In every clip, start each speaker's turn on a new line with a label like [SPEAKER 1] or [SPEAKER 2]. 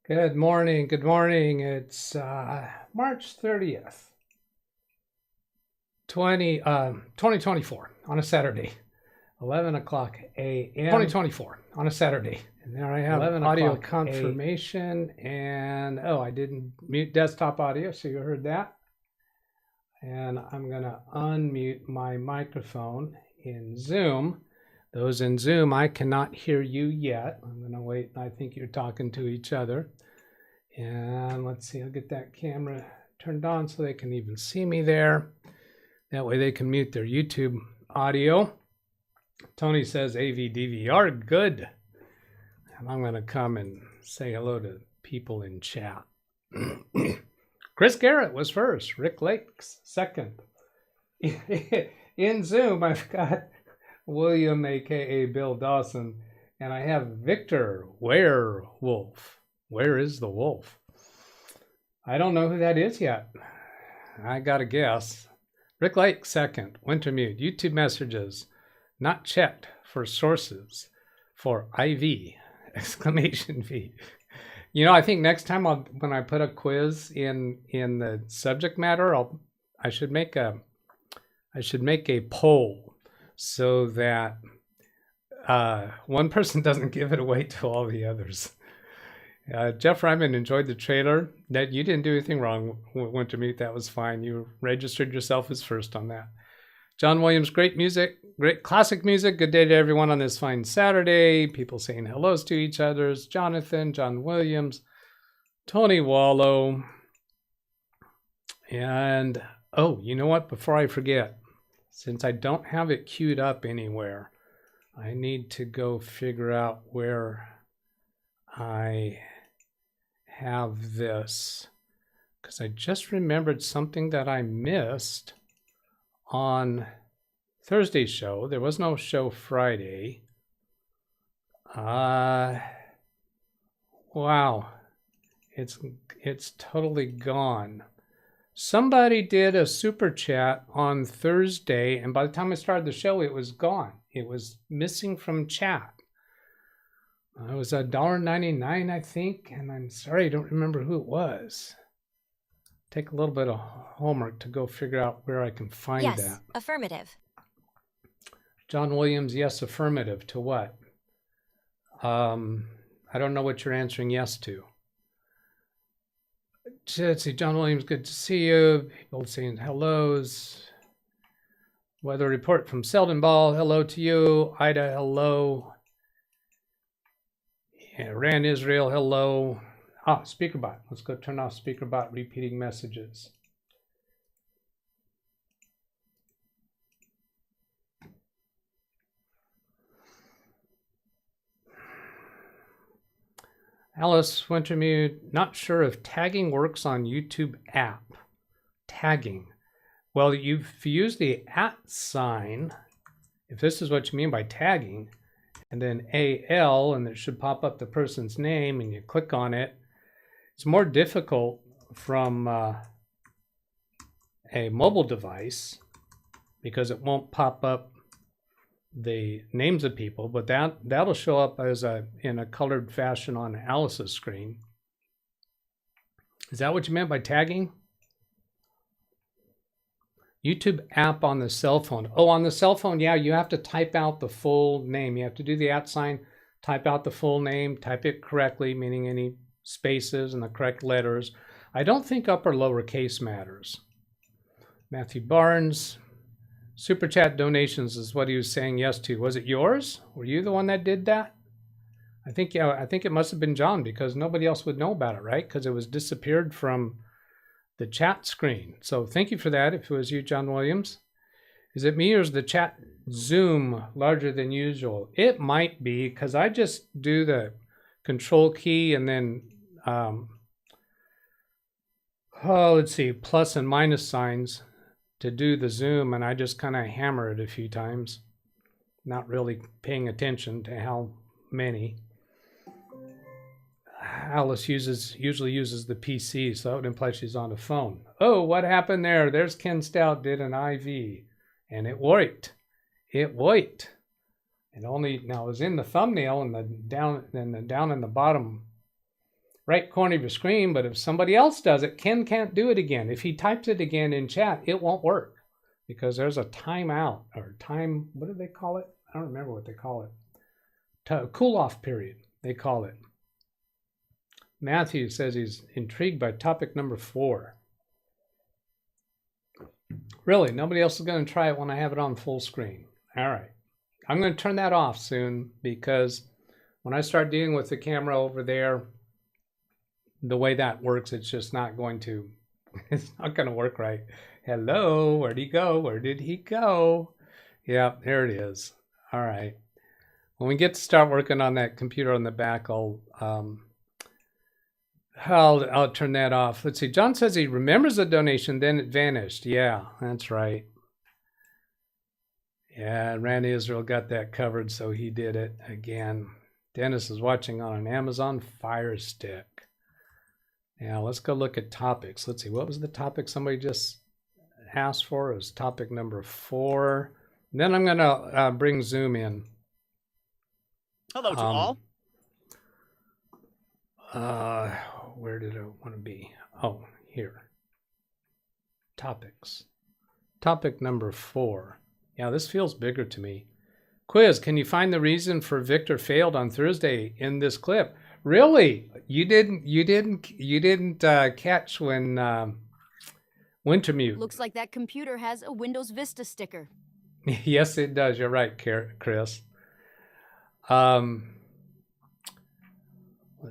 [SPEAKER 1] Good morning. Good morning. It's March 30th, 2024 on a Saturday, 11 o'clock a.m. 2024 on a Saturday. And there I have audio confirmation. And I didn't mute desktop audio, so you heard that. And I'm going to unmute my microphone in Zoom. Those in Zoom, I cannot hear you yet. I'm going to wait. I think you're talking to each other. And let's see, I'll get that camera turned on so they can even see me there. That way they can mute their YouTube audio. Tony says AVDVR, good. And I'm going to come and say hello to people in chat. Chris Garrett was first. Rick Lakes second. In Zoom, I've got William, a.k.a. Bill Dawson, and I have Victor Werewolf. Where is the wolf? I don't know who that is yet. I got to guess. Rick Lake second. Wintermute. YouTube messages not checked for sources for IV! Exclamation V. You know, I think next time when I put a quiz in the subject matter, I should make a poll so that one person doesn't give it away to all the others. Jeff Ryman enjoyed the trailer. That you didn't do anything wrong, Wintermute. That was fine. You registered yourself as first on that. John Williams, great music, great classic music. Good day to everyone on this fine Saturday. People saying hellos to each others. Jonathan, John Williams, Tony Wallow. And, you know what? Before I forget, since I don't have it queued up anywhere, I need to go figure out where I have this, because I just remembered something that I missed on Thursday's show. There was no show Friday. Wow. It's totally gone. Somebody did a super chat on Thursday, and by the time I started the show, it was gone. It was missing from chat. It was $1.99, I think, and I'm sorry, I don't remember who it was. Take a little bit of homework to go figure out where I can find that.
[SPEAKER 2] Yes, affirmative.
[SPEAKER 1] John Williams, yes, affirmative. To what? I don't know what you're answering yes to. Let's see, John Williams, good to see you. People saying hellos. Weather report from Selden Ball, hello to you. Ida, hello. Yeah, Ran Israel, hello. SpeakerBot. Let's go turn off SpeakerBot repeating messages. Alice Wintermute, not sure if tagging works on YouTube app. Tagging. Well, if you use the @ sign, if this is what you mean by tagging, and then AL, and it should pop up the person's name, and you click on it. It's more difficult from a mobile device because it won't pop up the names of people, but that'll show up as in a colored fashion on Alice's screen. Is that what you meant by tagging? YouTube app on the cell phone. Oh, on the cell phone, yeah, you have to type out the full name. You have to do the @ sign, type out the full name, type it correctly, meaning any spaces and the correct letters. I don't think upper lowercase matters. Matthew Barnes, Super Chat donations is what he was saying yes to. Was it yours? Were you the one that did that? I think it must have been John, because nobody else would know about it, right? Because it was disappeared from the chat screen. So thank you for that. If it was you, John Williams. Is it me, or is the chat Zoom larger than usual? It might be, because I just do the control key and then, let's see, plus and minus signs to do the zoom, and I just kind of hammer it a few times, not really paying attention to how many. Alice usually uses the PC, so that would imply she's on the phone. Oh, what happened there? There's Ken Stout did an IV, and it worked. It worked. It only now it was in the thumbnail, and the down in the bottom right corner of your screen, but if somebody else does it, Ken can't do it again. If he types it again in chat, it won't work because there's a timeout or time, what do they call it? I don't remember what they call it. Cool off period, they call it. Matthew says he's intrigued by topic number 4. Really, nobody else is going to try it when I have it on full screen. All right. I'm going to turn that off soon because when I start dealing with the camera over there, the way that works, it's just not going to, it's not going to work right. Hello, where'd he go? Where did he go? Yeah, there it is. All right. When we get to start working on that computer on the back, I'll turn that off. Let's see. John says he remembers the donation, then it vanished. Yeah, that's right. Yeah, Randy Israel got that covered, so he did it again. Dennis is watching on an Amazon Fire Stick. Now let's go look at topics. Let's see. What was the topic somebody just asked for? It was topic number 4. And then I'm going to bring Zoom in.
[SPEAKER 2] Hello to all.
[SPEAKER 1] Where did I want to be? Oh, here. Topics. Topic number 4. Yeah, this feels bigger to me. Quiz, can you find the reason for Victor failed on Thursday in this clip? Really? You didn't catch when Wintermute.
[SPEAKER 3] Looks like that computer has a Windows Vista sticker.
[SPEAKER 1] Yes, it does. You're right, Chris. Let's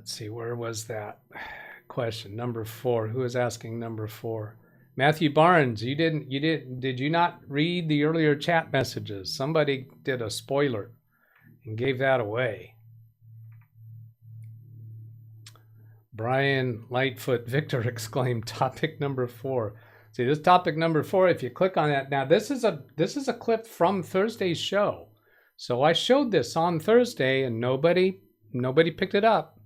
[SPEAKER 1] see, where was that question? Number 4. Who is asking number 4? Matthew Barnes, did you not read the earlier chat messages? Somebody did a spoiler and gave that away. Brian Lightfoot, Victor exclaimed, topic number 4. See, this topic number 4, if you click on that, now this is a clip from Thursday's show. So I showed this on Thursday and nobody picked it up.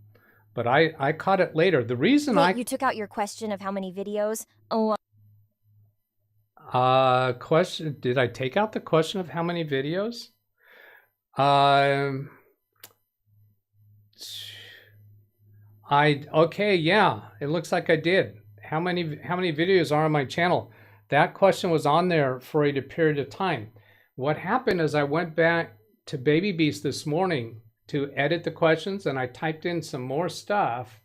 [SPEAKER 1] But I caught it later. The reason
[SPEAKER 4] you took out your question of how many videos? Oh.
[SPEAKER 1] Question. Did I take out the question of how many videos? Okay, yeah. It looks like I did. How many videos are on my channel? That question was on there for a period of time. What happened is I went back to Baby Beast this morning to edit the questions, and I typed in some more stuff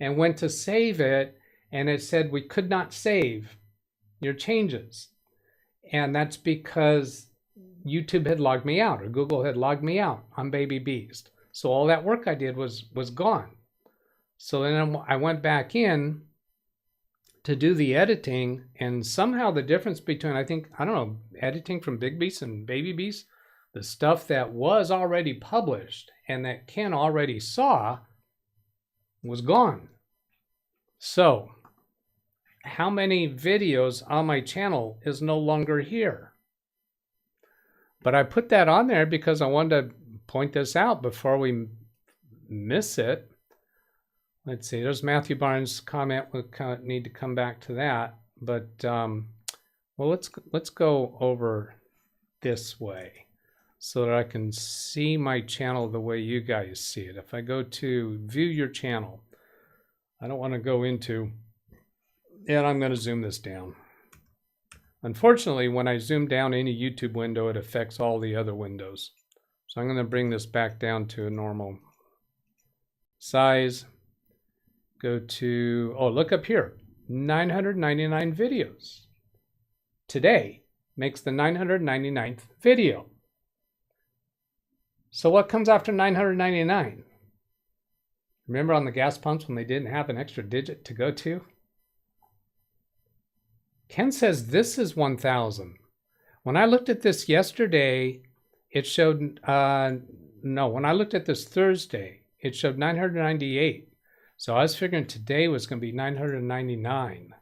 [SPEAKER 1] and went to save it, and it said we could not save your changes. And that's because YouTube had logged me out, or Google had logged me out on Baby Beast. So all that work I did was gone. So then I went back in to do the editing, and somehow the difference between, I don't know, editing from Big Beast and Baby Beast, the stuff that was already published and that Ken already saw was gone. So how many videos on my channel is no longer here? But I put that on there because I wanted to point this out before we miss it. Let's see, there's Matthew Barnes' comment. We'll need to come back to that. But, well, let's go over this way so that I can see my channel the way you guys see it. If I go to view your channel, I don't want to go into, and I'm going to zoom this down. Unfortunately, when I zoom down any YouTube window, it affects all the other windows. So I'm going to bring this back down to a normal size. Go to, oh, look up here, 999 videos. Today makes the 999th video. So what comes after 999? Remember on the gas pumps when they didn't have an extra digit to go to? Ken says this is 1,000. When I looked at this yesterday, it showed, no, when I looked at this Thursday, it showed 998. So I was figuring today was going to be 999.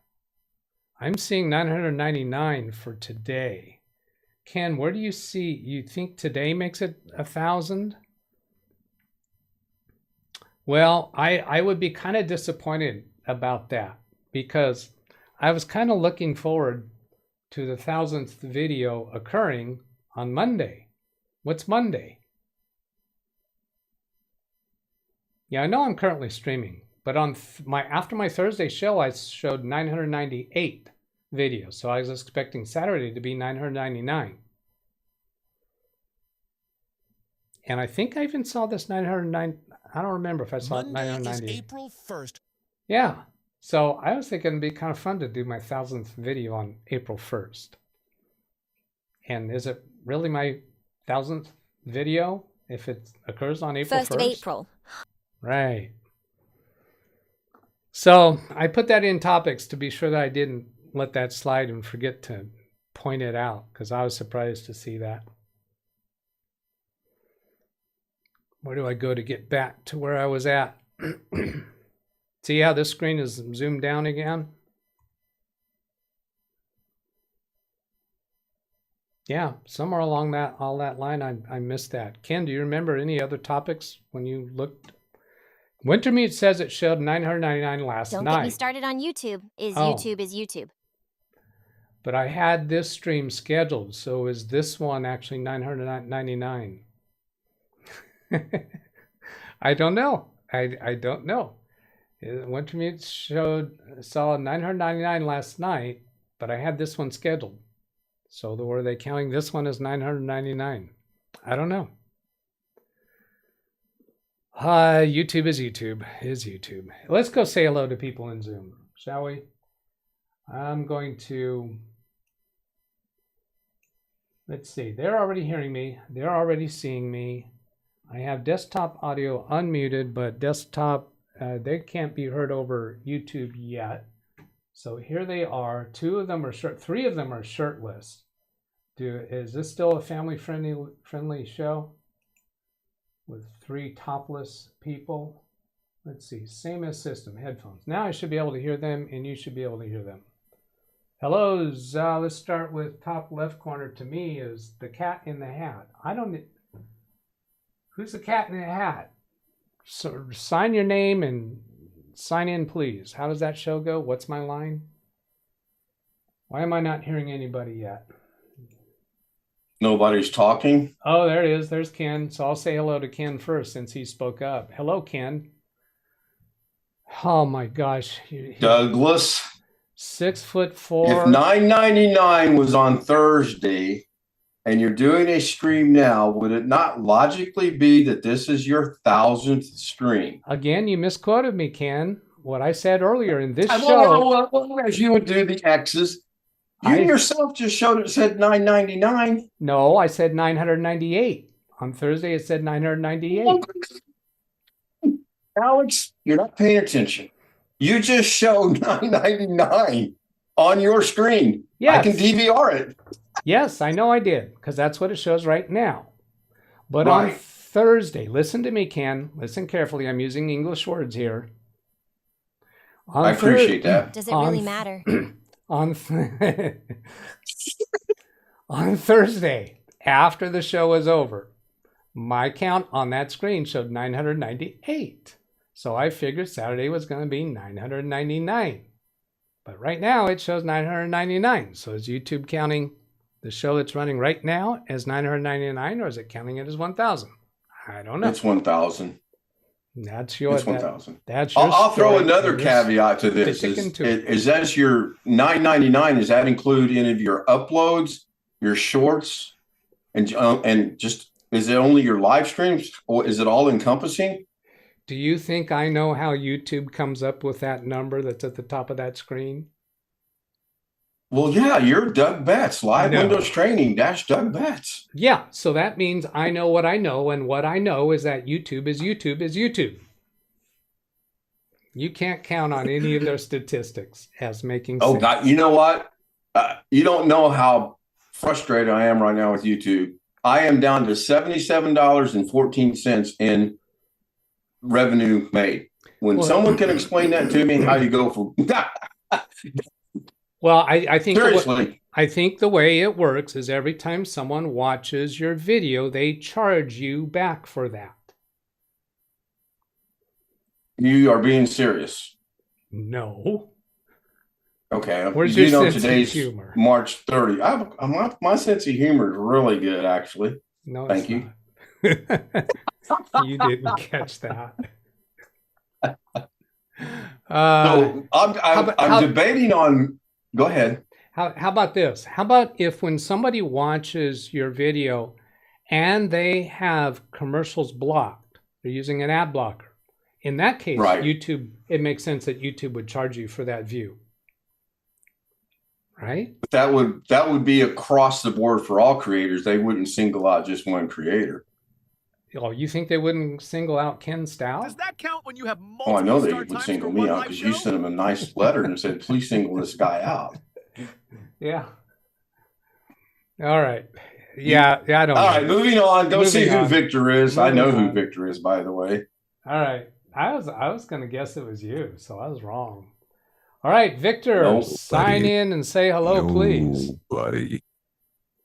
[SPEAKER 1] I'm seeing 999 for today. Ken, where do you see, you think today makes it 1,000? Well, I would be kind of disappointed about that because I was kind of looking forward to the 1,000th video occurring on Monday. What's Monday? Yeah, I know I'm currently streaming, But on after my Thursday show, I showed 998 videos. So I was expecting Saturday to be 999. And I think I even saw this 909. I don't remember if I saw it 990.
[SPEAKER 2] Is April 1st.
[SPEAKER 1] Yeah. So I was thinking it'd be kind of fun to do my 1000th video on April 1st. And is it really my 1000th video if it occurs on April 1st?
[SPEAKER 4] 1st of April.
[SPEAKER 1] Right. So I put that in topics to be sure that I didn't let that slide and forget to point it out, because I was surprised to see that. Where do I go to get back to where I was at? See how this screen is zoomed down again? Yeah, somewhere along all that line, I missed that. Ken, do you remember any other topics when you looked? Wintermute says it showed 999 last night.
[SPEAKER 4] Don't get me started on YouTube. YouTube is YouTube.
[SPEAKER 1] But I had this stream scheduled, so is this one actually 999? I don't know. I don't know. Wintermute saw 999 last night, but I had this one scheduled. So were they counting this one as 999? I don't know. YouTube is YouTube. Let's go say hello to people in Zoom, shall we? I'm going to, let's see. They're already hearing me. They're already seeing me. I have desktop audio unmuted, but desktop, they can't be heard over YouTube yet. So here they are. 2 of them are three of them are shirtless. Is this still a family friendly show with 3 topless people? Let's see. Same as system headphones. Now I should be able to hear them, and you should be able to hear them. Hello. Let's start with top left corner. To me is the cat in the hat. Who's the cat in the hat? So sign your name and sign in, please. How does that show go? What's my line? Why am I not hearing anybody yet?
[SPEAKER 5] Nobody's talking.
[SPEAKER 1] Oh, there it is. There's Ken. So I'll say hello to Ken first since he spoke up. Hello, Ken. Oh my gosh.
[SPEAKER 5] Douglas.
[SPEAKER 1] 6'4".
[SPEAKER 5] If 999 was on Thursday and you're doing a stream now, would it not logically be that this is your 1000th stream?
[SPEAKER 1] Again, you misquoted me, Ken. What I said earlier in this show.
[SPEAKER 5] Well, as you would do the X's, you yourself just showed it said 999.
[SPEAKER 1] No, I said 998. On Thursday, it said 998.
[SPEAKER 5] Alex, you're not paying attention. You just showed 999 on your screen.
[SPEAKER 1] Yes.
[SPEAKER 5] I can DVR it.
[SPEAKER 1] Yes, I know I did, because that's what it shows right now. But
[SPEAKER 5] Right.
[SPEAKER 1] on Thursday, listen to me, Ken. Listen carefully. I'm using English words here.
[SPEAKER 5] I appreciate that.
[SPEAKER 4] Does it really matter?
[SPEAKER 1] On Thursday, after the show was over, my count on that screen showed 998. So I figured Saturday was going to be 999. But right now it shows 999. So is YouTube counting the show that's running right now as 999, or is it counting it as 1,000? I don't know.
[SPEAKER 5] It's 1,000.
[SPEAKER 1] That's your.
[SPEAKER 5] It's 1,000.
[SPEAKER 1] That's your.
[SPEAKER 5] I'll throw another caveat to this. Is that your 999? Does that include any of your uploads, your shorts, and just is it only your live streams, or is it all encompassing?
[SPEAKER 1] Do you think I know how YouTube comes up with that number that's at the top of that screen?
[SPEAKER 5] Well, yeah, you're Doug Betts, Live Windows Training-DougBetts.
[SPEAKER 1] Yeah, so that means I know what I know, and what I know is that YouTube is YouTube is YouTube. You can't count on any of their statistics as making sense.
[SPEAKER 5] Oh, God, you know what? You don't know how frustrated I am right now with YouTube. I am down to $77.14 in revenue made. When someone can explain that to me, how you go from...
[SPEAKER 1] Well, I think
[SPEAKER 5] seriously,
[SPEAKER 1] I think the way it works is every time someone watches your video, they charge you back for that.
[SPEAKER 5] You are being serious.
[SPEAKER 1] No.
[SPEAKER 5] Okay.
[SPEAKER 1] Where's your sense
[SPEAKER 5] today's
[SPEAKER 1] of humor?
[SPEAKER 5] March 30. My sense of humor is really good, actually.
[SPEAKER 1] No,
[SPEAKER 5] thank you.
[SPEAKER 1] You didn't catch that.
[SPEAKER 5] So I'm debating on. Go ahead.
[SPEAKER 1] How about this? How about if when somebody watches your video and they have commercials blocked, they're using an ad blocker. In that case,
[SPEAKER 5] right.
[SPEAKER 1] YouTube, it makes sense that YouTube would charge you for that view. Right?
[SPEAKER 5] But that would be across the board for all creators. They wouldn't single out just one creator.
[SPEAKER 1] Oh, you think they wouldn't single out Ken Stout?
[SPEAKER 2] Does that count when you have multiple?
[SPEAKER 5] Oh, I know they would single me out because you sent them a nice letter and said, please single this guy out.
[SPEAKER 1] Yeah. All right. Yeah, I don't know.
[SPEAKER 5] All right, moving on. Go see who Victor is. I know who Victor is, by the way.
[SPEAKER 1] All right. I was going to guess it was you, so I was wrong. All right, Victor, sign in and say hello, please.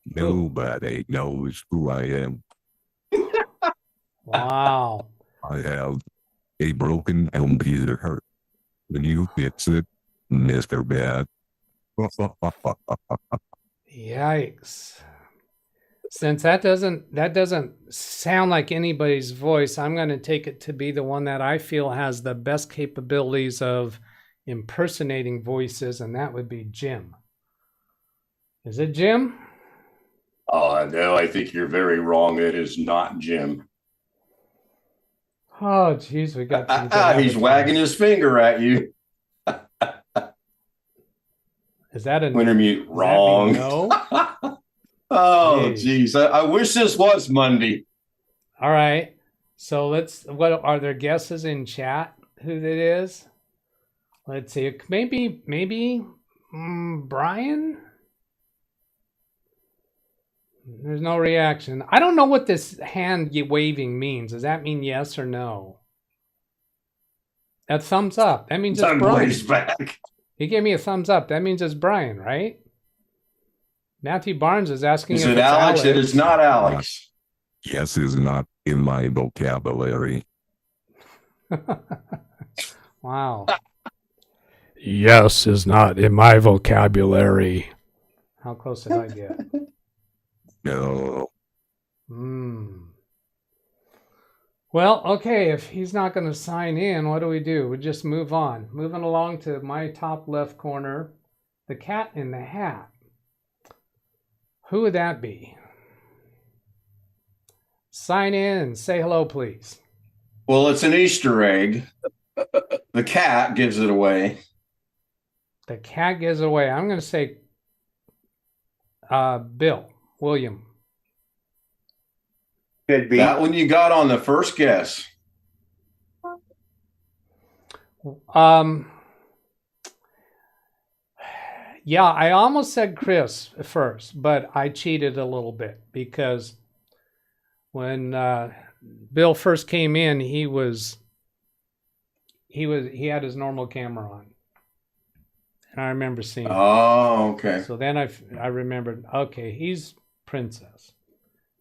[SPEAKER 6] Nobody knows who I am.
[SPEAKER 1] Wow.
[SPEAKER 6] I have a broken computer. When you fix it, Mr. Bad.
[SPEAKER 1] Yikes. Since that doesn't sound like anybody's voice, I'm going to take it to be the one that I feel has the best capabilities of impersonating voices, and that would be Jim. Is it Jim?
[SPEAKER 5] Oh, no, I think you're very wrong. It is not Jim.
[SPEAKER 1] Oh, geez, we got
[SPEAKER 5] he's wagging his finger at you.
[SPEAKER 1] Is that a
[SPEAKER 5] winter mute? Wrong.
[SPEAKER 1] No.
[SPEAKER 5] Oh, geez. I wish this was Monday.
[SPEAKER 1] All right. So what are there guesses in chat who that is? Let's see. Maybe Brian? There's no reaction. I don't know what this hand waving means. Does that mean yes or no? That thumbs up. That means it's Brian.
[SPEAKER 5] Back.
[SPEAKER 1] He gave me a thumbs up. That means it's Brian, right? Matthew Barnes is asking
[SPEAKER 5] if it's Alex. It is not Alex.
[SPEAKER 6] Yes is not in my vocabulary.
[SPEAKER 1] Wow. Yes is not in my vocabulary. How close did I get?
[SPEAKER 6] No.
[SPEAKER 1] Well, okay, if he's not going to sign in, what do? We just move on. Moving along to my top left corner, the cat in the hat. Who would that be? Sign in and say hello, please.
[SPEAKER 5] Well, it's an Easter egg. The cat gives it away.
[SPEAKER 1] The cat gives it away. I'm going to say William.
[SPEAKER 5] Could be. That one you got on the first guess.
[SPEAKER 1] Yeah, I almost said Chris first, but I cheated a little bit because when Bill first came in, he had his normal camera on. And I remember seeing it.
[SPEAKER 5] Oh, okay.
[SPEAKER 1] So then I remembered, okay, he's Princess.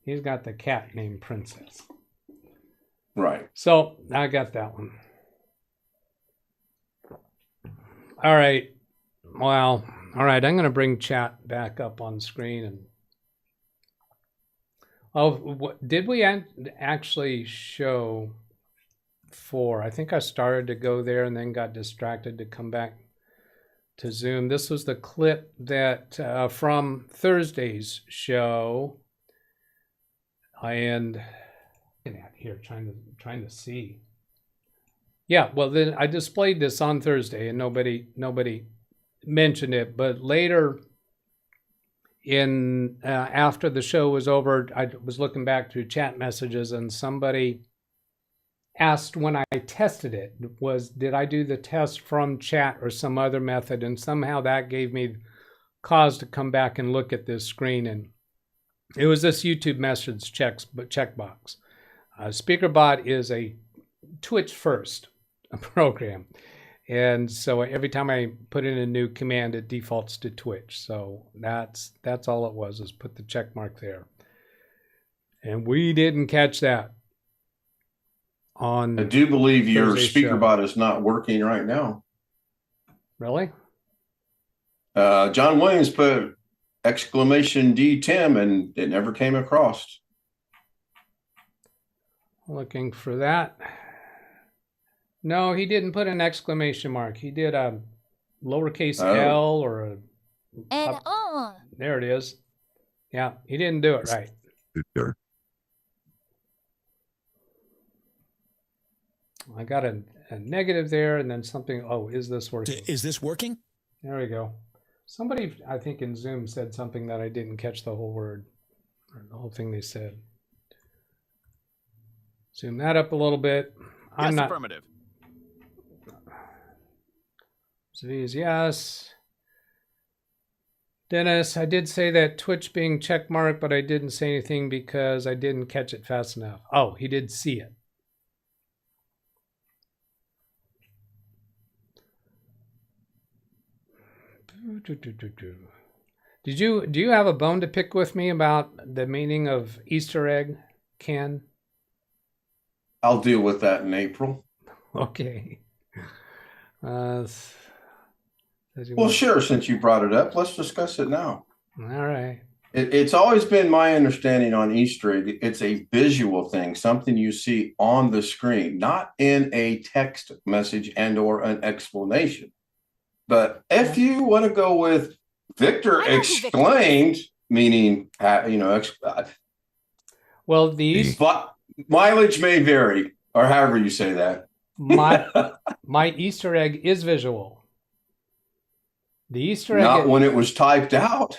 [SPEAKER 1] He's got the cat named Princess.
[SPEAKER 5] Right.
[SPEAKER 1] So I got that one. All right. Well, all right. I'm going to bring chat back up on screen. And did we actually show 4? I think I started to go there and then got distracted to come back to Zoom. This was the clip that from Thursday's show. And here trying to see. Yeah, well then I displayed this on Thursday and nobody mentioned it, but later in after the show was over, I was looking back through chat messages and somebody asked when I tested it, did I do the test from chat or some other method? And somehow that gave me cause to come back and look at this screen, and it was this YouTube message checkbox. SpeakerBot is a Twitch first program. And so every time I put in a new command, it defaults to Twitch. So that's all it was, is put the check mark there. And we didn't catch that on
[SPEAKER 5] I do believe your
[SPEAKER 1] Thursday's
[SPEAKER 5] SpeakerBot is not working right now.
[SPEAKER 1] Really?
[SPEAKER 5] John Williams put exclamation D10 and it never came across.
[SPEAKER 1] Looking for that. No, he didn't put an exclamation mark. He did a lowercase L or a... There it is. Yeah, he didn't do it right. I got a negative there and then something. Oh, is this working?
[SPEAKER 7] Is this working?
[SPEAKER 1] There we go. Somebody, I think in Zoom, said something that I didn't catch the whole word or the whole thing they said. Zoom that up a little bit. I'm not.
[SPEAKER 2] Affirmative.
[SPEAKER 1] Z's yes. Dennis, I did say that Twitch being checkmarked, but I didn't say anything because I didn't catch it fast enough. Oh, he did see it. Do you have a bone to pick with me about the meaning of Easter egg, Ken?
[SPEAKER 5] I'll deal with that in April.
[SPEAKER 1] Okay.
[SPEAKER 5] Well, sure, since you brought it up, let's discuss it now.
[SPEAKER 1] All right.
[SPEAKER 5] It's always been my understanding on Easter egg, it's a visual thing, something you see on the screen, not in a text message and or an explanation. But if you want to go with Victor exclaimed, meaning,
[SPEAKER 1] well, the
[SPEAKER 5] mileage may vary, or however you say that.
[SPEAKER 1] My Easter egg is visual. The Easter egg,
[SPEAKER 5] not when it was typed out.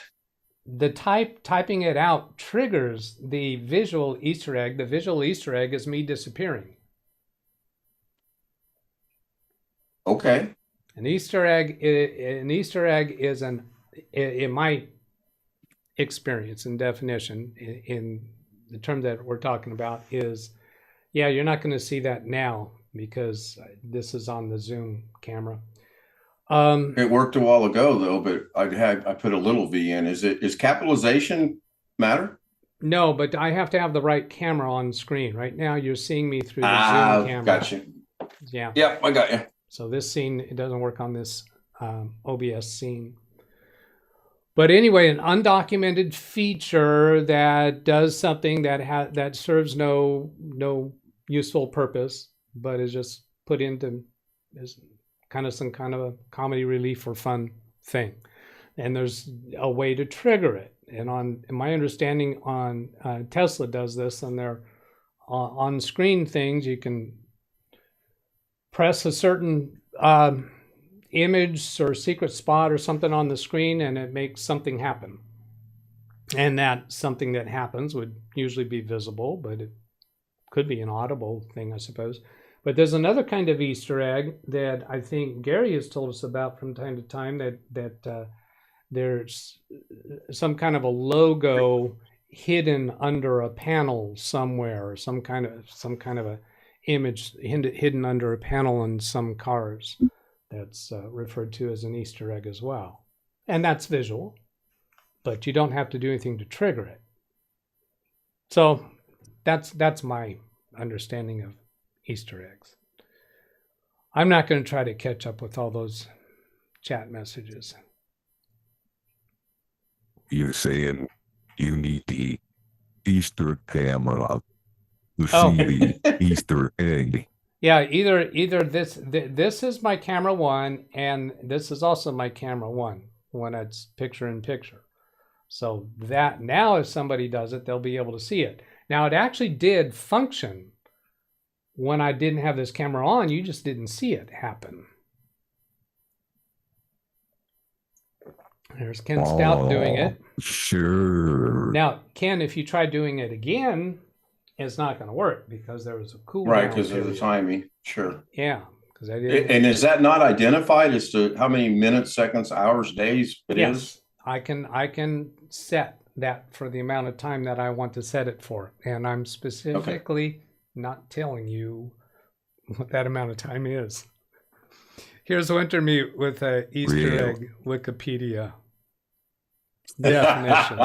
[SPEAKER 1] The typing it out triggers the visual Easter egg. The visual Easter egg is me disappearing.
[SPEAKER 5] Okay.
[SPEAKER 1] An Easter egg is in my experience and definition, in the term that we're talking about, is, yeah, you're not going to see that now because this is on the Zoom camera.
[SPEAKER 5] It worked a while ago though, but I put a little V in. Is capitalization matter?
[SPEAKER 1] No, but I have to have the right camera on screen. Right now you're seeing me through the Zoom camera.
[SPEAKER 5] Gotcha.
[SPEAKER 1] Yeah.
[SPEAKER 5] Yep, I got you.
[SPEAKER 1] So this scene, it doesn't work on this OBS scene. But anyway, an undocumented feature that does something that serves no useful purpose, but is just put into as some kind of a comedy relief or fun thing. And there's a way to trigger it. And in my understanding, on Tesla does this on their on-screen things. You can press a certain image or secret spot or something on the screen and it makes something happen. And that something that happens would usually be visible, but it could be an audible thing, I suppose. But there's another kind of Easter egg that I think Gary has told us about from time to time, that there's some kind of a logo hidden under a panel somewhere, or some kind of a image hidden under a panel in some cars. That's referred to as an Easter egg as well. And that's visual, but you don't have to do anything to trigger it. So that's my understanding of Easter eggs. I'm not going to try to catch up with all those chat messages.
[SPEAKER 6] You're saying you need the Easter camera to see the Easter egg.
[SPEAKER 1] Yeah, either this is my camera one, and this is also my camera one when it's picture in picture. So that now if somebody does it, they'll be able to see it. Now it actually did function when I didn't have this camera on. You just didn't see it happen. There's Ken Stout doing it.
[SPEAKER 6] Sure.
[SPEAKER 1] Now, Ken, if you try doing it again, it's not going to work because there was a cool down.
[SPEAKER 5] Right, because of the timing. Sure.
[SPEAKER 1] Yeah, because I didn't.
[SPEAKER 5] And is that not identified as to how many minutes, seconds, hours, days it is?
[SPEAKER 1] I can set that for the amount of time that I want to set it for, and I'm specifically not telling you what that amount of time is. Here's Winter Mute with a Easter egg Wikipedia definition.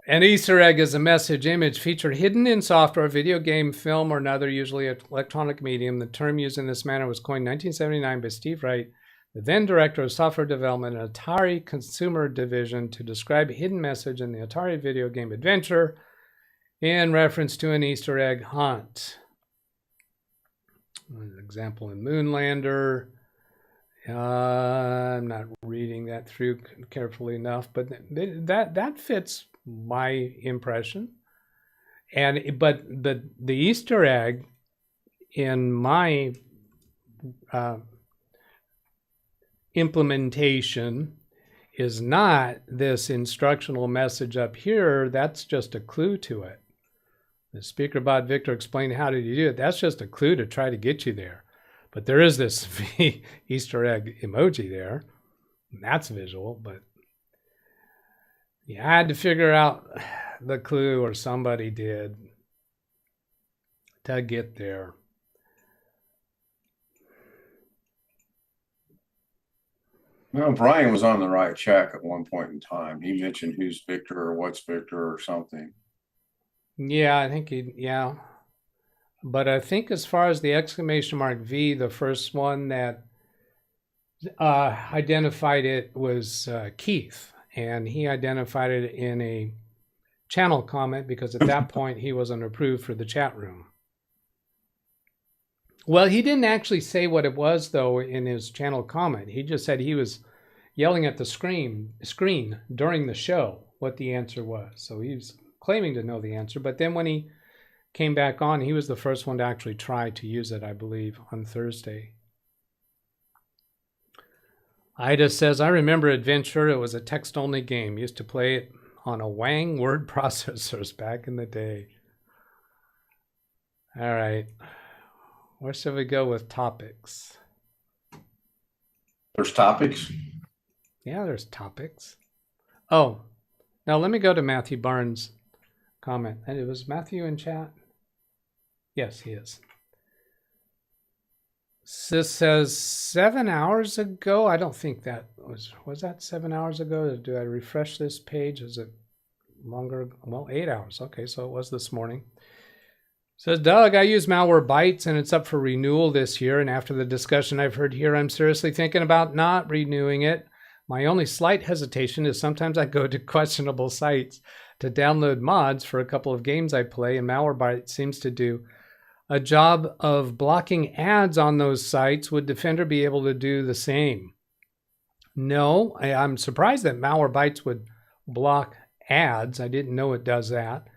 [SPEAKER 1] An Easter egg is a message image feature hidden in software, video game, film, or another usually electronic medium. The term used in this manner was coined in 1979 by Steve Wright, the then director of software development at Atari Consumer Division, to describe a hidden message in the Atari video game adventure in reference to an Easter egg hunt. An example in Moonlander. I'm not reading that through carefully enough, but that fits my impression. But the Easter egg in my implementation is not this instructional message up here. That's just a clue to it. The speaker bot Victor explained how did you do it. That's just a clue to try to get you there. But there is this Easter egg emoji there. And that's visual, but you had to figure out the clue, or somebody did, to get there.
[SPEAKER 5] Well, Brian was on the right track at one point in time. He mentioned who's Victor or what's Victor or something.
[SPEAKER 1] Yeah, I think yeah. But I think as far as the exclamation mark V, the first one that identified it was Keith. And he identified it in a channel comment because at that point he wasn't approved for the chat room. Well, he didn't actually say what it was, though, in his channel comment. He just said he was yelling at the screen during the show what the answer was. So he was claiming to know the answer. But then when he came back on, he was the first one to actually try to use it, I believe, on Thursday. Ida says, I remember Adventure. It was a text-only game. Used to play it on a Wang word processors back in the day. All right. Where should we go with topics?
[SPEAKER 5] There's topics?
[SPEAKER 1] Yeah, there's topics. Oh, now let me go to Matthew Barnes' comment. And it was Matthew in chat? Yes, he is. This says 7 hours ago. I don't think that was that 7 hours ago? Do I refresh this page? Is it longer? Well, 8 hours. Okay, so it was this morning. Says, Doug, I use Malwarebytes and it's up for renewal this year. And after the discussion I've heard here, I'm seriously thinking about not renewing it. My only slight hesitation is sometimes I go to questionable sites to download mods for a couple of games I play, and Malwarebytes seems to do a job of blocking ads on those sites. Would Defender be able to do the same? No, I'm surprised that Malwarebytes would block ads. I didn't know it does that.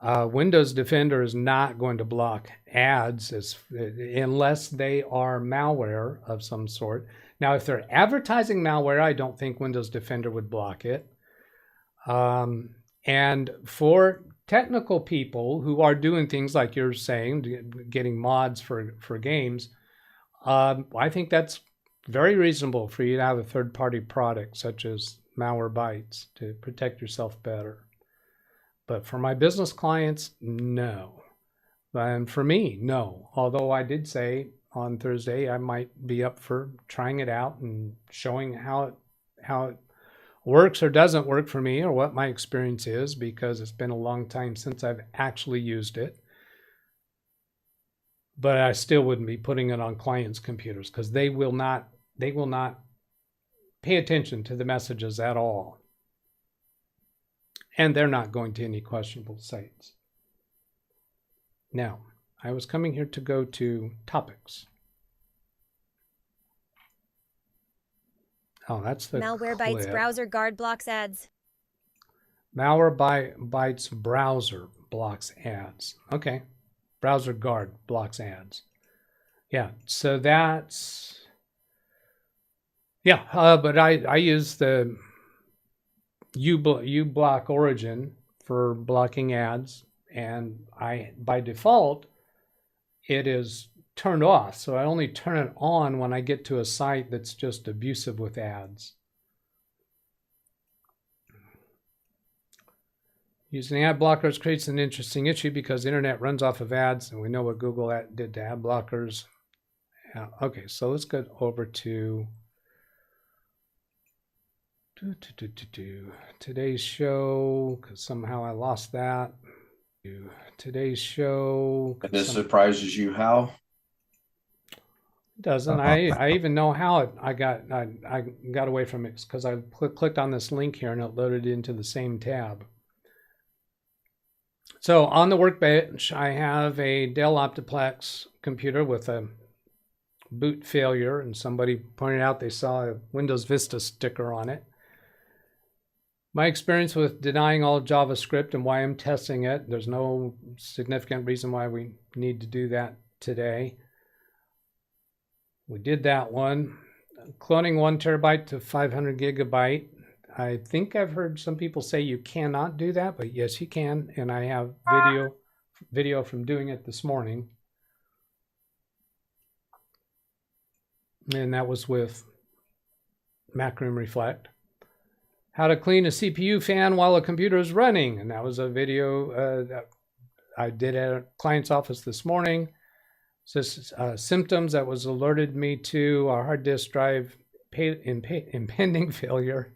[SPEAKER 1] Windows Defender is not going to block ads unless they are malware of some sort. Now, if they're advertising malware, I don't think Windows Defender would block it. And for technical people who are doing things like you're saying, getting mods for games, I think that's very reasonable for you to have a third-party product such as Malwarebytes to protect yourself better. But for my business clients, no. And for me, no. Although I did say on Thursday I might be up for trying it out and showing how it works or doesn't work for me, or what my experience is, because it's been a long time since I've actually used it. But I still wouldn't be putting it on clients' computers because they will not pay attention to the messages at all. And they're not going to any questionable sites. Now, I was coming here to go to topics. Oh, that's the
[SPEAKER 4] Malwarebytes
[SPEAKER 1] clip.
[SPEAKER 4] browser guard blocks ads.
[SPEAKER 1] Malwarebytes browser blocks ads. Okay. Browser guard blocks ads. Yeah, so that's... Yeah, but I use the uBlock Origin for blocking ads, and by default it is turned off, so I only turn it on when I get to a site that's just abusive with ads. Using ad blockers creates an interesting issue because the internet runs off of ads, and we know what Google did to ad blockers. Okay, so let's go over to today's show, because somehow I lost that. Today's show.
[SPEAKER 5] And this surprises you how?
[SPEAKER 1] It doesn't. I even know how I got away from it, because I clicked on this link here and it loaded into the same tab. So on the Workbench, I have a Dell OptiPlex computer with a boot failure, and somebody pointed out they saw a Windows Vista sticker on it. My experience with denying all JavaScript and why I'm testing it. There's no significant reason why we need to do that today. We did that one. Cloning 1 terabyte to 500 gigabyte. I think I've heard some people say you cannot do that, but yes, you can. And I have video from doing it this morning. And that was with Macroom Reflect. How to clean a CPU fan while a computer is running. And that was a video that I did at a client's office this morning. So symptoms that was alerted me to our hard disk drive impending failure.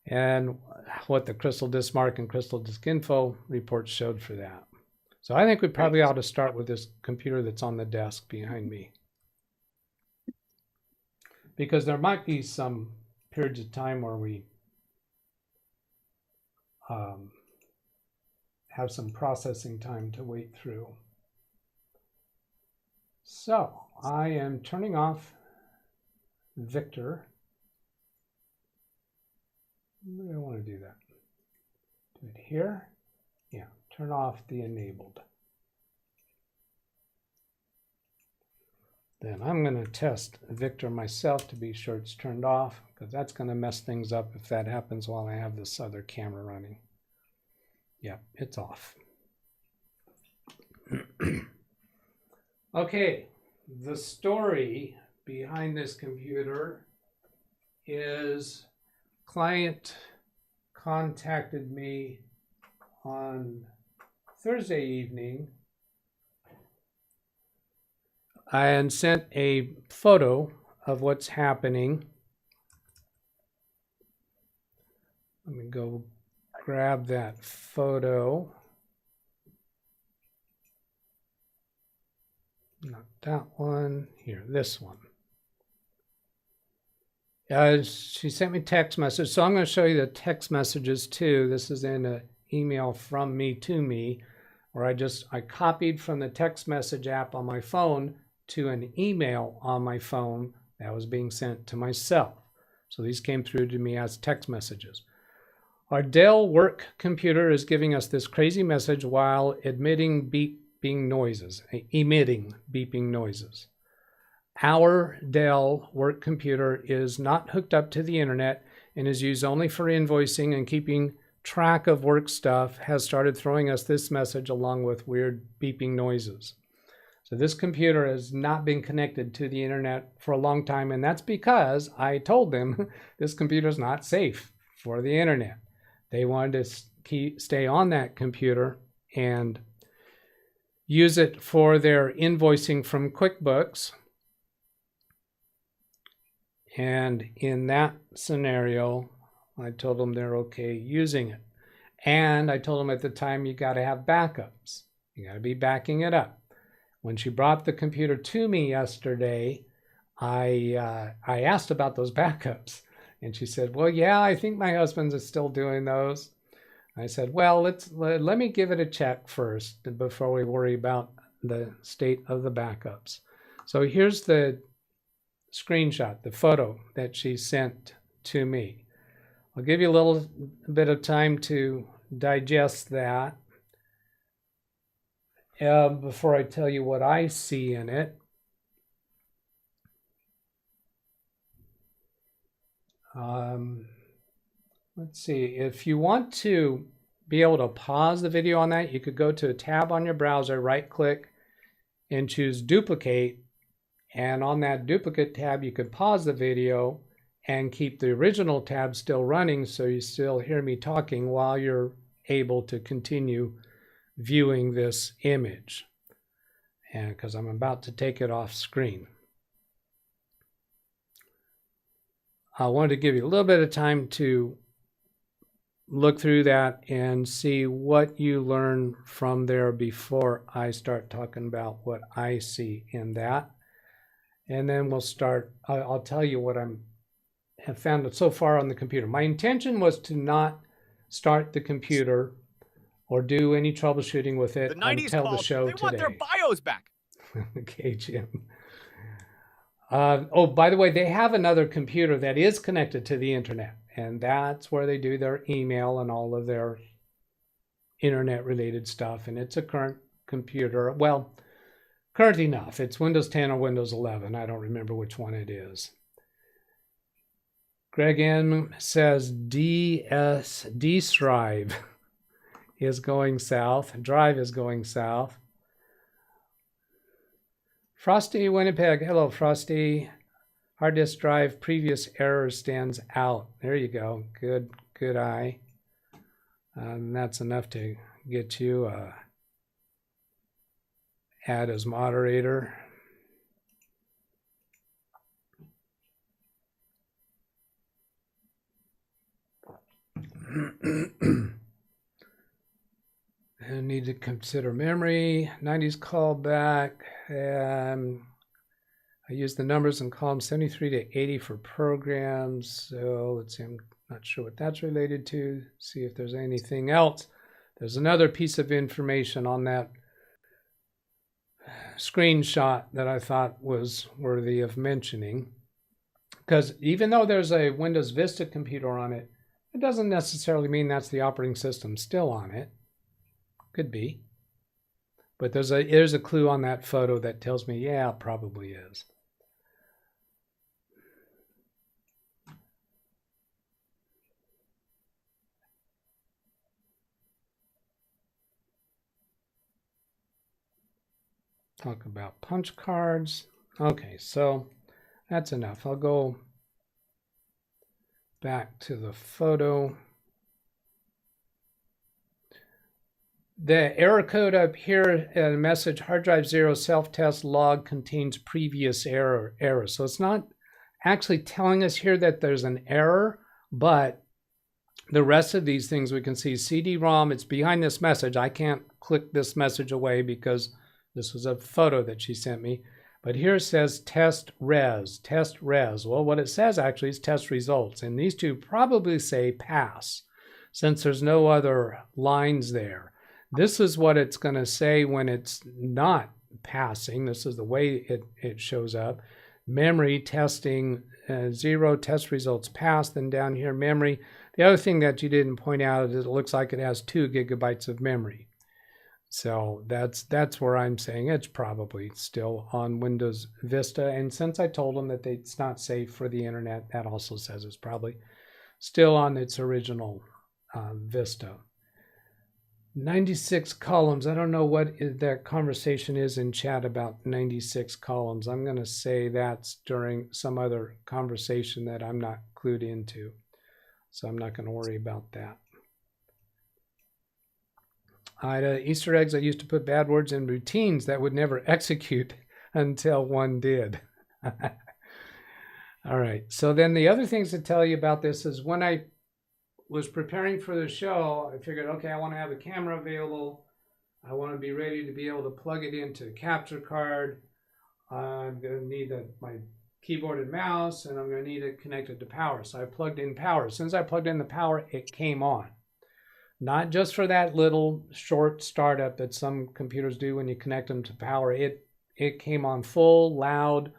[SPEAKER 1] And what the CrystalDiskMark and CrystalDiskInfo reports showed for that. So I think we probably ought to start with this computer that's on the desk behind me. Because there might be some periods of time where we have some processing time to wait through. So I am turning off Victor. I don't want to do that. Do it here. Yeah, turn off the enabled. Then I'm going to test Victor myself to be sure it's turned off, because that's going to mess things up if that happens while I have this other camera running. Yeah, it's off. Okay, the story behind this computer is client contacted me on Thursday evening and sent a photo of what's happening. Let me go grab that photo. Not that one. Here, this one. She sent me text message. So I'm going to show you the text messages too. This is in an email from me to me, where I copied from the text message app on my phone to an email on my phone that was being sent to myself. So these came through to me as text messages. Our Dell work computer is giving us this crazy message while emitting beeping noises. Our Dell work computer is not hooked up to the internet and is used only for invoicing and keeping track of work stuff, has started throwing us this message along with weird beeping noises. So this computer has not been connected to the internet for a long time, and that's because I told them this computer is not safe for the internet. They wanted to stay on that computer and use it for their invoicing from QuickBooks. And in that scenario, I told them they're okay using it. And I told them at the time, you got to have backups. You got to be backing it up. When she brought the computer to me yesterday, I asked about those backups. And she said, well, yeah, I think my husband's is still doing those. I said, well, let me give it a check first before we worry about the state of the backups. So here's the screenshot, the photo that she sent to me. I'll give you a little bit of time to digest that before I tell you what I see in it. Let's see, if you want to be able to pause the video on that, you could go to a tab on your browser, right click and choose duplicate. And on that duplicate tab, you could pause the video and keep the original tab still running so you still hear me talking while you're able to continue viewing this image. And because I'm about to take it off screen. I wanted to give you a little bit of time to look through that and see what you learn from there before I start talking about what I see in that. And then we'll start, I'll tell you what I have found so far on the computer. My intention was to not start the computer or do any troubleshooting with it until the show today.
[SPEAKER 2] They want their BIOS back.
[SPEAKER 1] Okay, Jim. Oh, by the way, they have another computer that is connected to the internet, and that's where they do their email and all of their internet-related stuff, and it's a current computer. Well, current enough. It's Windows 10 or Windows 11. I don't remember which one it is. Greg M says D-Drive is going south. Drive is going south. Frosty Winnipeg. Hello, Frosty. Hard disk drive previous error stands out. There you go. Good eye. And that's enough to get you add as moderator. And need to consider memory. 90s callback. I use the numbers in column 73 to 80 for programs. So let's see, I'm not sure what that's related to. See if there's anything else. There's another piece of information on that screenshot that I thought was worthy of mentioning. Because even though there's a Windows Vista computer on it, it doesn't necessarily mean that's the operating system still on it. Could be. But there's a clue on that photo that tells me, yeah, it probably is. Talk about punch cards. Okay, so that's enough. I'll go back to the photo. The error code up here, message hard drive 0 self-test log contains previous error. So it's not actually telling us here that there's an error, but the rest of these things we can see. CD-ROM, it's behind this message. I can't click this message away because this was a photo that she sent me. But here it says test res. Well, what it says actually is test results. And these two probably say pass, since there's no other lines there. This is what it's going to say when it's not passing. This is the way it shows up. Memory testing 0, test results passed. Then down here, memory. The other thing that you didn't point out is it looks like it has 2 gigabytes of memory. So that's where I'm saying it's probably still on Windows Vista. And since I told them that it's not safe for the internet, that also says it's probably still on its original Vista. 96 columns. I don't know what that conversation is in chat about 96 columns. I'm going to say that's during some other conversation that I'm not clued into. So I'm not going to worry about that. Easter eggs, I used to put bad words in routines that would never execute until one did. All right. So then the other things to tell you about this is when I was preparing for the show, I figured, okay, I want to have a camera available. I want to be ready to be able to plug it into a capture card. I'm going to need my keyboard and mouse, and I'm going to need it connected to power. So I plugged in power. As soon as I plugged in the power, it came on. Not just for that little short startup that some computers do when you connect them to power. It came on full, loud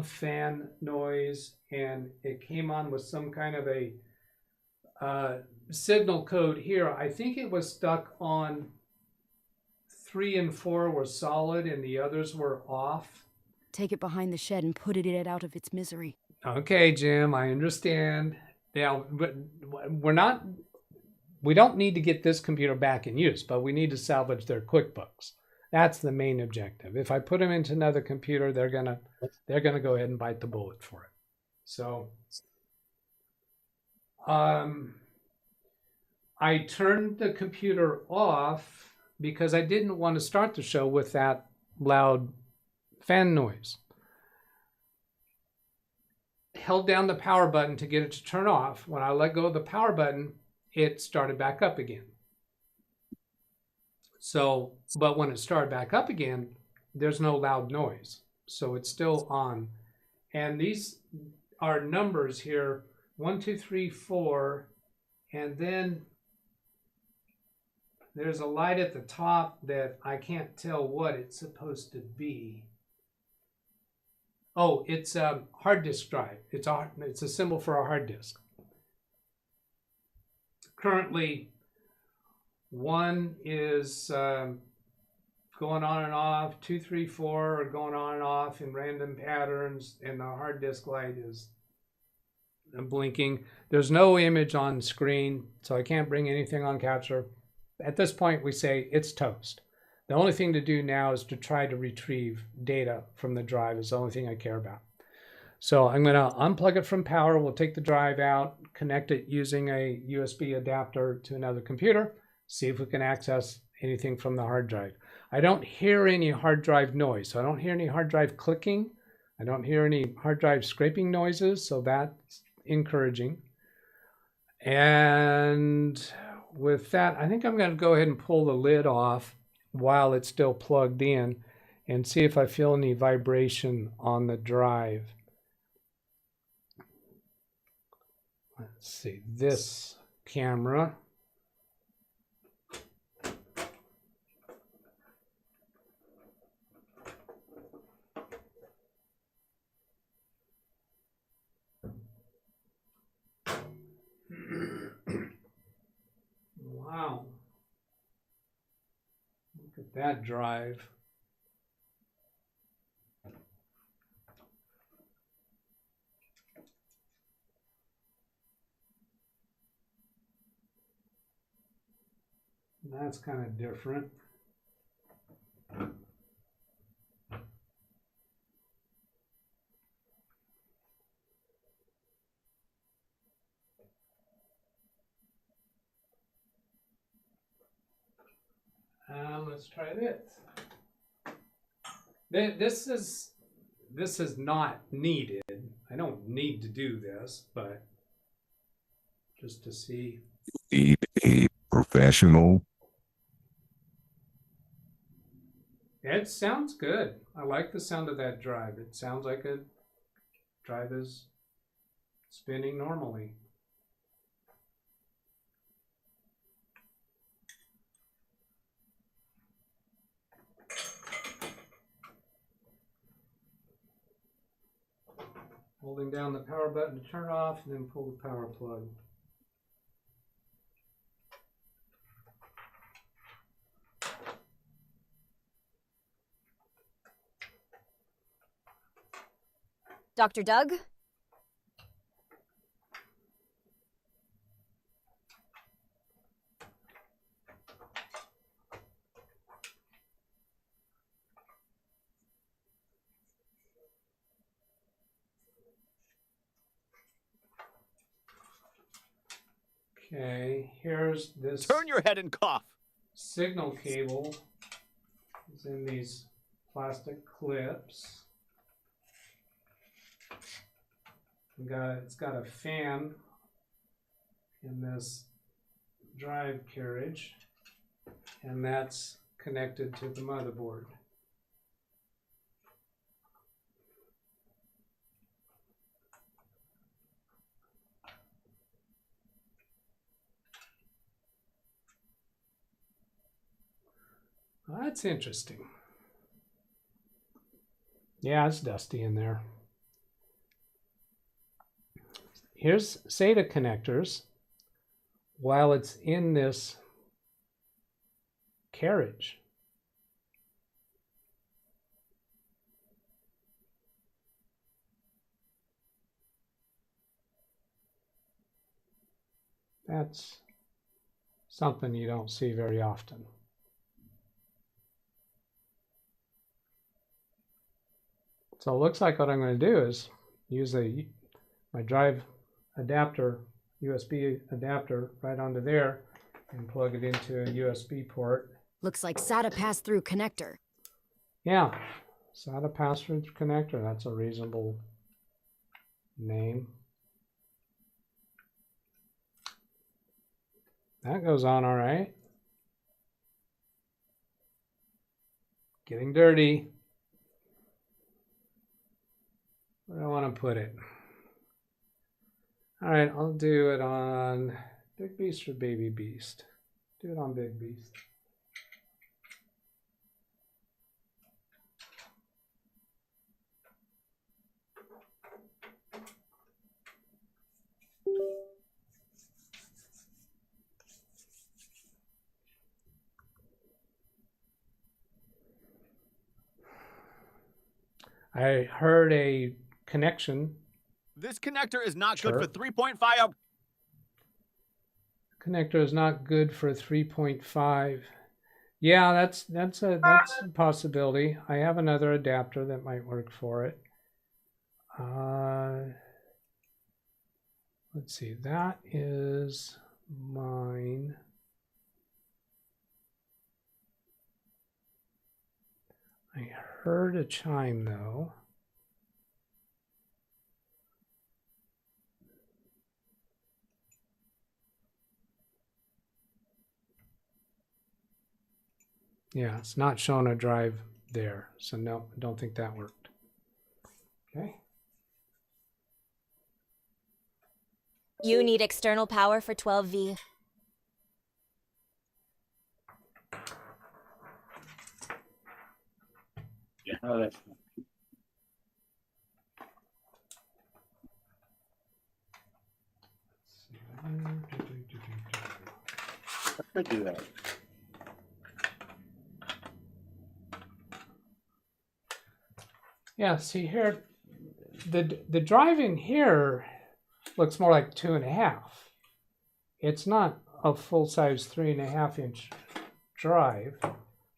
[SPEAKER 1] fan noise, and it came on with some kind of a signal code here. I think it was stuck on 3 and 4 were solid and the others were off.
[SPEAKER 3] Take it behind the shed and put it out of its misery.
[SPEAKER 1] Okay, Jim, I understand. Now, but we don't need to get this computer back in use, but we need to salvage their QuickBooks. That's the main objective. If I put them into another computer, they're gonna go ahead and bite the bullet for it. So I turned the computer off because I didn't want to start the show with that loud fan noise. Held down the power button to get it to turn off. When I let go of the power button, it started back up again. So, but when it started back up again, there's no loud noise. So it's still on. And these are numbers here, 1, 2, 3, 4. And then there's a light at the top that I can't tell what it's supposed to be. Oh, it's a hard disk drive. It's a symbol for a hard disk. Currently, one is going on and off, 2, 3, 4 are going on and off in random patterns, and the hard disk light is blinking. There's no image on screen, so I can't bring anything on capture. At this point, we say it's toast. The only thing to do now is to try to retrieve data from the drive. Is the only thing I care about. So I'm going to unplug it from power. We'll take the drive out, connect it using a USB adapter to another computer, see if we can access anything from the hard drive. I don't hear any hard drive noise. So I don't hear any hard drive clicking. I don't hear any hard drive scraping noises. So that's encouraging. And with that, I think I'm going to go ahead and pull the lid off while it's still plugged in and see if I feel any vibration on the drive. Let's see, this camera. Wow. Look at that drive. That's kind of different. Let's try this. This is not needed. I don't need to do this, but just to see.
[SPEAKER 6] Need a professional.
[SPEAKER 1] It sounds good. I like the sound of that drive. It sounds like a drive is spinning normally. Holding down the power button to turn off and then pull the power plug.
[SPEAKER 4] Dr. Doug?
[SPEAKER 1] Okay, here's this.
[SPEAKER 2] Turn your head and cough.
[SPEAKER 1] Signal cable is in these plastic clips. It's got a fan in this drive carriage, and that's connected to the motherboard. Well, that's interesting. Yeah, it's dusty in there. Here's SATA connectors while it's in this carriage. That's something you don't see very often. So it looks like what I'm going to do is use my drive adapter, USB adapter right onto there and plug it into a USB port.
[SPEAKER 3] Looks like SATA pass-through connector.
[SPEAKER 1] Yeah, SATA pass-through connector. That's a reasonable name. That goes on all right. Getting dirty. Where do I want to put it? All right, I'll do it on Big Beast or Baby Beast. Do it on Big Beast. I heard a connection.
[SPEAKER 2] This connector is not good for 3.5.
[SPEAKER 1] Connector is not good for 3.5. Yeah, that's a possibility. I have another adapter that might work for it. Let's see, that is mine. I heard a chime though. Yeah, it's not showing a drive there, so no, I don't think that worked. Okay.
[SPEAKER 4] You need external power for 12V.
[SPEAKER 5] Yeah, I could do that.
[SPEAKER 1] Yeah, see here, the drive in here looks more like 2.5. It's not a full-size 3.5-inch drive,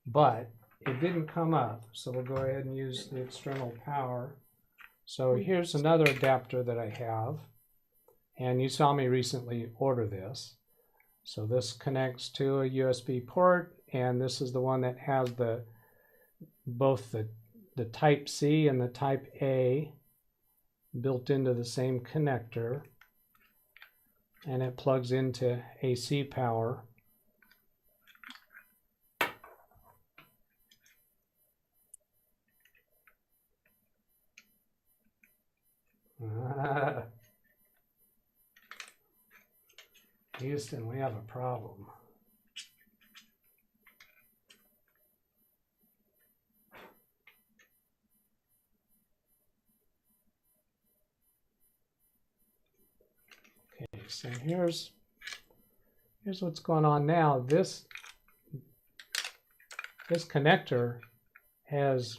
[SPEAKER 1] but it didn't come up, so we'll go ahead and use the external power. So here's another adapter that I have, and you saw me recently order this. So this connects to a USB port, and this is the one that has both the Type C and the Type A built into the same connector, and it plugs into AC power. Houston, we have a problem. Okay, so here's what's going on now. This connector has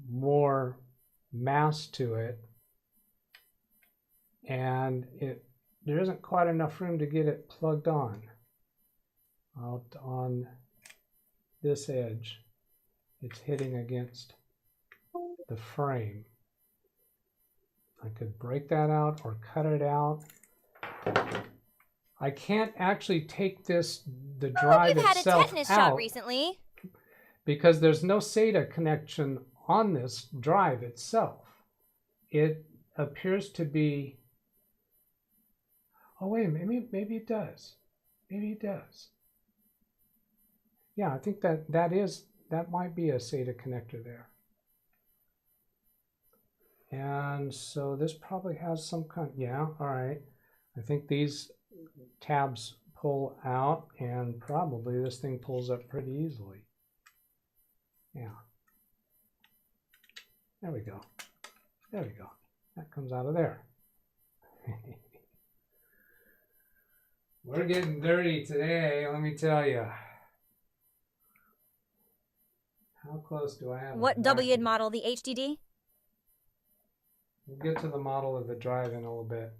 [SPEAKER 1] more mass to it, and there isn't quite enough room to get it plugged on out on this edge. It's hitting against the frame. I could break that out or cut it out. I can't actually take the drive
[SPEAKER 4] You've had
[SPEAKER 1] itself
[SPEAKER 4] a tetanus
[SPEAKER 1] out
[SPEAKER 4] shot recently.
[SPEAKER 1] because there's no SATA connection on this drive itself. It appears to be. Oh wait, maybe it does. Maybe it does. Yeah, I think that might be a SATA connector there. And so this probably has some kind. Yeah, all right. I think these tabs pull out, and probably this thing pulls up pretty easily. Yeah. There we go. There we go. That comes out of there. We're getting dirty today, let me tell you. How close do I have?
[SPEAKER 4] What W model, the HDD?
[SPEAKER 1] We'll get to the model of the drive in a little bit.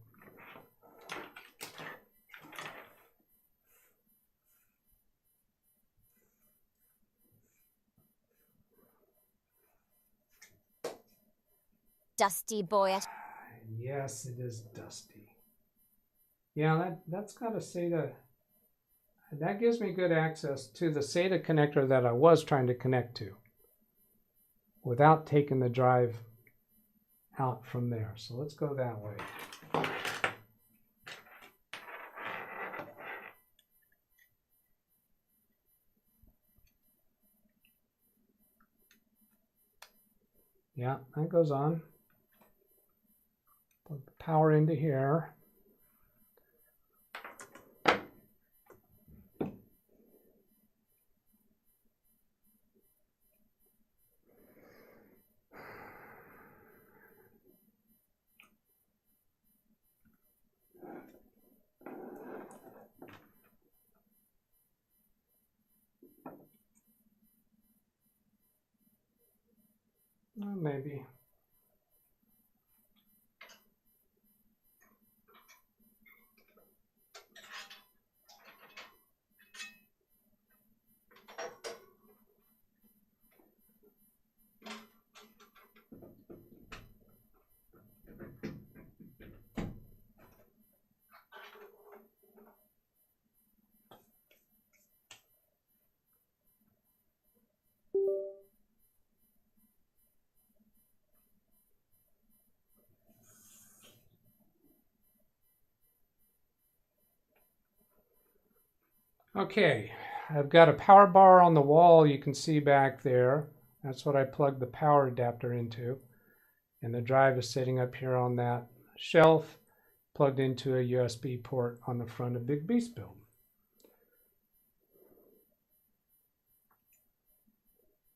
[SPEAKER 4] Dusty boy.
[SPEAKER 1] Yes, it is dusty. Yeah, that's got a SATA. That gives me good access to the SATA connector that I was trying to connect to without taking the drive out from there. So let's go that way. Yeah, that goes on. Plug the power into here. Maybe. Okay, I've got a power bar on the wall you can see back there. That's what I plugged the power adapter into. And the drive is sitting up here on that shelf, plugged into a USB port on the front of Big Beast Build.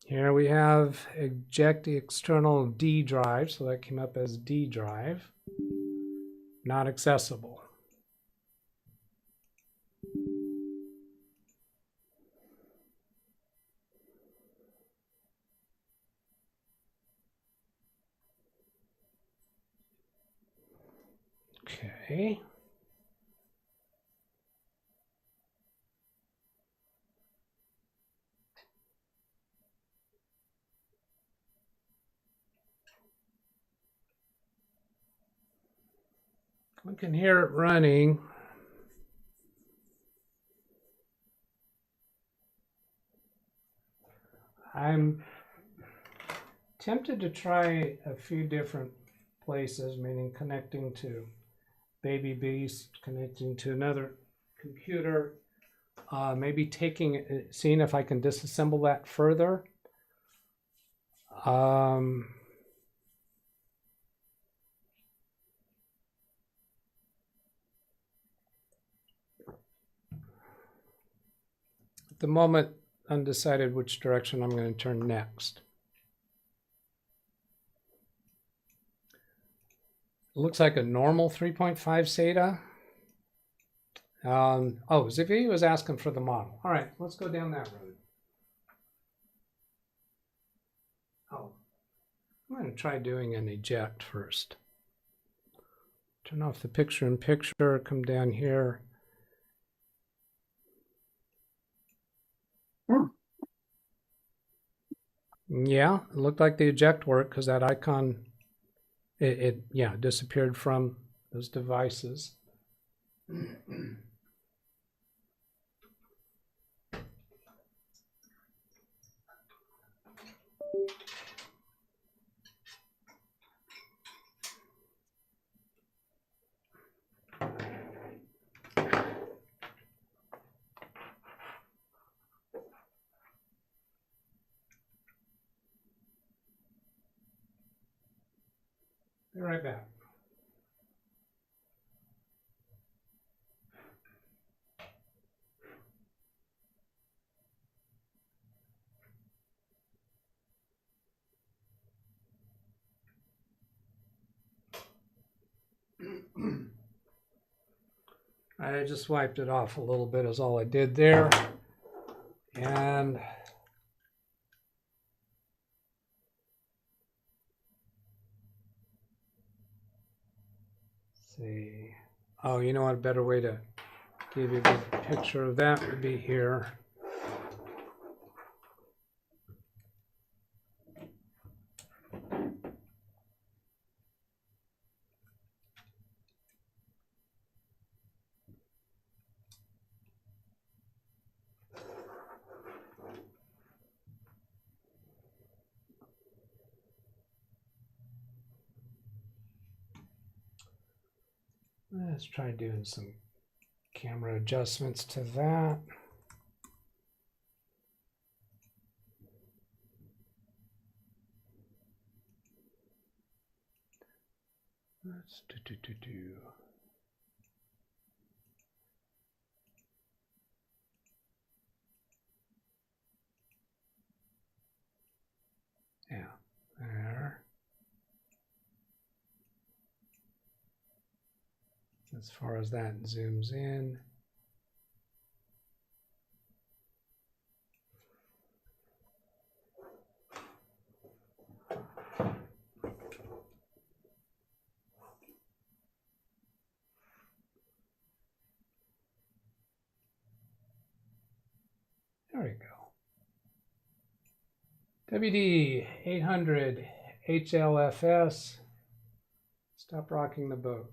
[SPEAKER 1] Here we have eject the external D drive, so that came up as D drive, not accessible. Okay. We can hear it running. I'm tempted to try a few different places, meaning connecting to Baby Beast, connecting to another computer, maybe seeing if I can disassemble that further. At the moment, undecided which direction I'm going to turn next. It looks like a normal 3.5 SATA. Oh, Zivi was asking for the model. All right, let's go down that road. Oh, I'm going to try doing an eject first. Turn off the picture-in-picture, come down here. Yeah, it looked like the eject worked because that icon, it disappeared from those devices. Be right back. I just wiped it off a little bit is all I did there. And see. Oh, you know what? A better way to give you a good picture of that would be here. Let's try doing some camera adjustments to that. Let's do. Yeah, there. As far as that zooms in. There we go. WD 800 HLFS. Stop rocking the boat.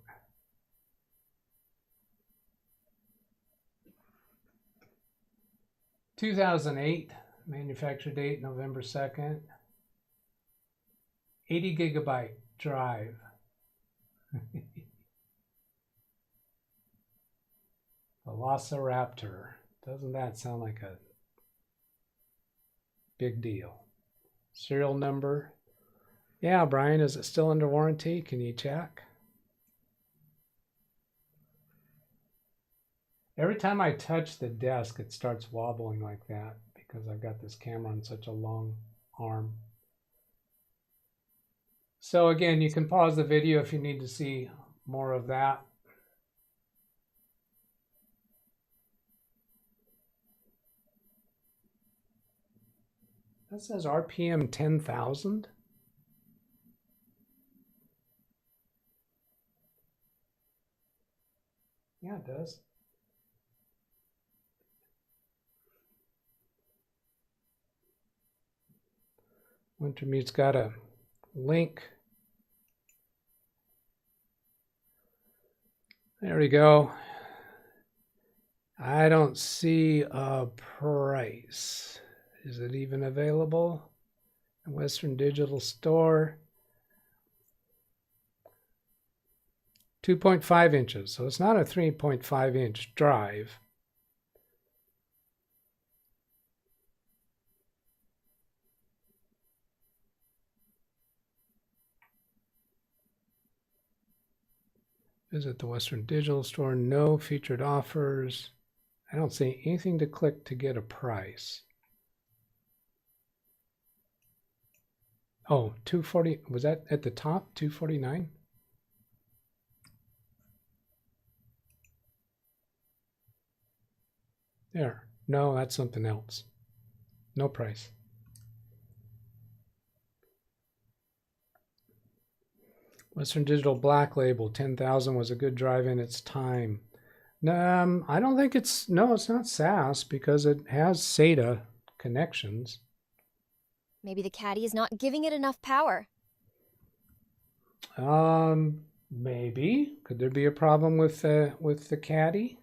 [SPEAKER 1] (2008) manufacture date November 2nd. 80 gigabyte drive. Velociraptor Doesn't that sound like a big deal? Serial number. Yeah, Brian, is it still under warranty? Can you check? Every time I touch the desk, it starts wobbling like that because I've got this camera on such a long arm. So again, you can pause the video if you need to see more of that. That says RPM 10,000. Yeah, it does. Wintermute's got a link. There we go. I don't see a price. Is it even available? Western Digital Store. 2.5 inches. So it's not a 3.5 inch drive. Visit the Western Digital Store. No featured offers. I don't see anything to click to get a price. Oh, 240. Was that at the top? 249? There. No, that's something else. No price. Western Digital Black Label 10,000 was a good drive in its time. I don't think it's, no, it's not SAS because it has SATA connections.
[SPEAKER 4] Maybe the caddy is not giving it enough power.
[SPEAKER 1] Maybe. Could there be a problem with the caddy?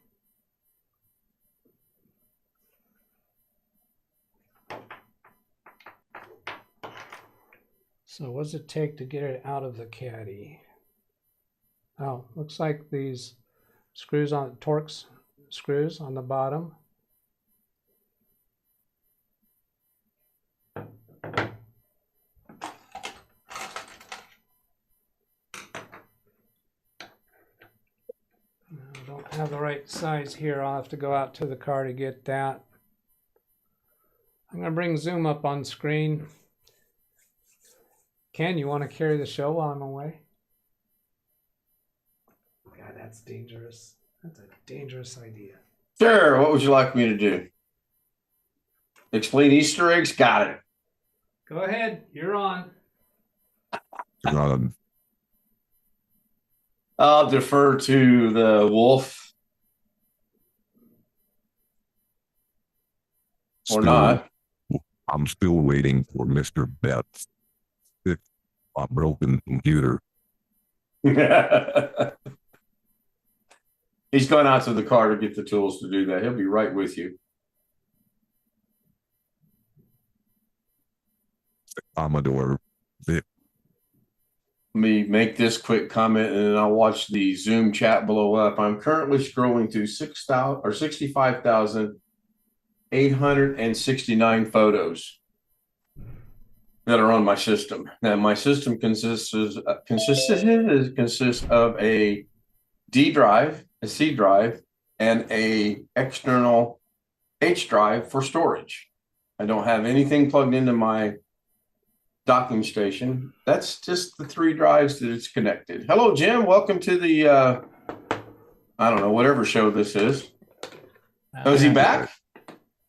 [SPEAKER 1] So what does it take to get it out of the caddy? Oh, looks like these screws on Torx screws on the bottom. I don't have the right size here. I'll have to go out to the car to get that. I'm going to bring Zoom up on screen. Ken, you want to carry the show while I'm away? God, that's dangerous. That's a dangerous idea.
[SPEAKER 5] Sure. What would you like me to do? Explain Easter eggs? Got it.
[SPEAKER 1] Go ahead. You're on.
[SPEAKER 5] I'll defer to the wolf. Or not.
[SPEAKER 6] I'm still waiting for Mr. Betts. A broken computer.
[SPEAKER 5] He's gone out to the car to get the tools to do that. He'll be right with you.
[SPEAKER 6] Commodore Vic.
[SPEAKER 5] Let me make this quick comment and then I'll watch the Zoom chat blow up. I'm currently scrolling to 65,869 photos that are on my system. Now my system consists of a D drive, a C drive, and a external H drive for storage. I don't have anything plugged into my docking station. That's just the 3 drives that it's connected. Hello, Jim. Welcome to the I don't know, whatever show this is. Oh, is he back?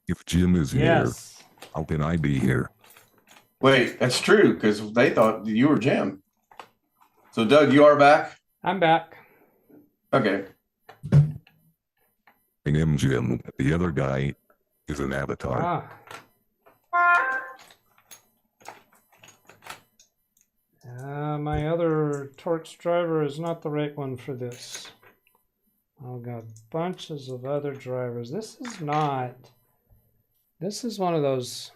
[SPEAKER 6] If Jim is here, how can I be here?
[SPEAKER 5] Wait, that's true, because they thought you were Jim. So, Doug, you are back?
[SPEAKER 1] I'm back.
[SPEAKER 5] Okay.
[SPEAKER 6] I am Jim. The other guy is an avatar.
[SPEAKER 1] My other Torx driver is not the right one for this. I've got bunches of other drivers. This is one of those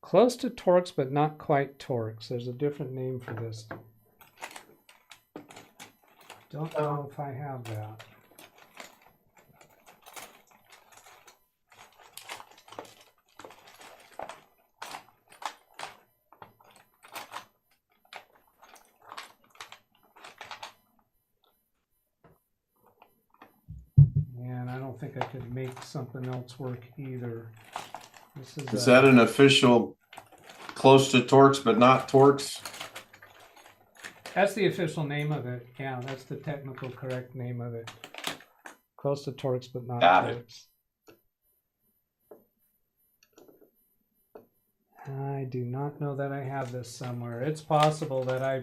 [SPEAKER 1] close to Torx, but not quite Torx. There's a different name for this. Don't know if I have that. don't think I could make something else work either.
[SPEAKER 5] Is that an official close to Torx but not Torx?
[SPEAKER 1] That's the official name of it. Yeah, that's the technical correct name of it. Close to Torx but not
[SPEAKER 5] Got
[SPEAKER 1] Torx.
[SPEAKER 5] it.
[SPEAKER 1] I do not know that I have this somewhere. It's possible that I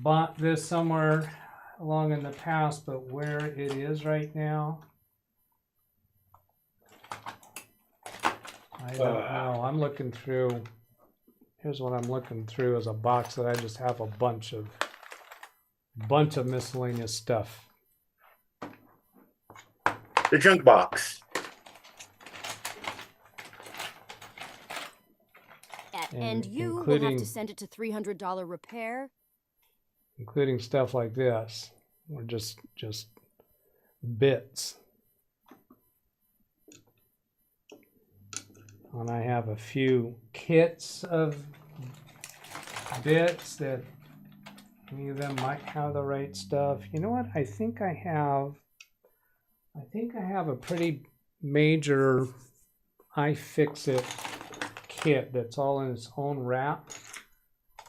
[SPEAKER 1] bought this somewhere along in the past, but where it is right now, I don't know. I'm looking through. Here's what I'm looking through is a box that I just have a bunch of miscellaneous stuff.
[SPEAKER 7] The junk box.
[SPEAKER 3] And you will have to send it to $300 repair.
[SPEAKER 1] Including stuff like this, or just bits. And I have a few kits of bits that any of them might have the right stuff. You know what? I think I have a pretty major iFixit kit that's all in its own wrap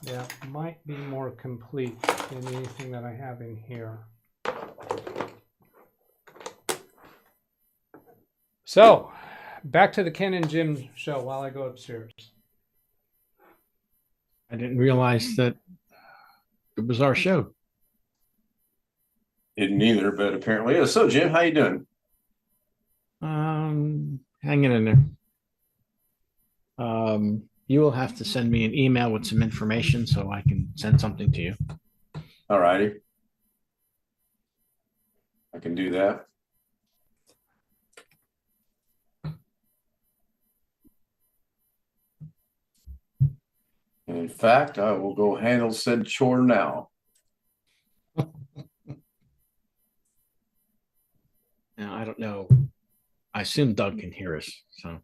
[SPEAKER 1] that might be more complete than anything that I have in here. So, back to the Ken and Jim show while I go upstairs.
[SPEAKER 8] I didn't realize that it was our show.
[SPEAKER 5] Didn't either, but apparently is. So, Jim, how you doing?
[SPEAKER 8] Hanging in there. You will have to send me an email with some information so I can send something to you.
[SPEAKER 5] All righty. I can do that. In fact, I will go handle said chore now.
[SPEAKER 8] Now, I don't know. I assume Doug can hear us, so.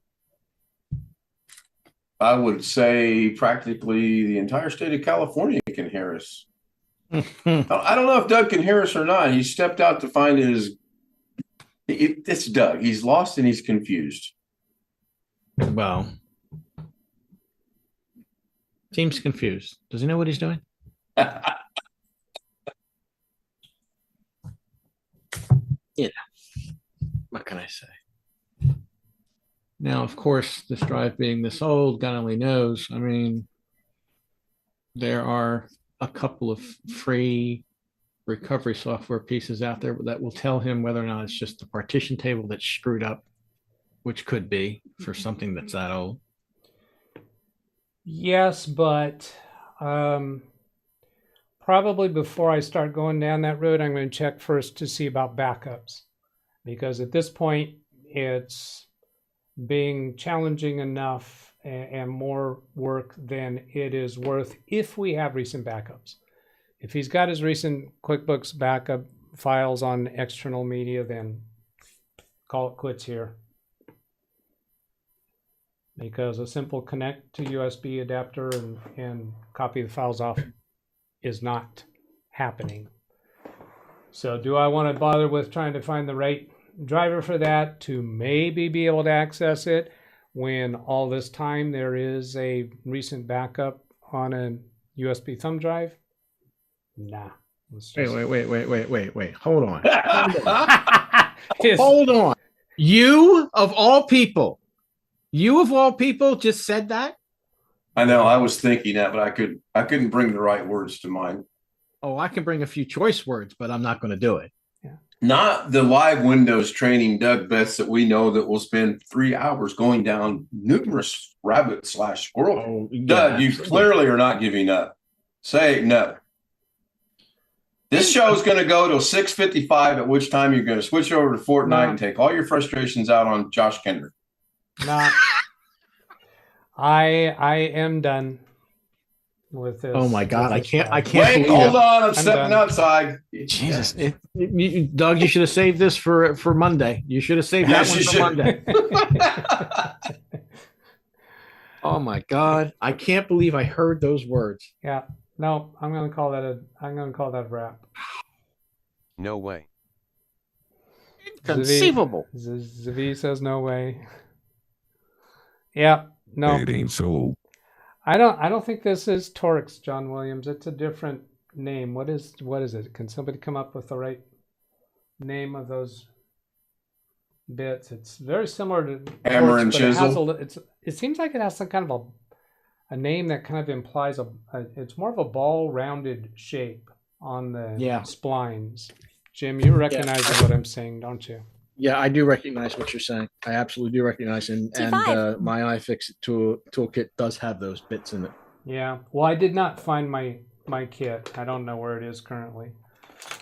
[SPEAKER 5] I would say practically the entire state of California can hear us. I don't know if Doug can hear us or not. He stepped out to find his. It's Doug. He's lost and he's confused.
[SPEAKER 8] Well, seems confused. Does he know what he's doing? Yeah. What can I say? Now, of course, this drive being this old, God only knows. I mean, there are a couple of free recovery software pieces out there that will tell him whether or not it's just the partition table that's screwed up, which could be for something that's that old.
[SPEAKER 1] Yes, but probably before I start going down that road, I'm going to check first to see about backups. Because at this point, it's being challenging enough and more work than it is worth if we have recent backups. If he's got his recent QuickBooks backup files on external media, then call it quits here. Because a simple connect to USB adapter and copy the files off is not happening. So do I want to bother with trying to find the right driver for that to maybe be able to access it when all this time there is a recent backup on a USB thumb drive? Nah.
[SPEAKER 8] Wait. Hold on. Hold on. You of all people just said that?
[SPEAKER 5] I know. I was thinking that, but I couldn't bring the right words to mind.
[SPEAKER 8] Oh, I can bring a few choice words, but I'm not going to do it.
[SPEAKER 5] Not the live Windows training DougBetts that we know that will spend 3 hours going down numerous rabbit/squirrel.
[SPEAKER 8] Oh, yeah,
[SPEAKER 5] Doug, you clearly are not giving up. Say no. This show is going to go till 6:55, at which time you're going to switch over to Fortnite and take all your frustrations out on Josh Kendrick.
[SPEAKER 1] Nah. I am done with this.
[SPEAKER 8] Oh my God, I can't.
[SPEAKER 5] Wait, hold on, I'm stepping outside.
[SPEAKER 8] Jesus, Doug, you should have saved this for Monday. You should have saved that one for Monday. Oh my God, I can't believe I heard those words.
[SPEAKER 1] Yeah, no, I'm gonna call that a wrap.
[SPEAKER 9] No way.
[SPEAKER 7] Inconceivable.
[SPEAKER 1] Zavi says no way. Yeah, no.
[SPEAKER 6] It ain't so.
[SPEAKER 1] I don't think this is Torx, John Williams. It's a different name. What is it? Can somebody come up with the right name of those bits? It's very similar to
[SPEAKER 5] Hammer
[SPEAKER 1] Torx,
[SPEAKER 5] and
[SPEAKER 1] but it has
[SPEAKER 5] chisel.
[SPEAKER 1] it seems like it has some kind of a name that kind of implies it's more of a ball rounded shape on the splines. Jim, you recognize what I'm saying, don't you?
[SPEAKER 8] Yeah, I do recognize what you're saying. I absolutely do recognize, and my iFixit toolkit does have those bits in it.
[SPEAKER 1] Yeah. Well, I did not find my kit. I don't know where it is currently.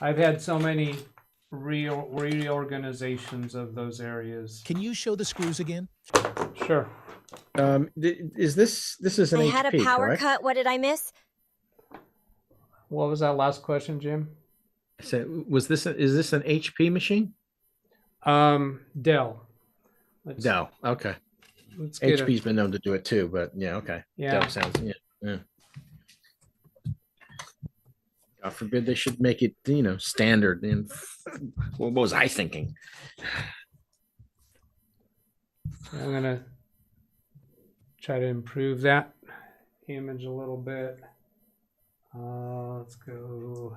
[SPEAKER 1] I've had so many reorganizations of those areas.
[SPEAKER 9] Can you show the screws again?
[SPEAKER 1] Sure.
[SPEAKER 8] Is this is an HP,
[SPEAKER 4] had a power
[SPEAKER 8] correct?
[SPEAKER 4] cut. What did I miss?
[SPEAKER 1] What was that last question, Jim?
[SPEAKER 8] So is this an HP machine?
[SPEAKER 1] Dell.
[SPEAKER 8] Dell. Okay.
[SPEAKER 1] Let's get
[SPEAKER 8] HP's been known to do it too, but yeah, okay.
[SPEAKER 1] Yeah.
[SPEAKER 8] Dell sounds yeah. God forbid they should make it, standard. And what was I thinking?
[SPEAKER 1] I'm gonna try to improve that image a little bit. Let's go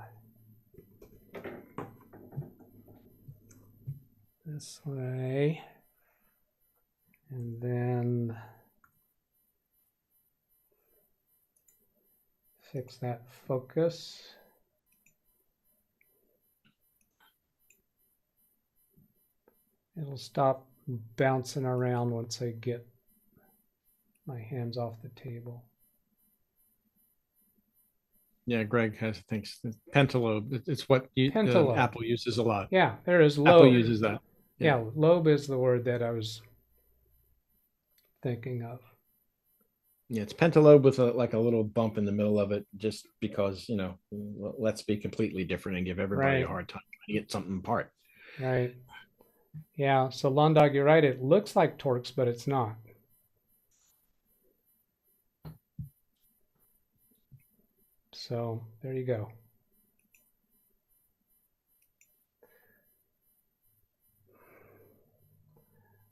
[SPEAKER 1] this way, and then fix that focus. It'll stop bouncing around once I get my hands off the table.
[SPEAKER 8] Yeah, Greg thinks pentalobe. It's what Apple uses a lot.
[SPEAKER 1] Yeah, there is lobe.
[SPEAKER 8] Apple uses that.
[SPEAKER 1] Yeah, lobe is the word that I was thinking of. Yeah,
[SPEAKER 8] it's pentalobe with a little bump in the middle of it, just because, let's be completely different and give everybody a hard time to get something apart.
[SPEAKER 1] Right. Yeah, so Londog, you're right. It looks like Torx, but it's not. So there you go.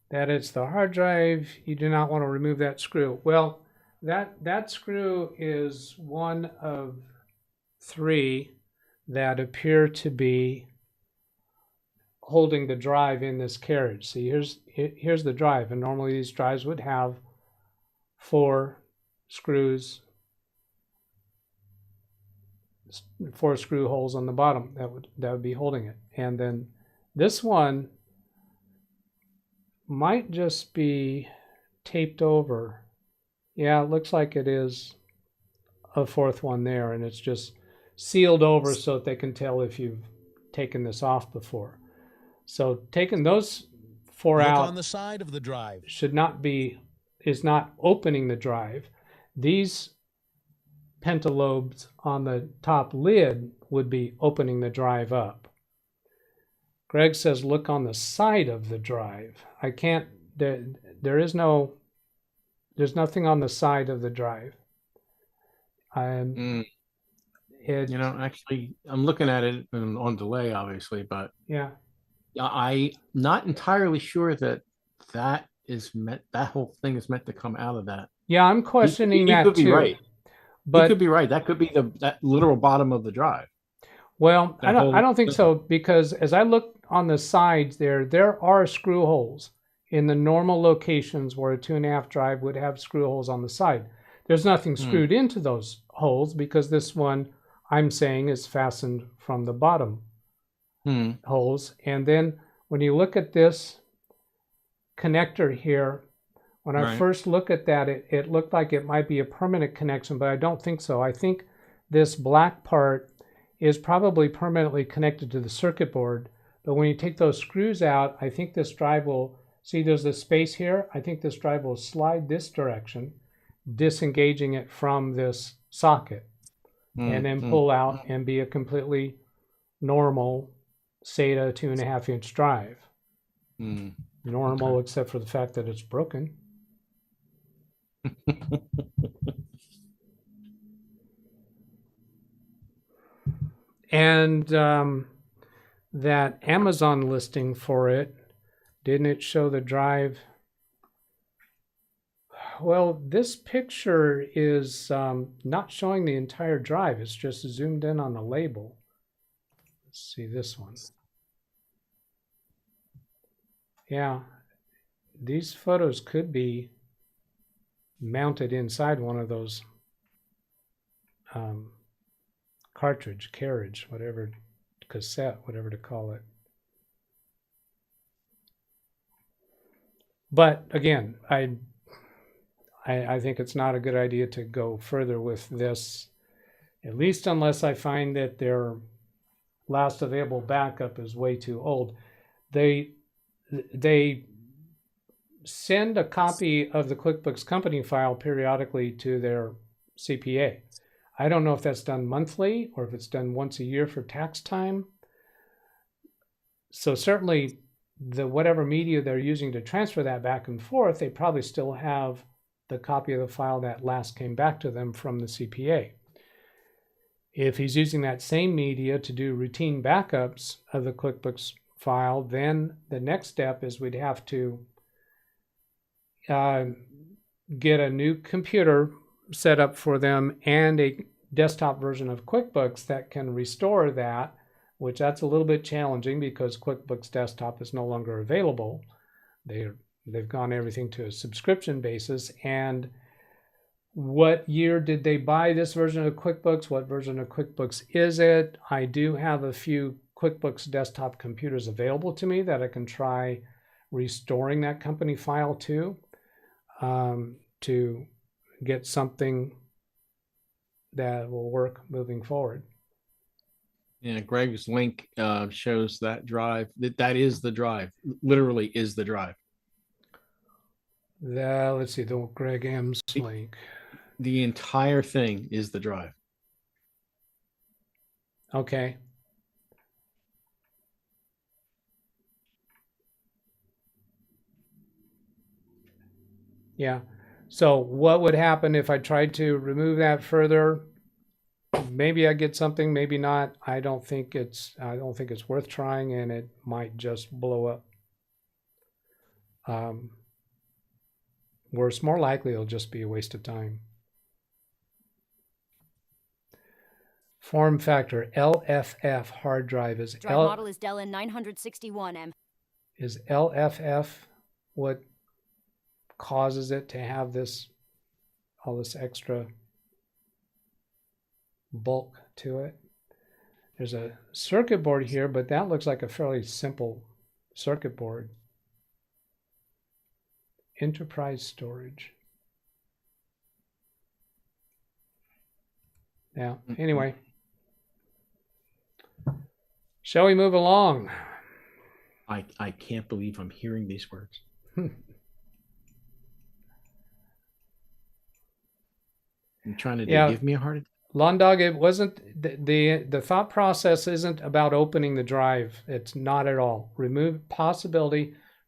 [SPEAKER 1] That is the hard drive. You do not want to remove that screw. Well, that screw is one of 3 that appear to be holding the drive in this carriage. See, here's the drive, and normally these drives would have 4 screws, 4 screw holes on the bottom that would be holding it. And then this one might just be taped over. Yeah, it looks like it is a 4th one there, and it's just sealed over so that they can tell if you've taken this off before. So taking those 4 out
[SPEAKER 9] on the side of the drive
[SPEAKER 1] is not opening the drive. These pentalobes on the top lid would be opening the drive up. Greg says, look on the side of the drive. I can't, there's nothing on the side of the drive.
[SPEAKER 8] Actually, I'm looking at it on delay, obviously, but
[SPEAKER 1] yeah,
[SPEAKER 8] I'm not entirely sure that whole thing is meant to come out of that.
[SPEAKER 1] Yeah, I'm questioning that too.
[SPEAKER 8] You could be right.
[SPEAKER 1] But
[SPEAKER 8] you could be right. That could be that literal bottom of the drive.
[SPEAKER 1] Well, I don't think so, because as I look on the sides there are screw holes in the normal locations where a 2.5 drive would have screw holes on the side. There's nothing screwed into those holes because this one I'm saying is fastened from the bottom holes. And then when you look at this connector here, when I first look at that, it looked like it might be a permanent connection, but I don't think so. I think this black part is probably permanently connected to the circuit board. But when you take those screws out, I think this drive will, see there's a space here. I think this drive will slide this direction, disengaging it from this socket, and then pull out and be a completely normal SATA 2.5-inch drive. Normal, except for the fact that it's broken. And that Amazon listing for it. Didn't it show the drive? Well, this picture is not showing the entire drive. It's just zoomed in on the label. Let's see this one. Yeah, these photos could be mounted inside one of those carriage, whatever, cassette, whatever to call it. But again, I think it's not a good idea to go further with this, at least unless I find that their last available backup is way too old. They send a copy of the QuickBooks company file periodically to their CPA. I don't know if that's done monthly or if it's done once a year for tax time. So certainly whatever media they're using to transfer that back and forth, they probably still have the copy of the file that last came back to them from the CPA. If he's using that same media to do routine backups of the QuickBooks file, then the next step is we'd have to get a new computer set up for them and a desktop version of QuickBooks that can restore that, which that's a little bit challenging because QuickBooks Desktop is no longer available. They've gone everything to a subscription basis. And what year did they buy this version of QuickBooks? What version of QuickBooks is it? I do have a few QuickBooks Desktop computers available to me that I can try restoring that company file to get something that will work moving forward.
[SPEAKER 8] Yeah, Greg's link shows that drive. That is the drive. Literally is the drive.
[SPEAKER 1] Let's see, the Greg M's link.
[SPEAKER 8] The entire thing is the drive.
[SPEAKER 1] Okay. Yeah. So what would happen if I tried to remove that further? Maybe I get something, maybe not. I don't think it's worth trying, and it might just blow up. Worse, more likely it'll just be a waste of time. Form factor LFF hard drive is
[SPEAKER 3] drive model is Dell N961M.
[SPEAKER 1] Is LFF what causes it to have all this extra bulk to it? There's a circuit board here, but that looks like a fairly simple circuit board. Enterprise storage. Yeah, anyway. Shall we move along?
[SPEAKER 8] I can't believe I'm hearing these words. I'm trying to give me a heart attack.
[SPEAKER 1] Londog, it wasn't the thought process isn't about opening the drive. It's not at all.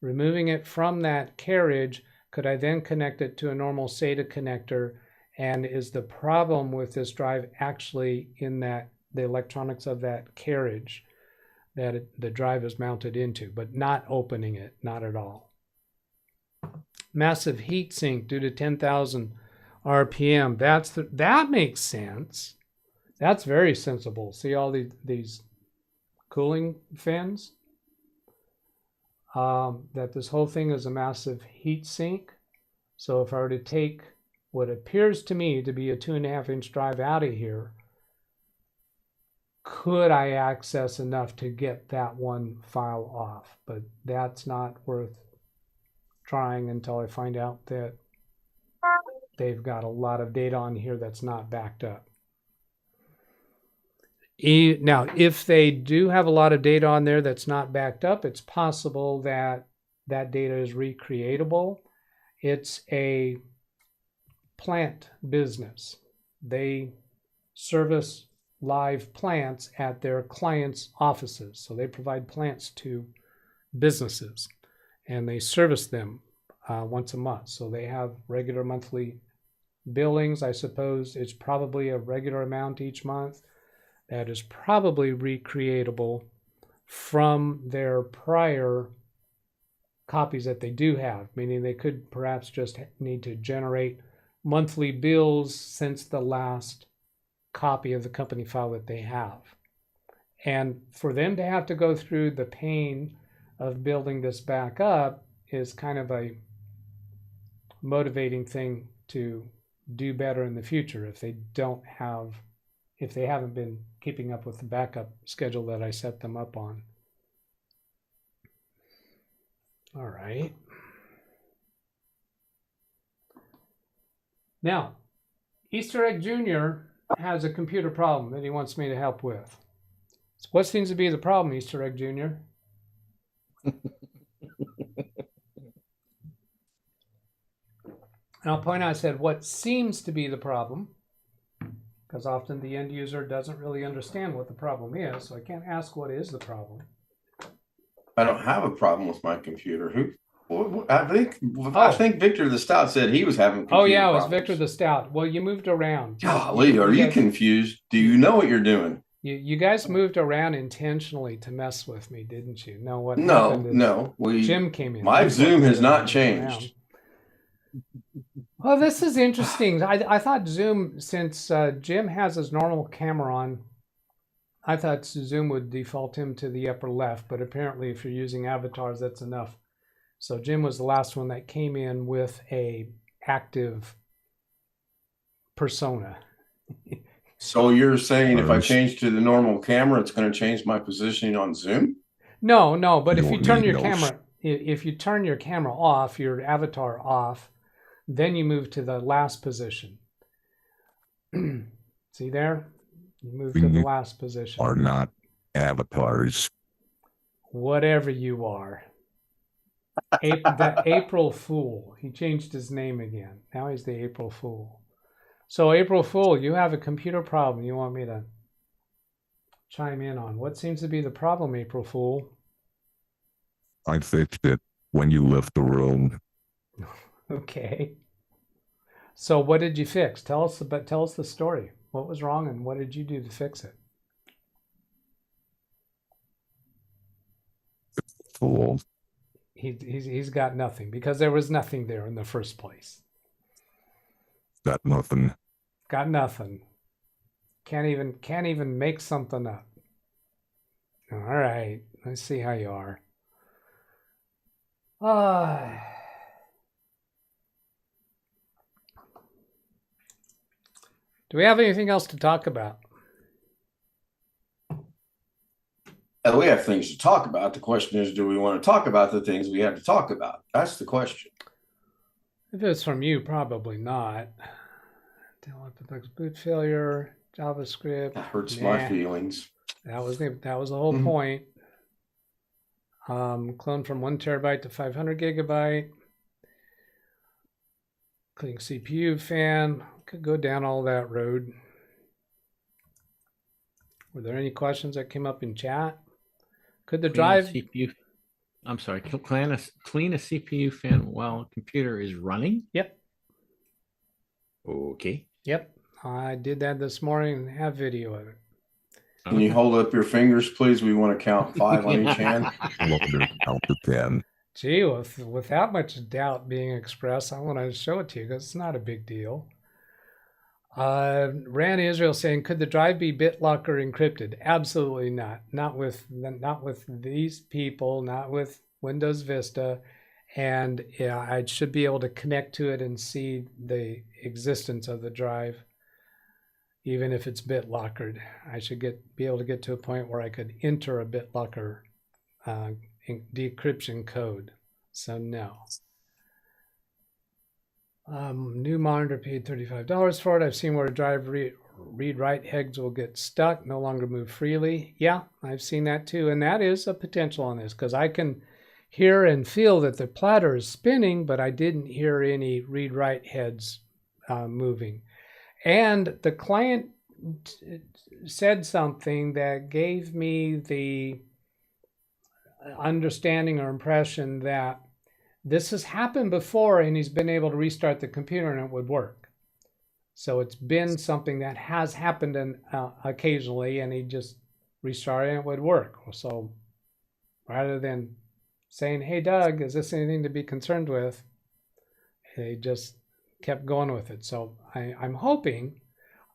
[SPEAKER 1] Removing it from that carriage, could I then connect it to a normal SATA connector? And is the problem with this drive actually in that the electronics of that carriage that the drive is mounted into, but not opening it, not at all. Massive heat sink due to 10,000 RPM. That makes sense. That's very sensible. See all these cooling fins? That this whole thing is a massive heat sink. So if I were to take what appears to me to be a 2.5-inch drive out of here, could I access enough to get that one file off? But that's not worth trying until I find out that they've got a lot of data on here that's not backed up. Now, if they do have a lot of data on there that's not backed up, it's possible that that data is recreatable. It's a plant business. They service live plants at their clients' offices. So they provide plants to businesses and they service them once a month. So they have regular monthly billings. I suppose it's probably a regular amount each month that is probably recreatable from their prior copies that they do have, meaning they could perhaps just need to generate monthly bills since the last copy of the company file that they have. And for them to have to go through the pain of building this back up is kind of a motivating thing to do better in the future if they haven't been keeping up with the backup schedule that I set them up on. All right. Now, Easter Egg Jr. has a computer problem that he wants me to help with. So what seems to be the problem, Easter Egg Jr.? And I'll point out, I said, what seems to be the problem, because often the end user doesn't really understand what the problem is, so I can't ask what is the problem.
[SPEAKER 5] I don't have a problem with my computer. I think Victor the Stout said he was having computer
[SPEAKER 1] yeah, it was
[SPEAKER 5] problems.
[SPEAKER 1] Victor the Stout. Well, you moved around.
[SPEAKER 5] Golly, are you confused? Do you know what you're doing?
[SPEAKER 1] You guys moved around intentionally to mess with me, didn't you? No, what
[SPEAKER 5] No,
[SPEAKER 1] happened is
[SPEAKER 5] no.
[SPEAKER 1] Jim came in.
[SPEAKER 5] My Zoom has not changed.
[SPEAKER 1] Well, this is interesting. I thought Zoom, since Jim has his normal camera on, I thought Zoom would default him to the upper left, but apparently if you're using avatars, that's enough. So Jim was the last one that came in with a active persona.
[SPEAKER 5] So you're saying if I change to the normal camera, it's going to change my positioning on Zoom?
[SPEAKER 1] No, but if you turn your camera, if you turn your camera off, your avatar off, then you move to the last position. See there? You move to the last position.
[SPEAKER 6] Are not avatars.
[SPEAKER 1] Whatever you are. The April Fool. He changed his name again. Now he's the April Fool. So April Fool, you have a computer problem you want me to chime in on. What seems to be the problem, April Fool?
[SPEAKER 6] I fixed it when you left the room.
[SPEAKER 1] Okay. So what did you fix? Tell us the story. What was wrong and what did you do to fix it?
[SPEAKER 6] Fool.
[SPEAKER 1] He's got nothing because there was nothing there in the first place.
[SPEAKER 6] Got nothing.
[SPEAKER 1] Got nothing. Can't even make something up. All right. Let's see how you are. Do we have anything else to talk about?
[SPEAKER 5] We have things to talk about. The question is, do we want to talk about the things we have to talk about? That's the question.
[SPEAKER 1] If it's from you, probably not. Dell OptiPlex boot failure, JavaScript.
[SPEAKER 5] That hurts my feelings.
[SPEAKER 1] That was the whole point. Clone from 1 terabyte to 500 gigabyte. Clicking CPU fan. Could go down all that road. Were there any questions that came up in chat? Could the drive
[SPEAKER 8] CPU? I'm sorry. Clean a CPU fan while a computer is running?
[SPEAKER 1] Yep.
[SPEAKER 8] Okay.
[SPEAKER 1] Yep. I did that this morning and have video of it.
[SPEAKER 5] Can you hold up your fingers, please? We want to count 5 on each hand.
[SPEAKER 6] Count to 10.
[SPEAKER 1] Gee, without much doubt being expressed, I want to show it to you because it's not a big deal. Ran Israel saying, could the drive be BitLocker encrypted? Absolutely not. Not with these people, not with Windows Vista. And yeah, I should be able to connect to it and see the existence of the drive, even if it's BitLockered. I should be able to get to a point where I could enter a BitLocker decryption code. So no. New monitor, paid $35 for it. I've seen where a drive read-write heads will get stuck, no longer move freely. Yeah, I've seen that too. And that is a potential on this because I can hear and feel that the platter is spinning, but I didn't hear any read-write heads moving. And the client said something that gave me the understanding or impression that this has happened before and he's been able to restart the computer and it would work. So it's been something that has happened occasionally and he just restarted and it would work. So rather than saying, hey, Doug, is this anything to be concerned with? They just kept going with it. So I'm hoping,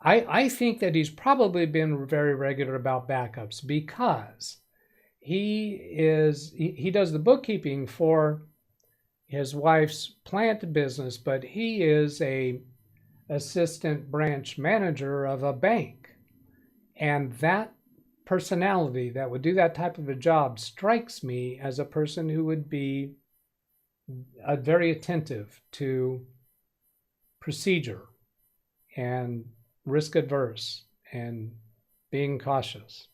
[SPEAKER 1] I think that he's probably been very regular about backups because he does the bookkeeping for his wife's plant business, but he is a assistant branch manager of a bank. And that personality that would do that type of a job strikes me as a person who would be very attentive to procedure and risk adverse and being cautious.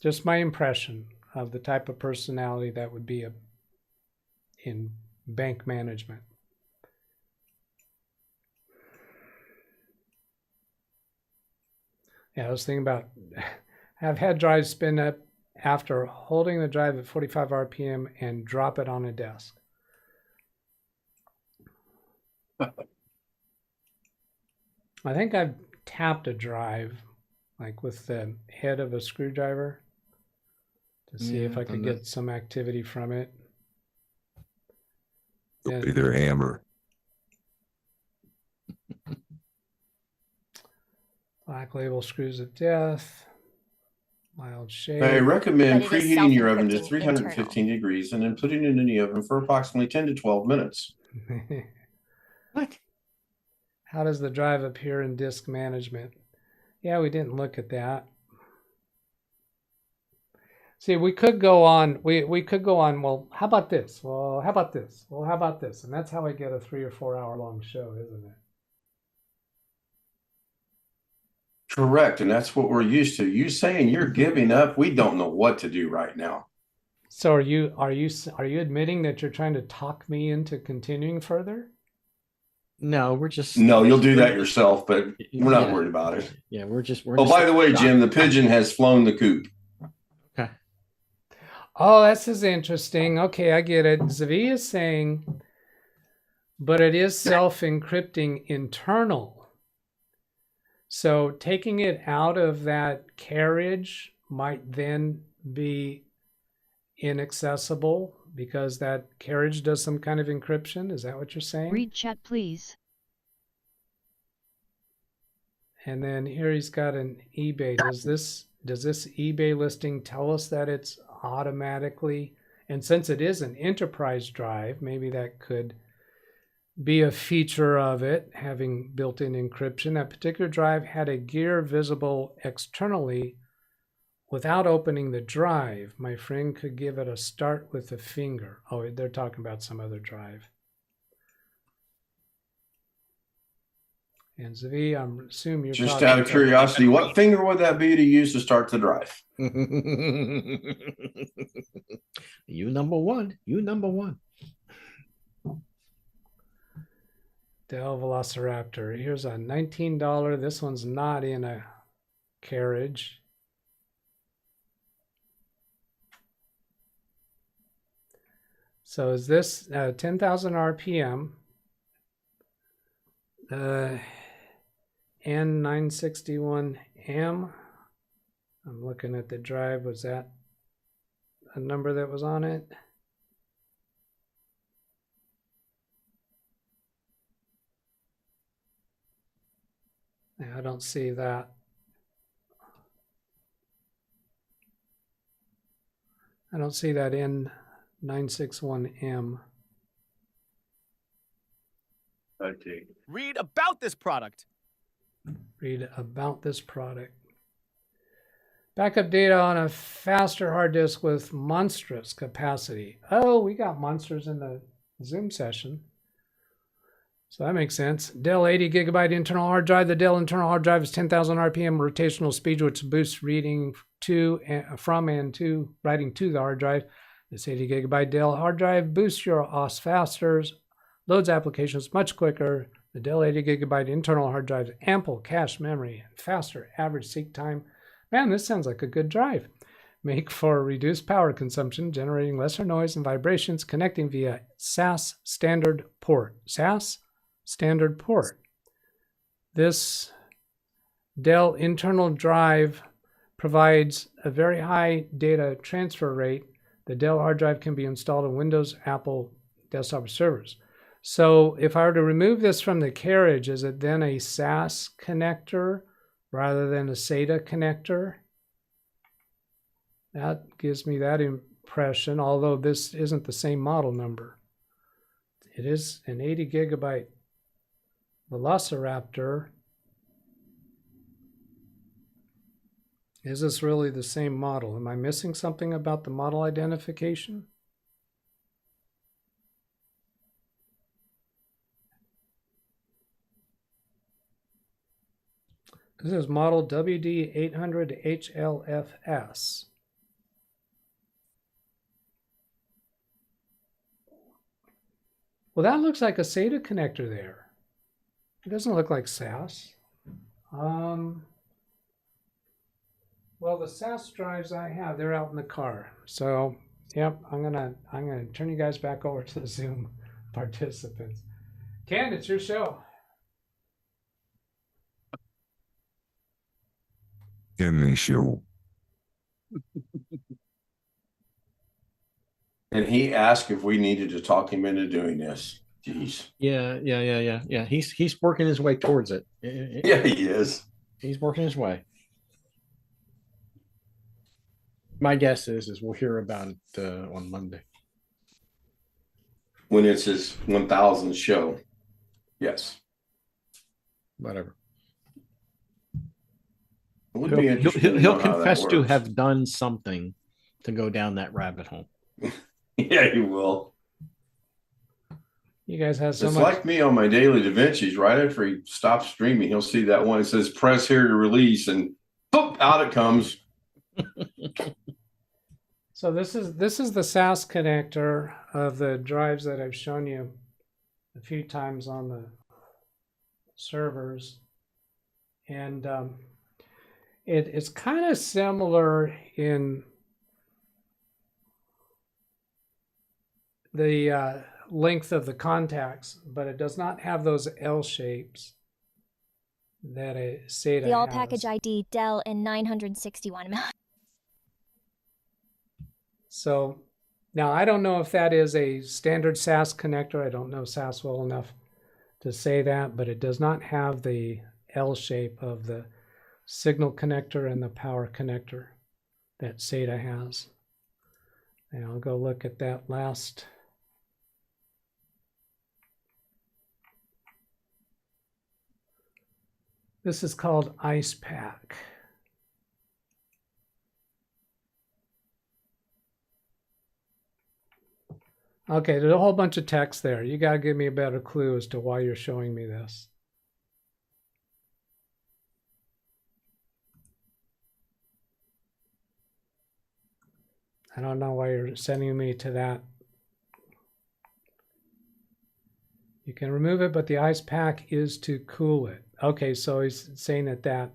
[SPEAKER 1] Just my impression of the type of personality that would be in bank management. Yeah, I was thinking about, I've had drives spin up after holding the drive at 45 RPM and drop it on a desk. I think I've tapped a drive, like with the head of a screwdriver, to see if I could get some activity from it.
[SPEAKER 6] It'll be their hammer.
[SPEAKER 1] Black label screws of death. Mild shade.
[SPEAKER 5] I recommend
[SPEAKER 4] But it is
[SPEAKER 5] preheating your oven to
[SPEAKER 4] self-encrypting
[SPEAKER 5] 315 degrees and then putting it in the oven for approximately 10 to 12 minutes.
[SPEAKER 8] What?
[SPEAKER 1] How does the drive appear in disk management? Yeah, we didn't look at that. See, we could go on. We could go on. Well, how about this? Well, how about this? Well, how about this? And that's how I get a 3 or 4 hour long show, isn't it?
[SPEAKER 5] Correct, and that's what we're used to. You saying you're giving up, we don't know what to do right now.
[SPEAKER 1] So are you admitting that you're trying to talk me into continuing further?
[SPEAKER 8] No, we're just.
[SPEAKER 5] No, you'll do that yourself, but we're not worried about it.
[SPEAKER 8] Yeah, we're just.
[SPEAKER 5] Oh, by the way, Jim, the pigeon has flown the coop.
[SPEAKER 8] Okay.
[SPEAKER 1] Oh, this is interesting. Okay, I get it. Zavi is saying, but it is self-encrypting internal. So taking it out of that carriage might then be inaccessible because that carriage does some kind of encryption. Is that what you're saying?
[SPEAKER 10] Read chat, please.
[SPEAKER 1] And then here he's got an eBay. Does this eBay listing tell us that it's automatically, and since it is an enterprise drive, maybe that could be a feature of it, having built-in encryption. That particular drive had a gear visible externally without opening the drive. My friend could give it a start with a finger. Oh, they're talking about some other drive. And Zavi, I assume you're
[SPEAKER 5] just out of curiosity, what finger would that be to use to start the drive?
[SPEAKER 8] You number one. You number one.
[SPEAKER 1] Dell Velociraptor. Here's a $19. This one's not in a carriage. So is this 10,000 RPM? N961M. I'm looking at the drive. Was that a number that was on it? I don't see that. I don't see that N961M.
[SPEAKER 5] Okay.
[SPEAKER 2] Read about this product.
[SPEAKER 1] Read about this product. Backup data on a faster hard disk with monstrous capacity. Oh, we got monsters in the Zoom session. So that makes sense. Dell 80 gigabyte internal hard drive. The Dell internal hard drive is 10,000 RPM rotational speed, which boosts reading from and to writing to the hard drive. This 80 gigabyte Dell hard drive boosts your OS faster, loads applications much quicker. The Dell 80 gigabyte internal hard drive has ample cache memory and faster average seek time. Man, this sounds like a good drive. Make for reduced power consumption, generating lesser noise and vibrations, connecting via SAS standard port. SAS standard port. This Dell internal drive provides a very high data transfer rate. The Dell hard drive can be installed on Windows, Apple desktop servers. So if I were to remove this from the carriage, is it then a SAS connector rather than a SATA connector? That gives me that impression, although this isn't the same model number. It is an 80 gigabyte Velociraptor. Is this really the same model? Am I missing something about the model identification? This is model WD800HLFS. Well, that looks like a SATA connector there. It doesn't look like SAS. Well, the SAS drives I have, they're out in the car. So, yep, I'm gonna turn you guys back over to the Zoom participants. Ken, it's your show.
[SPEAKER 6] Kenny show.
[SPEAKER 5] And he asked if we needed to talk him into doing this. Jeez.
[SPEAKER 8] Yeah. He's working his way towards it.
[SPEAKER 5] Yeah, he is.
[SPEAKER 8] He's working his way. My guess is we'll hear about it on Monday.
[SPEAKER 5] When it's his 1000th show. Yes.
[SPEAKER 8] Whatever.
[SPEAKER 5] It would be interesting.
[SPEAKER 8] He'll confess to have done something to go down that rabbit hole.
[SPEAKER 5] Yeah, he will.
[SPEAKER 1] You guys have so
[SPEAKER 5] it's
[SPEAKER 1] much.
[SPEAKER 5] Like me on my daily Da Vinci's. Right after he stops streaming, he'll see that one. It says "press here to release," and boop, out it comes.
[SPEAKER 1] So this is the SAS connector of the drives that I've shown you a few times on the servers, and it's kind of similar in the length of the contacts, but it does not have those L shapes that a SATA
[SPEAKER 4] The all
[SPEAKER 1] has.
[SPEAKER 4] package ID Dell in 961.
[SPEAKER 1] So now I don't know if that is a standard SAS connector. I don't know SAS well enough to say that, but it does not have the L shape of the signal connector and the power connector that SATA has. And I'll go look at that last. This is called Ice Pack. Okay, there's a whole bunch of text there. You got to give me a better clue as to why you're showing me this. I don't know why you're sending me to that. You can remove it, but the ice pack is to cool it. Okay, so he's saying that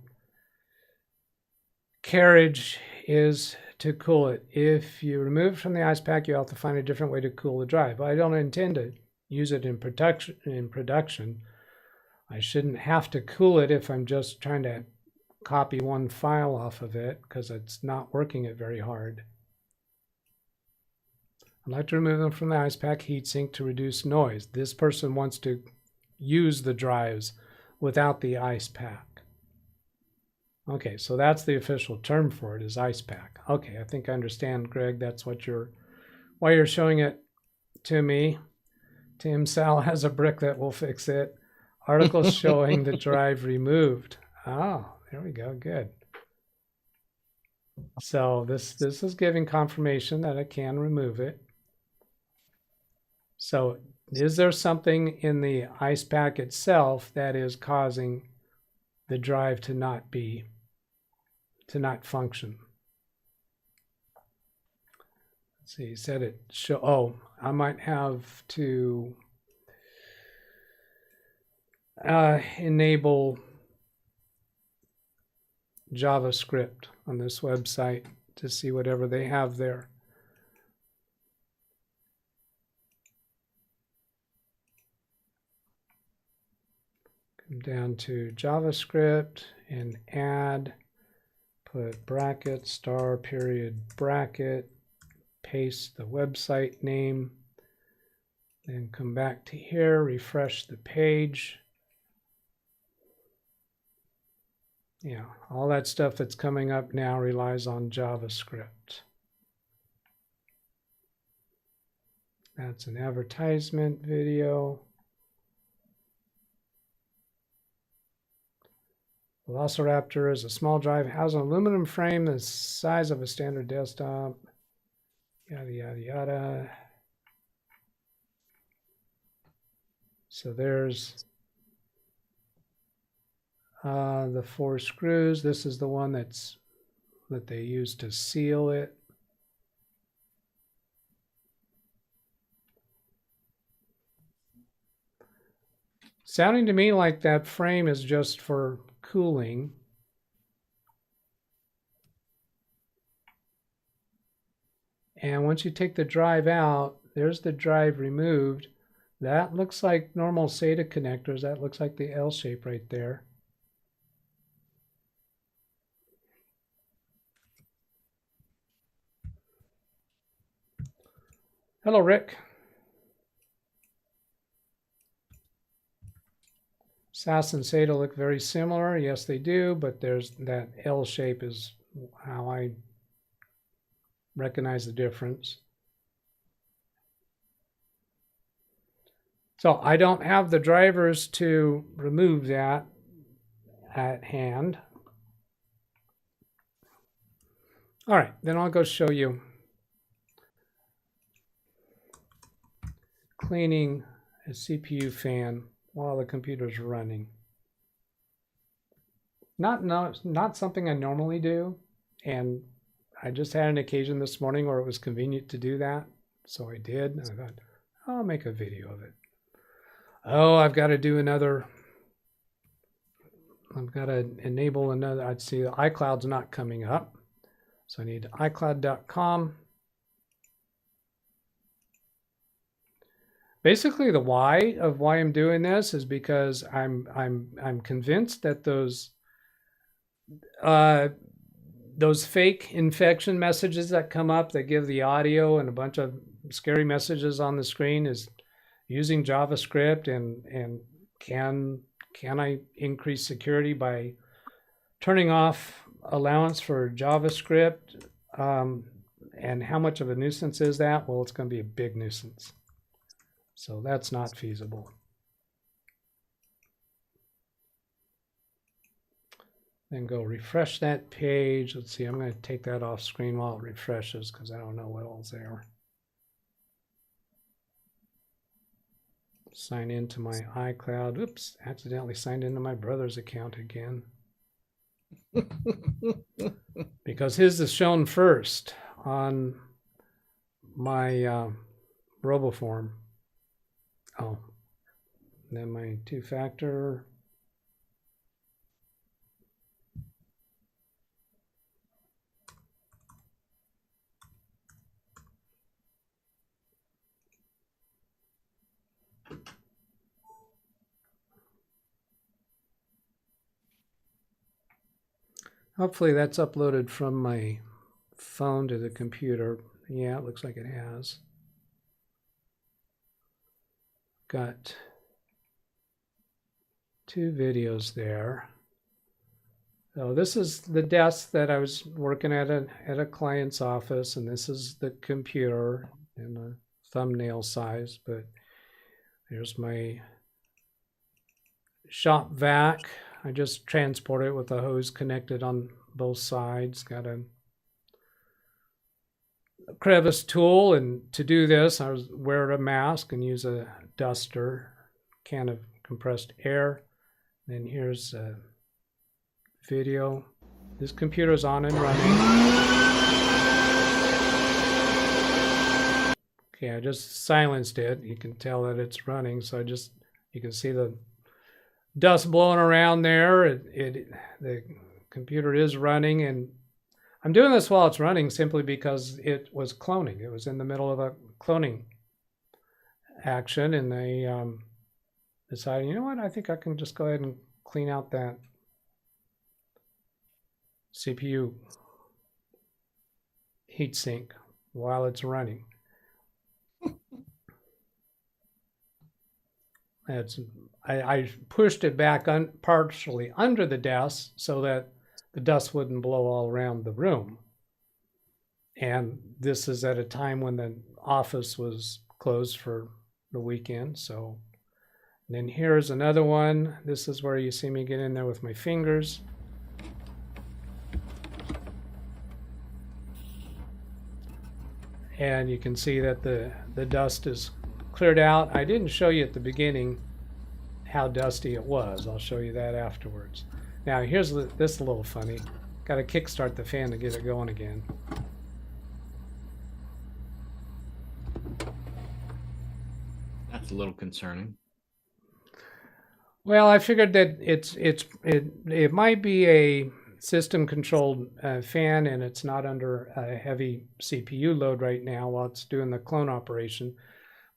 [SPEAKER 1] carriage is to cool it. If you remove it from the ice pack, you have to find a different way to cool the drive. I don't intend to use it in production. I shouldn't have to cool it if I'm just trying to copy one file off of it because it's not working it very hard. I'd like to remove them from the ice pack heatsink to reduce noise. This person wants to use the drives without the ice pack. Okay, so that's the official term for it, is ice pack. Okay, I think I understand, Greg. That's what why you're showing it to me. Tim Sal has a brick that will fix it. Article showing the drive removed. Oh, there we go. Good. So this is giving confirmation that I can remove it. So is there something in the ice pack itself that is causing the drive to not function? Let's see, he said it show. Oh, I might have to enable JavaScript on this website to see whatever they have there. Come down to JavaScript and add, put bracket, star, period, bracket, paste the website name, then come back to here, refresh the page. Yeah, all that stuff that's coming up now relies on JavaScript. That's an advertisement video. Velociraptor is a small drive, has an aluminum frame the size of a standard desktop. Yada, yada, yada. So there's the 4 screws. This is the one that they use to seal it. Sounding to me like that frame is just for cooling. And once you take the drive out, there's the drive removed. That looks like normal SATA connectors. That looks like the L shape right there. Hello, Rick. SAS and SATA look very similar. Yes, they do, but there's that L shape is how I recognize the difference. So I don't have the drivers to remove that at hand. All right, then I'll go show you cleaning a CPU fan while the computer's running. Not something I normally do, and I just had an occasion this morning where it was convenient to do that, so I did. And I thought, I'll make a video of it. Oh, I've got to do another. I've got to enable another. I'd see the iCloud's not coming up, so I need iCloud.com. Basically, the why I'm doing this is because I'm convinced that those fake infection messages that come up that give the audio and a bunch of scary messages on the screen is using JavaScript, and can I increase security by turning off allowance for JavaScript? And how much of a nuisance is that? Well, it's going to be a big nuisance. So that's not feasible. Then go refresh that page. Let's see, I'm going to take that off screen while it refreshes because I don't know what all's there. Sign into my iCloud. Oops, accidentally signed into my brother's account again. Because his is shown first on my RoboForm. Oh, and then my 2-factor. Hopefully that's uploaded from my phone to the computer. Yeah, it looks like it has. Got 2 videos there. So this is the desk that I was working at a client's office, and this is the computer in the thumbnail size. But here's my shop vac. I just transport it with a hose connected on both sides. Got a crevice tool, and to do this I wear a mask and use a duster, can of compressed air. Then here's a video. This computer is on and running. Okay, I just silenced it. You can tell that it's running, so you can see the dust blowing around there. The computer is running, and I'm doing this while it's running simply because it was cloning. It was in the middle of a cloning action, and they decided, you know what, I think I can just go ahead and clean out that CPU heatsink while it's running. I pushed it back partially under the desk so that the dust wouldn't blow all around the room. And this is at a time when the office was closed for the weekend. So and then here's another one. This is where you see me get in there with my fingers. And you can see that the dust is cleared out. I didn't show you at the beginning how dusty it was. I'll show you that afterwards. Now here's this a little funny. Got to kickstart the fan to get it going again.
[SPEAKER 8] That's a little concerning.
[SPEAKER 1] Well, I figured that it might be a system controlled fan, and it's not under a heavy CPU load right now while it's doing the clone operation.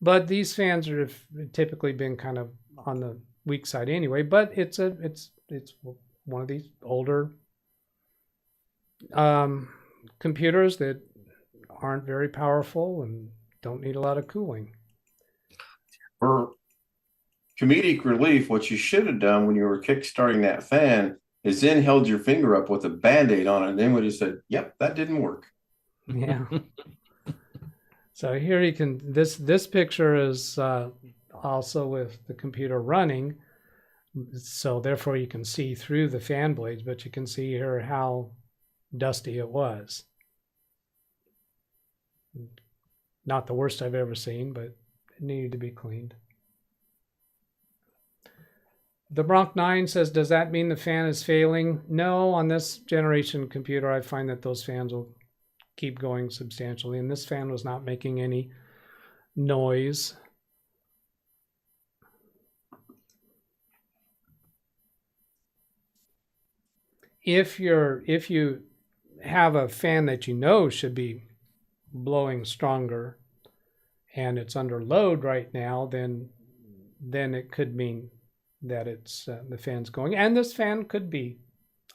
[SPEAKER 1] But these fans have typically been kind of on the weak side anyway. But it's one of these older computers that aren't very powerful and don't need a lot of cooling.
[SPEAKER 5] For comedic relief, what you should have done when you were kickstarting that fan is then held your finger up with a Band-Aid on it, and then would have said, yep, that didn't work.
[SPEAKER 1] Yeah. So here you can, this picture is also with the computer running. So therefore you can see through the fan blades, but you can see here how dusty it was. Not the worst I've ever seen, but it needed to be cleaned. The Bronc 9 says, does that mean the fan is failing? No, on this generation computer, I find that those fans will keep going substantially. And this fan was not making any noise. If you have a fan that you know should be blowing stronger and it's under load right now, then it could mean that it's the fan's going. And this fan could be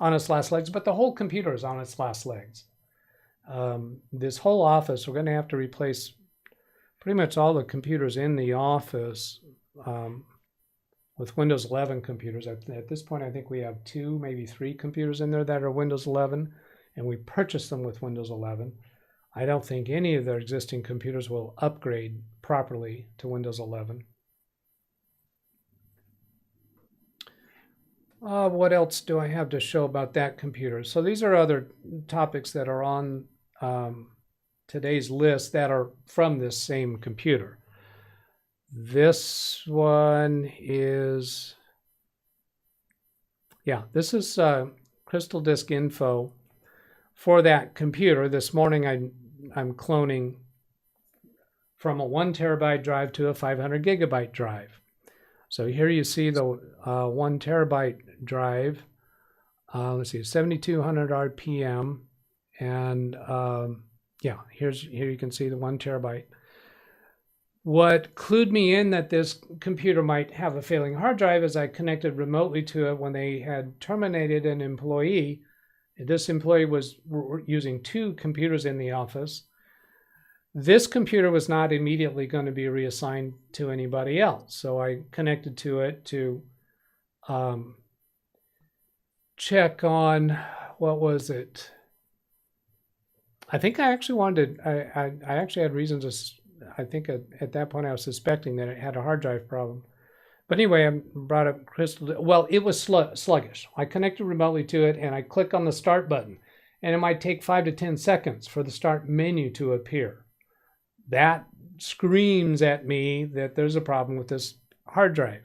[SPEAKER 1] on its last legs, but the whole computer is on its last legs. This whole office, we're going to have to replace pretty much all the computers in the office with Windows 11 computers. At this point, I think we have 2, maybe 3 computers in there that are Windows 11, and we purchased them with Windows 11. I don't think any of their existing computers will upgrade properly to Windows 11. What else do I have to show about that computer? So these are other topics that are on today's list that are from this same computer. This one is, this is CrystalDiskInfo for that computer. This morning I'm cloning from a 1 terabyte drive to a 500 gigabyte drive. So here you see the 1 terabyte drive. Let's see, 7,200 RPM, and here you can see the 1 terabyte. What clued me in that this computer might have a failing hard drive is I connected remotely to it when they had terminated an employee. This employee was using 2 computers in the office. This computer was not immediately going to be reassigned to anybody else. So I connected to it to check on, what was it? I think I actually wanted, I actually had reasons to, I think at that point I was suspecting that it had a hard drive problem. But anyway, I brought up well, it was sluggish. I connected remotely to it and I click on the start button, and it might take 5 to 10 seconds for the start menu to appear. That screams at me that there's a problem with this hard drive.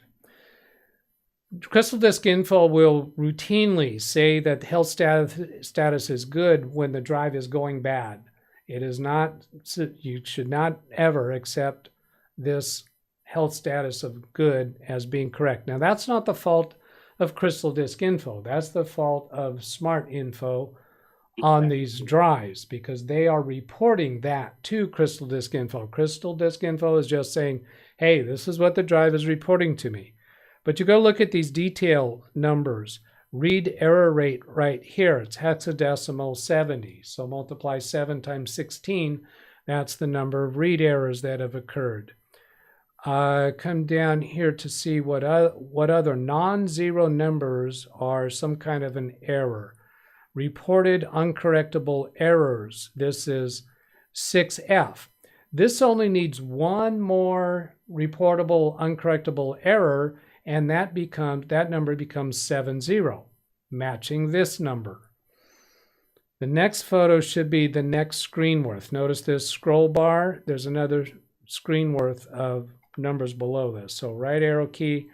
[SPEAKER 1] CrystalDiskInfo will routinely say that the health status is good when the drive is going bad. It is not, you should not ever accept this health status of good as being correct. Now, that's not the fault of CrystalDiskInfo. That's the fault of SmartInfo on these drives, because they are reporting that to CrystalDiskInfo. CrystalDiskInfo is just saying, hey, this is what the drive is reporting to me. But you go look at these detail numbers. Read error rate right here. It's hexadecimal 70. So multiply 7 times 16. That's the number of read errors that have occurred. Come down here to see what other non-zero numbers are some kind of an error. Reported uncorrectable errors. This is 6F. This only needs one more reportable uncorrectable error, and that number becomes 70, matching this number. The next photo should be the next screen worth. Notice this scroll bar. There's another screen worth of numbers below this. So right arrow key.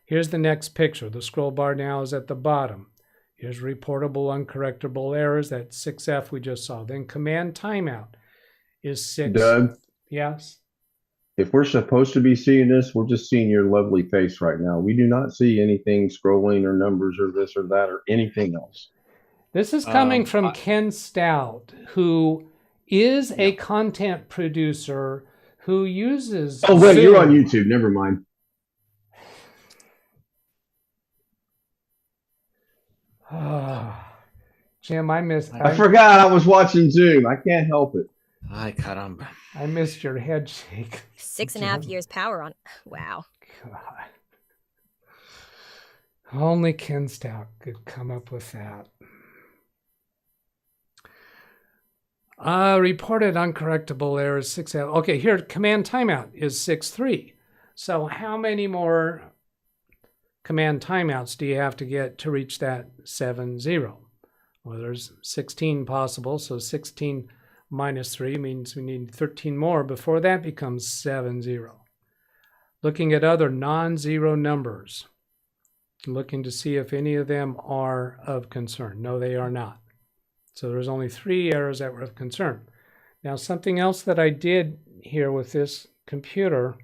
[SPEAKER 1] Here's the next picture. The scroll bar now is at the bottom. Here's reportable uncorrectable errors. That's 6F we just saw. Then command timeout is 6.
[SPEAKER 10] Doug?
[SPEAKER 1] Yes?
[SPEAKER 10] If we're supposed to be seeing this, we're just seeing your lovely face right now. We do not see anything scrolling or numbers or this or that or anything else.
[SPEAKER 1] This is coming from Ken Stout, who is a content producer who uses
[SPEAKER 10] Oh, wait,
[SPEAKER 1] Zoom.
[SPEAKER 10] you're on YouTube. Never mind.
[SPEAKER 1] Jim,
[SPEAKER 10] I forgot I was watching Zoom. I can't help it.
[SPEAKER 8] Ay, caramba.
[SPEAKER 1] I missed your head shake.
[SPEAKER 4] 6.5 years power on. Wow.
[SPEAKER 1] God. Only Ken Stout could come up with that. Reported uncorrectable errors 6F. Okay, here command timeout is 6.3. So how many more command timeouts do you have to get to reach that 70? Well, there's 16 possible, so 16 minus 3 means we need 13 more before that becomes 70. Looking at other non-zero numbers, looking to see if any of them are of concern. No, they are not. So there's only 3 errors that were of concern. Now, something else that I did here with this computer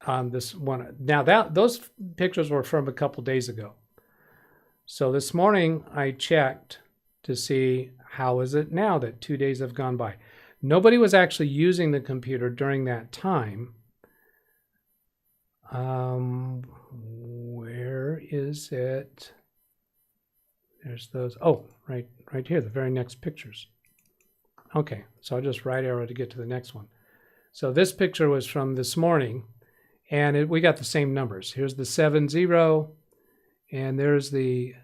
[SPEAKER 1] on this one. Now, those pictures were from a couple days ago. So this morning I checked to see how is it now that 2 days have gone by. Nobody was actually using the computer during that time. Where is it? There's those. Oh, right here, the very next pictures. Okay, so I'll just right arrow to get to the next one. So this picture was from this morning, and we got the same numbers. Here's the 70, and there's the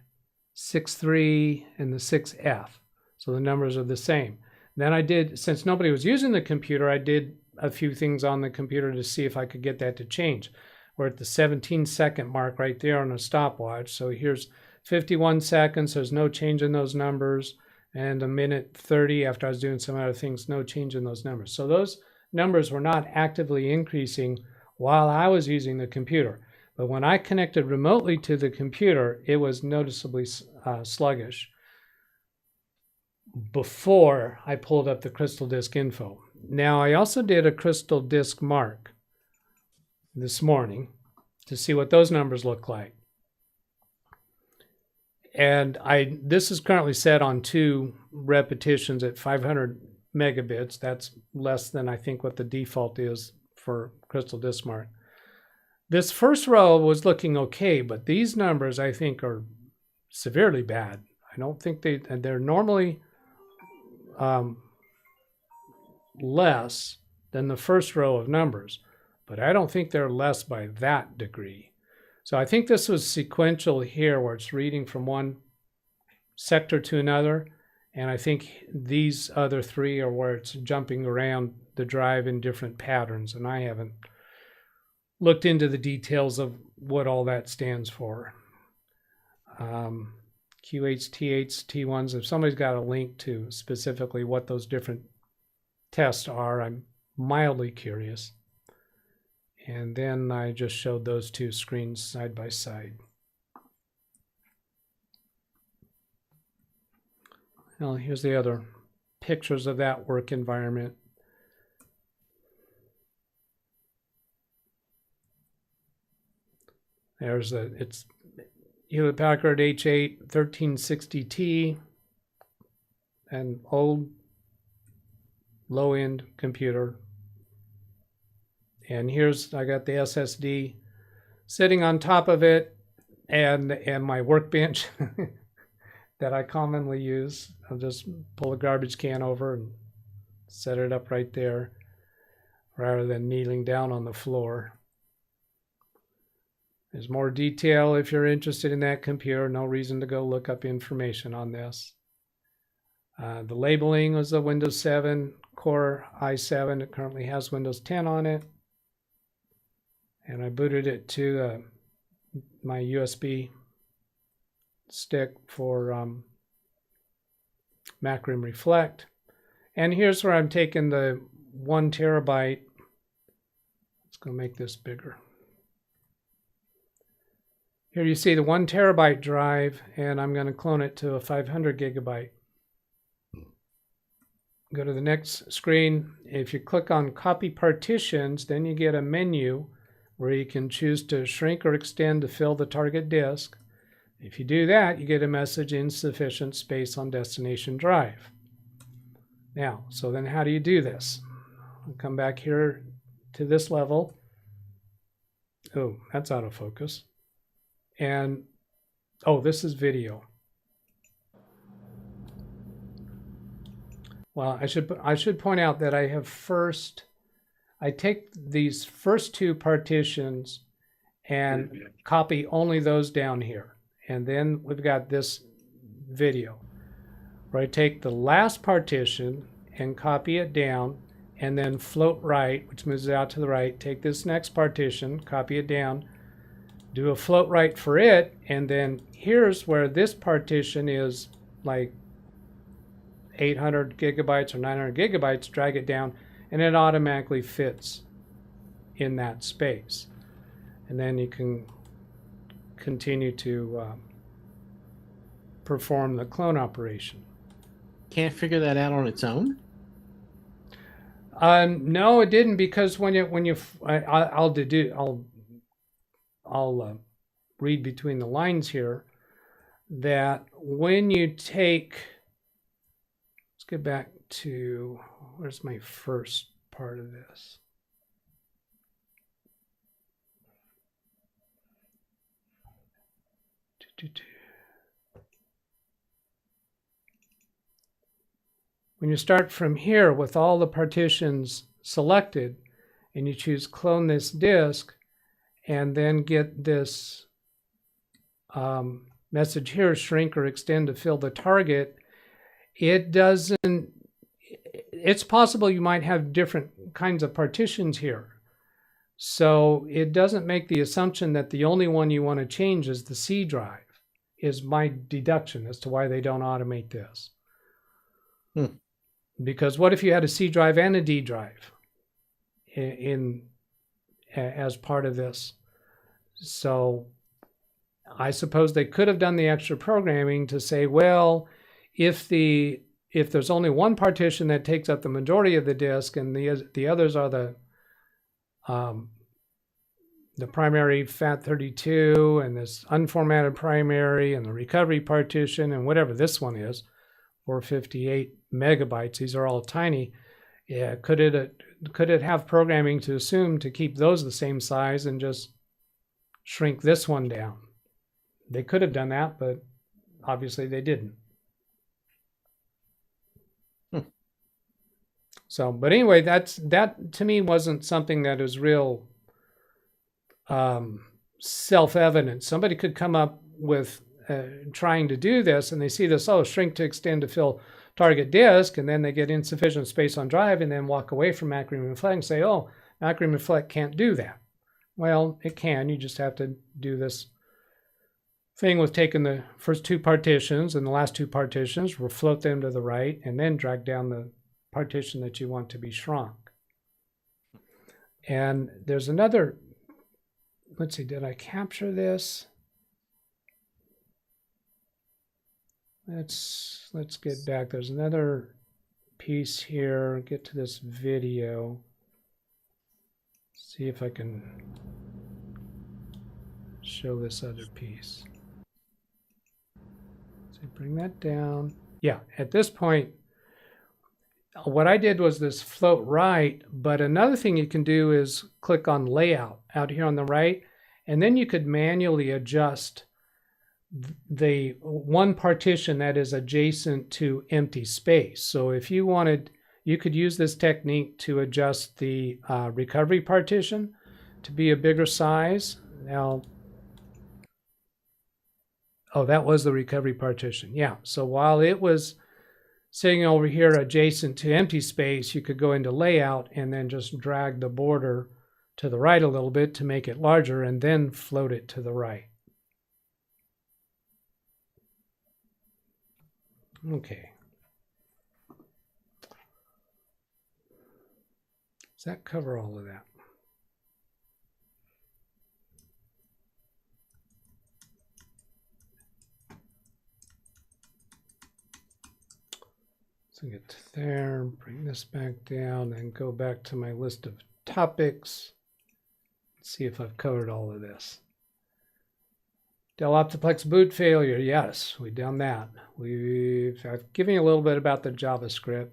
[SPEAKER 1] 6.3 and the 6F. So the numbers are the same. Then I did, since nobody was using the computer, I did a few things on the computer to see if I could get that to change. We're at the 17-second mark right there on a stopwatch. So here's 51 seconds. There's no change in those numbers. And a minute 30 after I was doing some other things, no change in those numbers. So those numbers were not actively increasing while I was using the computer. But when I connected remotely to the computer, it was noticeably sluggish before I pulled up the CrystalDiskInfo. Now, I also did a CrystalDiskMark this morning to see what those numbers look like. And this is currently set on 2 repetitions at 500 megabits. That's less than I think what the default is for CrystalDiskMark. This first row was looking okay, but these numbers I think are severely bad. I don't think they're normally less than the first row of numbers, but I don't think they're less by that degree. So I think this was sequential here where it's reading from one sector to another, and I think these other 3 are where it's jumping around the drive in different patterns, and I haven't looked into the details of what all that stands for. QH, TH, T1s, if somebody's got a link to specifically what those different tests are, I'm mildly curious. And then I just showed those 2 screens side by side. Well, here's the other pictures of that work environment. There's it's Hewlett Packard H8 1360T, an old low-end computer. And here's, I got the SSD sitting on top of it. and my Workbench that I commonly use. I'll just pull a garbage can over and set it up right there rather than kneeling down on the floor. There's more detail if you're interested in that computer. No reason to go look up information on this. The labeling was a Windows 7 Core i7. It currently has Windows 10 on it. And I booted it to my USB stick for Macrim Reflect. And here's where I'm taking the 1 terabyte. Let's go make this bigger. Here you see the 1 terabyte drive, and I'm going to clone it to a 500 gigabyte. Go to the next screen. If you click on Copy Partitions, then you get a menu where you can choose to shrink or extend to fill the target disk. If you do that, you get a message, insufficient space on destination drive. Now, so then how do you do this? I'll come back here to this level. Oh, that's out of focus. And, oh, this is video. Well, I should point out that I take these first 2 partitions and copy only those down here. And then we've got this video where I take the last partition and copy it down and then float right, which moves it out to the right. Take this next partition, copy it down, do a float right for it, and then here's where this partition is like 800 gigabytes or 900 gigabytes, drag it down, and it automatically fits in that space. And then you can continue to perform the clone operation.
[SPEAKER 8] Can't figure that out on its own?
[SPEAKER 1] No, it didn't, because I'll read between the lines here that when you take, let's get back to, where's my first part of this? When you start from here with all the partitions selected and you choose clone this disk and then get this message here, shrink or extend to fill the target, it's possible you might have different kinds of partitions here. So it doesn't make the assumption that the only one you want to change is the C drive, is my deduction as to why they don't automate this. Because what if you had a C drive and a D drive as part of this? So I suppose they could have done the extra programming to say, well, if there's only one partition that takes up the majority of the disk and the others are the primary FAT32 and this unformatted primary and the recovery partition and whatever this one is, 458 megabytes. These are all tiny. Yeah, could it have programming to assume to keep those the same size and just shrink this one down? They could have done that, but obviously they didn't. So, but anyway, that to me wasn't something that is real self-evident. Somebody could come up with trying to do this and they see this, oh, shrink to extend to fill target disk, and then they get insufficient space on drive and then walk away from Macrim Reflect and say, oh, Macrim Reflect can't do that. Well, it can. You just have to do this thing with taking the first 2 partitions and the last 2 partitions, float them to the right, and then drag down the partition that you want to be shrunk. And there's another, let's see, did I capture this? Let's get back. There's another piece here. Get to this video. See if I can show this other piece. So bring that down. Yeah, at this point, what I did was this float right, but another thing you can do is click on layout out here on the right, and then you could manually adjust the one partition that is adjacent to empty space. So if you wanted, you could use this technique to adjust the recovery partition to be a bigger size. Now, oh, that was the recovery partition. Yeah, so while it was sitting over here adjacent to empty space, you could go into layout and then just drag the border to the right a little bit to make it larger and then float it to the right. Okay. Does that cover all of that? So get to there, bring this back down, and go back to my list of topics. Let's see if I've covered all of this. Dell OptiPlex boot failure. Yes, we've done that. I've given you a little bit about the JavaScript.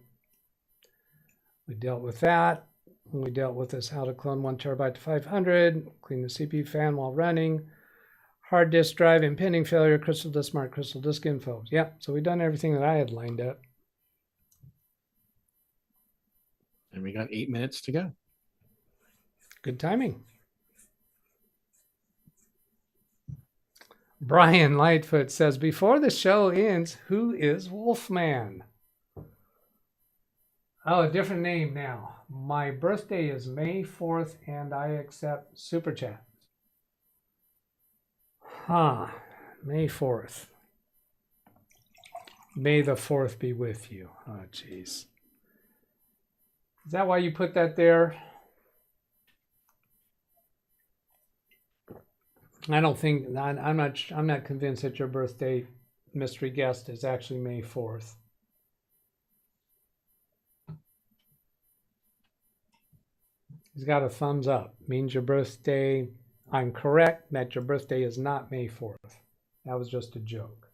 [SPEAKER 1] We dealt with that. We dealt with this how to clone 1 terabyte to 500, clean the CPU fan while running, hard disk drive, impending failure, CrystalDiskMark, CrystalDiskInfo. Yeah, so we've done everything that I had lined up.
[SPEAKER 8] And we got 8 minutes to go.
[SPEAKER 1] Good timing. Brian Lightfoot says, before the show ends, who is Wolfman? Oh, a different name now. My birthday is May 4th, and I accept Super Chat. Huh. May 4th. May the 4th be with you. Oh, jeez. Is that why you put that there? I don't think, I'm not convinced that your birthday mystery guest is actually May 4th. He's got a thumbs up. Means your birthday, I'm correct that your birthday is not May 4th. That was just a joke.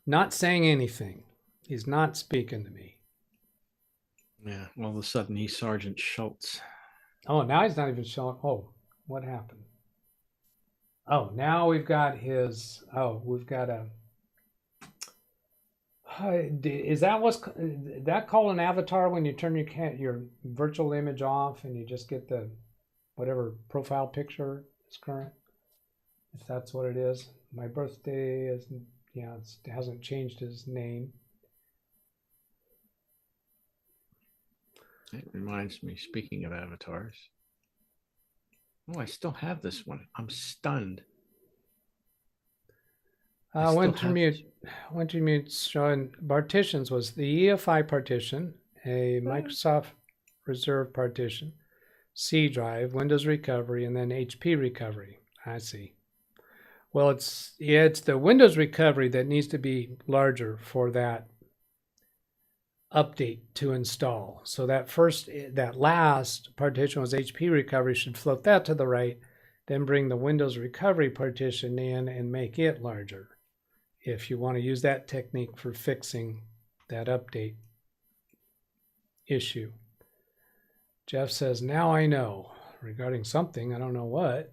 [SPEAKER 1] Not saying anything. He's not speaking to me.
[SPEAKER 8] Yeah, all of a sudden he's Sergeant Schultz.
[SPEAKER 1] Oh, now he's not even showing. Oh, what happened? Oh, now we've got his. Oh, we've got a. Is that what's that called an avatar when you turn your virtual image off and you just get the whatever profile picture is current? If that's what it is. My birthday is, yeah, it hasn't changed his name.
[SPEAKER 8] It reminds me, speaking of avatars. Oh, I still have this one. I'm stunned.
[SPEAKER 1] Wintermute showing partitions was the EFI partition, a Microsoft Reserve partition, C drive, Windows recovery, and then HP recovery. I see. Well, it's the Windows recovery that needs to be larger for that update to install. So that last partition was HP recovery, should float that to the right, then bring the Windows recovery partition in and make it larger. If you want to use that technique for fixing that update issue. Jeff says, now I know regarding something, I don't know what.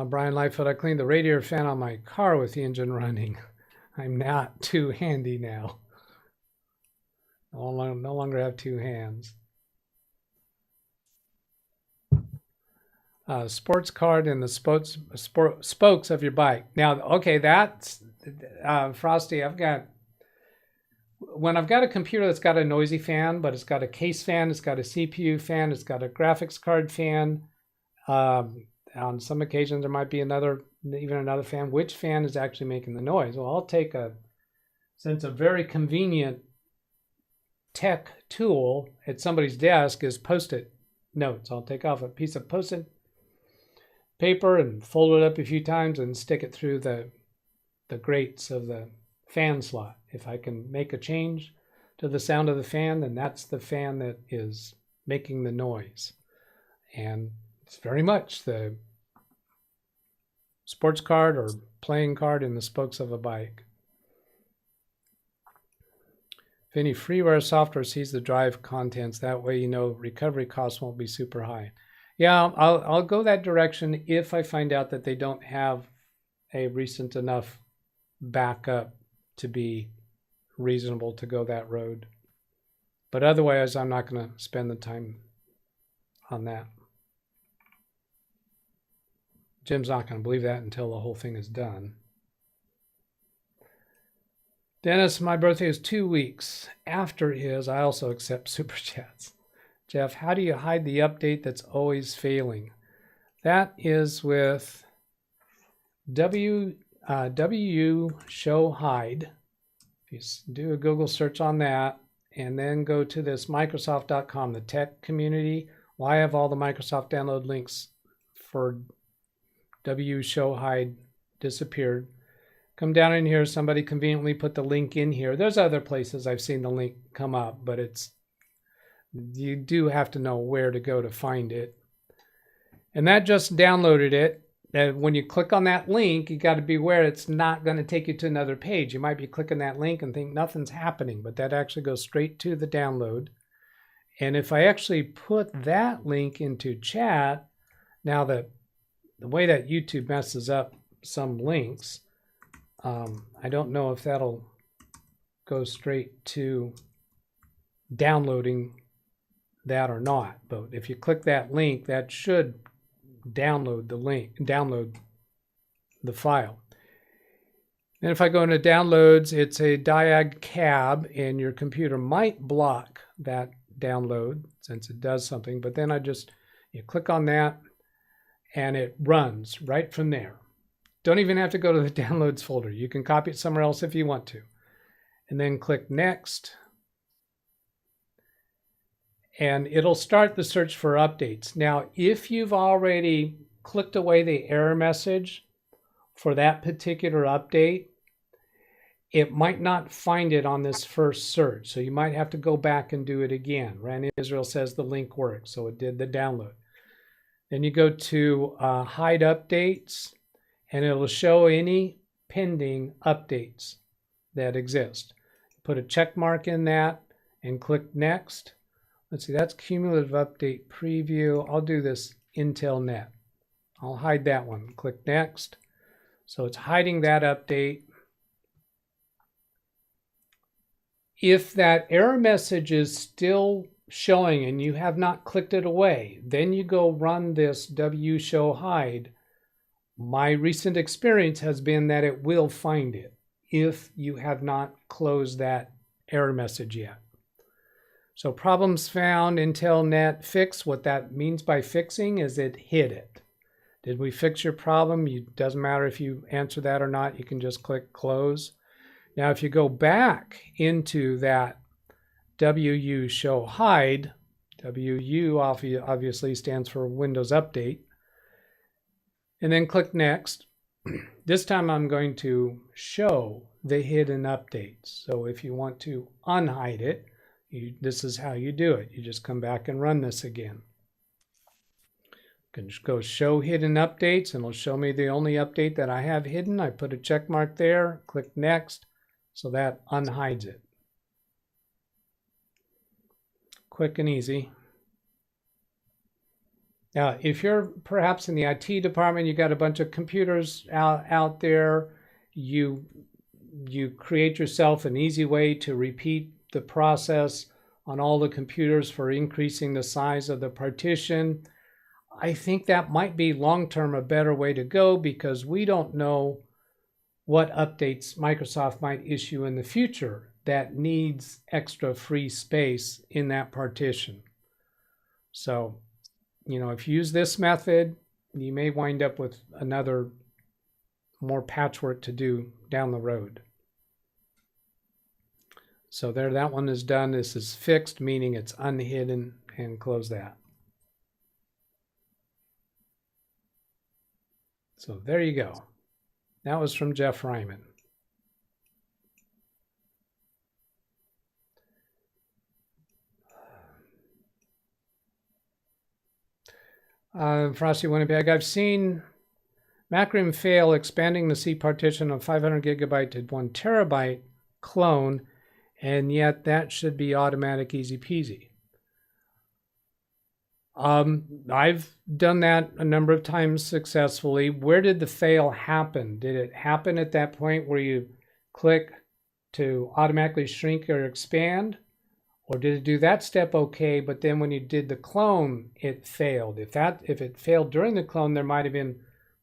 [SPEAKER 1] Brian Lightfoot, I cleaned the radiator fan on my car with the engine running. I'm not too handy now. No longer have two hands. Sports card and the spokes of your bike. Now, okay, that's Frosty. When I've got a computer that's got a noisy fan, but it's got a case fan, it's got a CPU fan, it's got a graphics card fan. On some occasions, there might be even another fan. Which fan is actually making the noise? Well, I'll take since a very convenient tech tool at somebody's desk is Post-it notes. I'll take off a piece of Post-it paper and fold it up a few times and stick it through the grates of the fan slot. If I can make a change to the sound of the fan, then that's the fan that is making the noise. And it's very much the sports card or playing card in the spokes of a bike. If any freeware software sees the drive contents, that way you know recovery costs won't be super high. Yeah, I'll go that direction if I find out that they don't have a recent enough backup to be reasonable to go that road. But otherwise, I'm not going to spend the time on that. Jim's not going to believe that until the whole thing is done. Dennis, my birthday is 2 weeks after his. I also accept super chats. Jeff, how do you hide the update that's always failing? That is with WU show hide. If you do a Google search on that, and then go to this Microsoft.com, the tech community. Well, I have all the Microsoft download links for W show hide disappeared. Come down in here. Somebody conveniently put the link in here. There's other places I've seen the link come up, but you do have to know where to go to find it. And that just downloaded it. And when you click on that link, you got to be aware it's not going to take you to another page. You might be clicking that link and think nothing's happening, but that actually goes straight to the download. And if I actually put that link into chat, now the way that YouTube messes up some links, I don't know if that'll go straight to downloading that or not. But if you click that link, that should download the link, download the file. And if I go into downloads, it's a diag cab, and your computer might block that download since it does something. But then you click on that, and it runs right from there. Don't even have to go to the downloads folder. You can copy it somewhere else if you want to. And then click next. And it'll start the search for updates. Now, if you've already clicked away the error message for that particular update, it might not find it on this first search. So you might have to go back and do it again. Rand Israel says the link works, so it did the download. Then you go to hide updates, and it'll show any pending updates that exist. Put a check mark in that and click next. Let's see, that's cumulative update preview. I'll do this Intel Net. I'll hide that one. Click next. So it's hiding that update. If that error message is still showing and you have not clicked it away, then you go run this W show hide. My recent experience has been that it will find it if you have not closed that error message yet. So problems found, Intel Net fix. What that means by fixing is it hid it. Did we fix your problem? It doesn't matter if you answer that or not. You can just click close. Now, if you go back into that WU show hide, WU obviously stands for Windows Update, and then click next. This time I'm going to show the hidden updates. So if you want to unhide it, this is how you do it. You just come back and run this again. You can just go show hidden updates, and it'll show me the only update that I have hidden. I put a check mark there, click next, so that unhides it. Quick and easy. Now, if you're perhaps in the IT department, you got a bunch of computers out there, you create yourself an easy way to repeat the process on all the computers for increasing the size of the partition. I think that might be long-term a better way to go, because we don't know what updates Microsoft might issue in the future that needs extra free space in that partition. So, if you use this method, you may wind up with another more patchwork to do down the road. So there, that one is done. This is fixed, meaning it's unhidden, and close that. So there you go. That was from Jeff Ryman. Frosty Winnipeg, I've seen Macrim fail expanding the C partition of 500 gigabyte to 1 terabyte clone And yet that should be automatic, easy peasy. I've done that a number of times successfully. Where did the fail happen? Did it happen at that point where you click to automatically shrink or expand? Or did it do that step okay, but then when you did the clone, it failed? If it failed during the clone, there might have been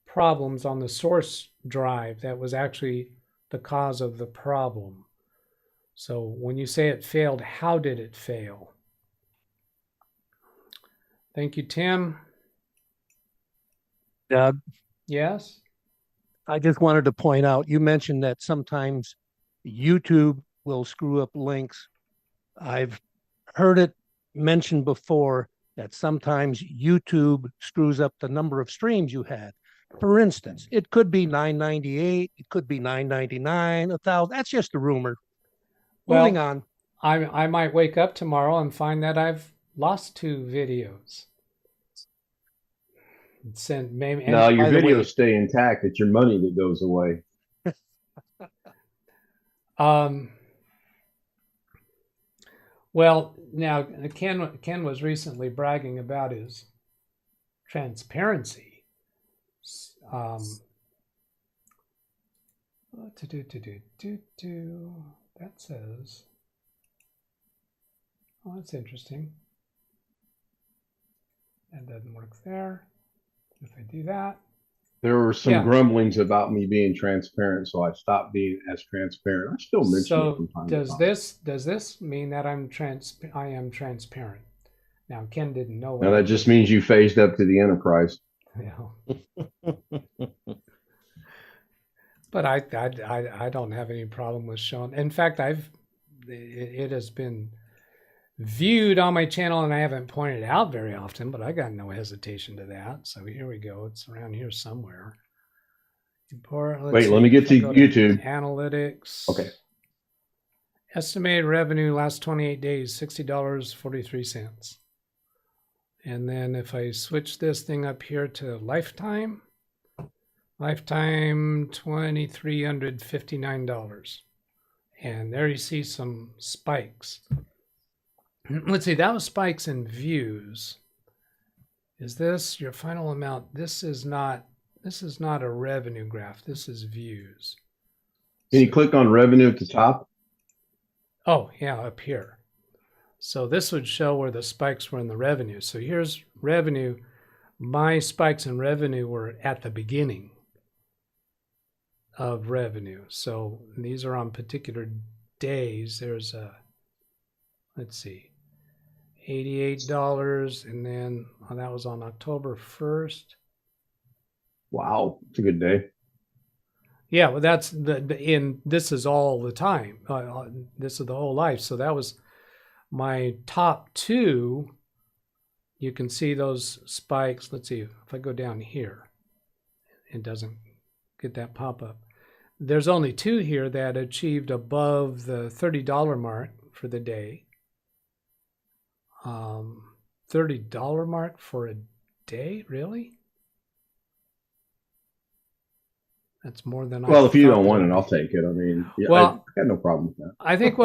[SPEAKER 1] problems on the source drive that was actually the cause of the problem. So when you say it failed, how did it fail? Thank you, Tim.
[SPEAKER 11] Doug,
[SPEAKER 1] Yes?
[SPEAKER 11] I just wanted to point out, you mentioned that sometimes YouTube will screw up links. I've heard it mentioned before that sometimes YouTube screws up the number of streams you had. For instance, it could be 998, it could be 999, 1,000. That's just a rumor. Moving on.
[SPEAKER 1] I might wake up tomorrow and find that I've lost 2 videos.
[SPEAKER 10] No, your videos stay intact. It's your money that goes away.
[SPEAKER 1] Well, now Ken was recently bragging about his transparency. That says, oh, that's interesting. That doesn't work there. If I do that.
[SPEAKER 10] There were some grumblings about me being transparent, so I stopped being as transparent. I still mention it from time to time.
[SPEAKER 1] Does this mean that I am transparent? Now Ken didn't know.
[SPEAKER 10] Now that just means you phased up to the enterprise.
[SPEAKER 1] Yeah. But I don't have any problem with showing. In fact, it has been viewed on my channel and I haven't pointed it out very often, but I got no hesitation to that. So here we go. It's around here somewhere.
[SPEAKER 10] Wait, let me get to YouTube.
[SPEAKER 1] Analytics.
[SPEAKER 10] Okay.
[SPEAKER 1] Estimated revenue last 28 days, $60.43. And then if I switch this thing up here to lifetime, $2,359. And there you see some spikes. Let's see, that was spikes in views. Is this your final amount? This is not a revenue graph. This is views.
[SPEAKER 10] Can you click on revenue at the top?
[SPEAKER 1] Oh, yeah, up here. So this would show where the spikes were in the revenue. So here's revenue. My spikes in revenue were at the beginning of revenue. So these are on particular days. There's a, let's see, $88, and then that was on October 1st.
[SPEAKER 10] Wow, it's a good day.
[SPEAKER 1] Yeah, well, that's this is all the time. This is the whole life. So that was my top 2. You can see those spikes. Let's see if I go down here, it doesn't get that pop up. There's only 2 here that achieved above the $30 mark for the day. $30 mark for a day, really? That's more than
[SPEAKER 10] well, if you don't want it, I'll take it. I mean, yeah,
[SPEAKER 1] well,
[SPEAKER 10] I got no problem with that.
[SPEAKER 1] I think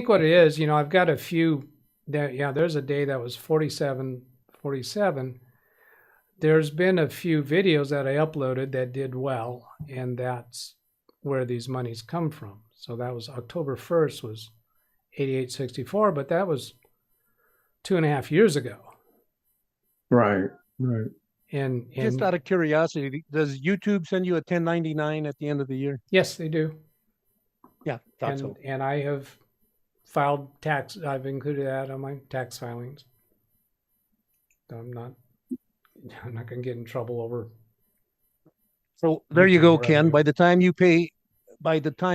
[SPEAKER 1] what it is, you know, I've got a few that, yeah, there's a day that was 47. There's been a few videos that I uploaded that did well, and that's where these monies come from. So that was October 1st was 88.64, but that was 2.5 years ago.
[SPEAKER 10] Right.
[SPEAKER 11] And just out of curiosity, does YouTube send you a 1099 at the end of the year?
[SPEAKER 1] Yes, they do.
[SPEAKER 11] Yeah, thought so.
[SPEAKER 1] And I have filed tax. I've included that on my tax filings. I'm not going to get in trouble over.
[SPEAKER 11] So there you go, Ken. By the time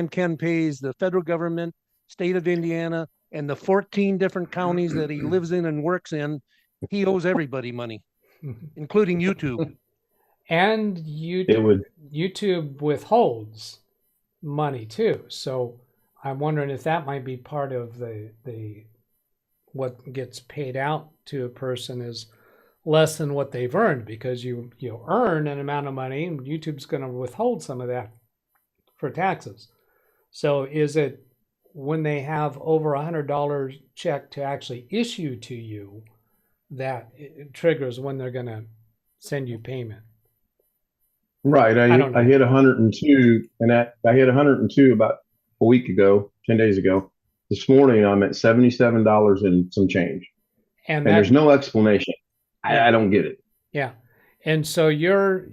[SPEAKER 11] Ken pays the federal government, state of Indiana, and the 14 different counties that he lives in and works in, he owes everybody money, including YouTube.
[SPEAKER 1] And YouTube withholds money too. So I'm wondering if that might be part of the what gets paid out to a person is less than what they've earned, because you earn an amount of money and YouTube's going to withhold some of that for taxes. So is it when they have over $100 check to actually issue to you, that it triggers when they're going to send you payment.
[SPEAKER 10] Right. I hit 102, and I hit 102 about a week ago, 10 days ago. This morning, I'm at $77 and some change. And there's no explanation. I don't get it.
[SPEAKER 1] Yeah. And so you're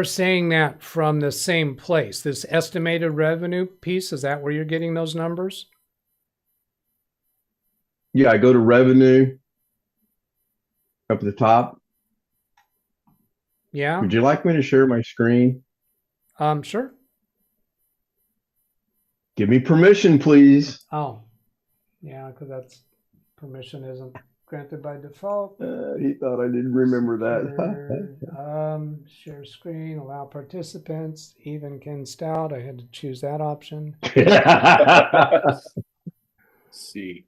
[SPEAKER 1] saying that from the same place, this estimated revenue piece, is that where you're getting those numbers?
[SPEAKER 10] Yeah, I go to revenue up at the top.
[SPEAKER 1] Yeah.
[SPEAKER 10] Would you like me to share my screen?
[SPEAKER 1] Sure.
[SPEAKER 10] Give me permission, please.
[SPEAKER 1] Oh, yeah, because that's permission isn't granted by default.
[SPEAKER 10] He thought I didn't remember that.
[SPEAKER 1] Share screen, allow participants, even Ken Stout. I had to choose that option.
[SPEAKER 7] See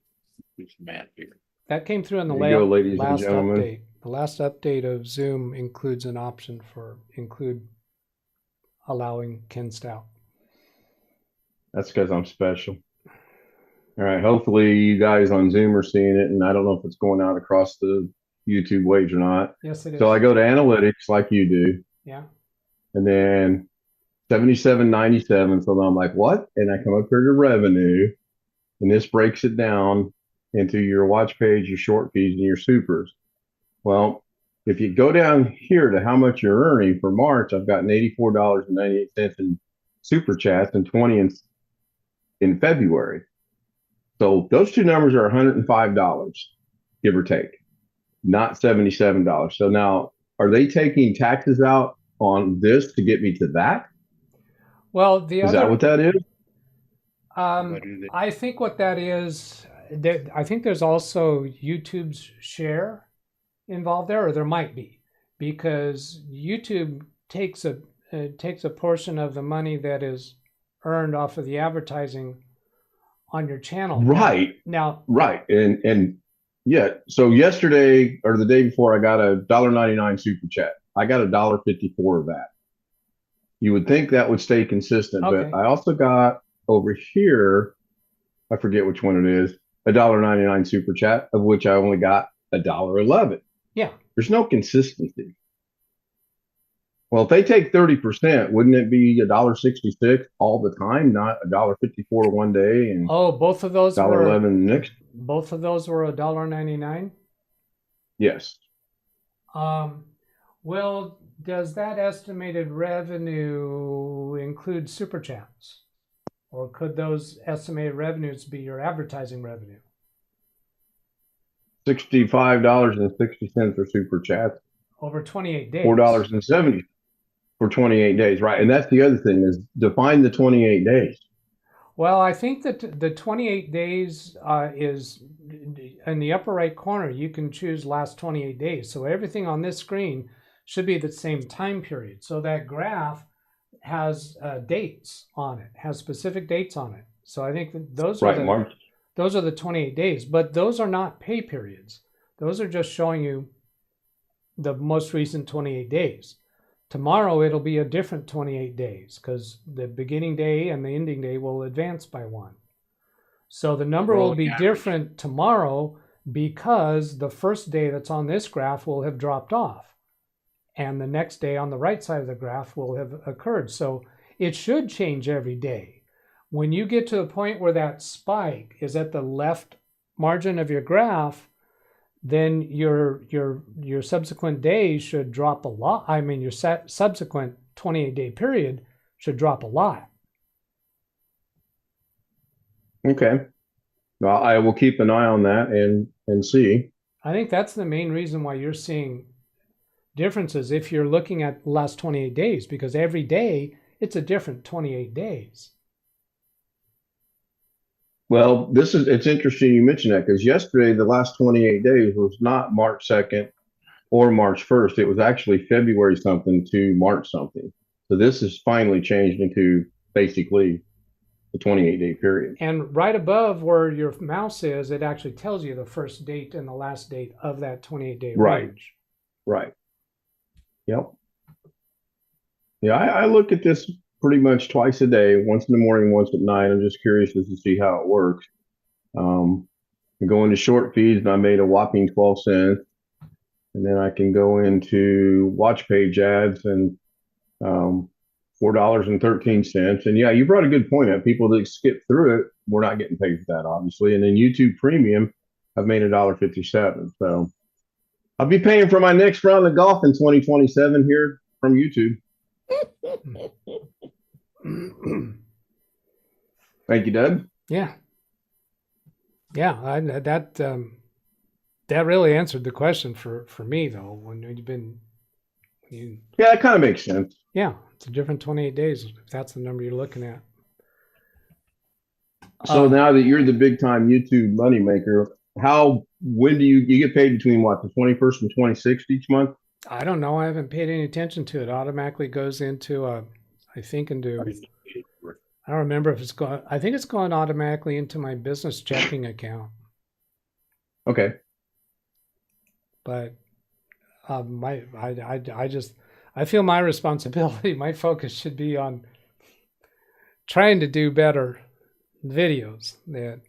[SPEAKER 7] which map here.
[SPEAKER 1] That came through in the last update. The last update of Zoom includes an option for allowing Ken Stout.
[SPEAKER 10] That's because I'm special. All right. Hopefully you guys on Zoom are seeing it, and I don't know if it's going out across the YouTube waves or not.
[SPEAKER 1] Yes, it is.
[SPEAKER 10] So I go to analytics like you do.
[SPEAKER 1] Yeah.
[SPEAKER 10] And then 77.97. So then I'm like, what? And I come up here to revenue, and this breaks it down into your watch page, your short feeds, and your supers. Well, if you go down here to how much you're earning for March, I've gotten $84.98 in super chats and 20 in February. So those two numbers are $105, give or take, not $77. So now, are they taking taxes out on this to get me to that?
[SPEAKER 1] Well,
[SPEAKER 10] is that what that is?
[SPEAKER 1] I think what that is, I think there's also YouTube's share involved there, or there might be, because YouTube takes a portion of the money that is earned off of the advertising on your channel.
[SPEAKER 10] Right.
[SPEAKER 1] Now.
[SPEAKER 10] Right. And yeah. So yesterday or the day before, I got a $1.99 super chat. I got $1.54 of that. You would think that would stay consistent,
[SPEAKER 1] okay.
[SPEAKER 10] But I also got over here, I forget which one it is, $1.99 super chat, of which I only got $1.11.
[SPEAKER 1] Yeah.
[SPEAKER 10] There's no consistency. Well, if they take 30%, wouldn't it be $1.66 all the time, not $1.54 one day and
[SPEAKER 1] both of those
[SPEAKER 10] $1.11 the next?
[SPEAKER 1] Both of those were $1.99?
[SPEAKER 10] Yes.
[SPEAKER 1] Well, does that estimated revenue include super chats? Or could those estimated revenues be your advertising revenue?
[SPEAKER 10] $65.60 for super chats.
[SPEAKER 1] Over 28 days.
[SPEAKER 10] $4.70 for 28 days, right? And that's the other thing, is define the 28 days.
[SPEAKER 1] Well, I think that the 28 days is in the upper right corner. You can choose last 28 days. So everything on this screen should be the same time period. So that graph has dates on it, has specific dates on it. So I think that those are the 28 days, but those are not pay periods. Those are just showing you the most recent 28 days. Tomorrow it'll be a different 28 days because the beginning day and the ending day will advance by one. So the number will be different tomorrow because the first day that's on this graph will have dropped off. And the next day on the right side of the graph will have occurred. So it should change every day. When you get to the point where that spike is at the left margin of your graph, then your subsequent days should drop a lot. I mean, your subsequent 28-day period should drop a lot.
[SPEAKER 10] Okay. Well, I will keep an eye on that and see.
[SPEAKER 1] I think that's the main reason why you're seeing differences if you're looking at the last 28 days, because every day it's a different 28 days.
[SPEAKER 10] Well, it's interesting you mentioned that, because yesterday, the last 28 days was not March 2nd or March 1st. It was actually February something to March something. So this has finally changed into basically the 28-day period.
[SPEAKER 1] And right above where your mouse is, it actually tells you the first date and the last date of that 28-day range.
[SPEAKER 10] Right. Yep. Yeah, I look at this pretty much twice a day, once in the morning, once at night. I'm just curious just to see how it works. I go into short feeds and I made a whopping 12 cents. And then I can go into watch page ads and $4.13. And yeah, you brought a good point up. People that skip through it, we're not getting paid for that, obviously. And then YouTube Premium, I've made $1.57. So I'll be paying for my next round of golf in 2027 here from YouTube. Thank you, Doug.
[SPEAKER 1] Yeah. Yeah, that really answered the question for me, though.
[SPEAKER 10] Yeah, it kind of makes sense.
[SPEAKER 1] Yeah, it's a different 28 days if that's the number you're looking at.
[SPEAKER 10] So now that you're the big time YouTube moneymaker, when do you get paid between what, the 21st and 26th each month?
[SPEAKER 1] I don't know. I haven't paid any attention to it. It automatically goes into I don't remember if it's going. I think it's going automatically into my business checking account.
[SPEAKER 10] Okay.
[SPEAKER 1] But I feel my responsibility, my focus should be on trying to do better videos that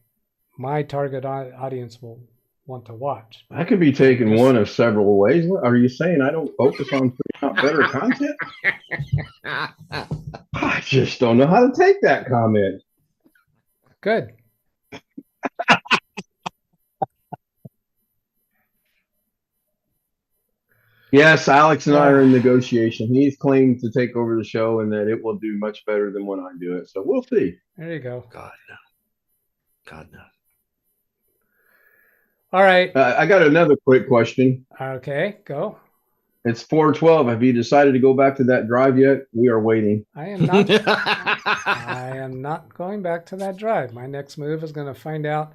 [SPEAKER 1] my target audience will want to watch.
[SPEAKER 10] I could be taken one of several ways. Are you saying I don't focus on putting out better content? I just don't know how to take that comment.
[SPEAKER 1] Good.
[SPEAKER 10] Yes, Alex and I are in negotiation. He's claimed to take over the show and that it will do much better than when I do it. So we'll see.
[SPEAKER 1] There you go.
[SPEAKER 7] God, no. God, no.
[SPEAKER 1] All right.
[SPEAKER 10] I got another quick question.
[SPEAKER 1] Okay, go.
[SPEAKER 10] It's 4:12. Have you decided to go back to that drive yet? We are waiting.
[SPEAKER 1] I am not. I am not going back to that drive. My next move is going to find out.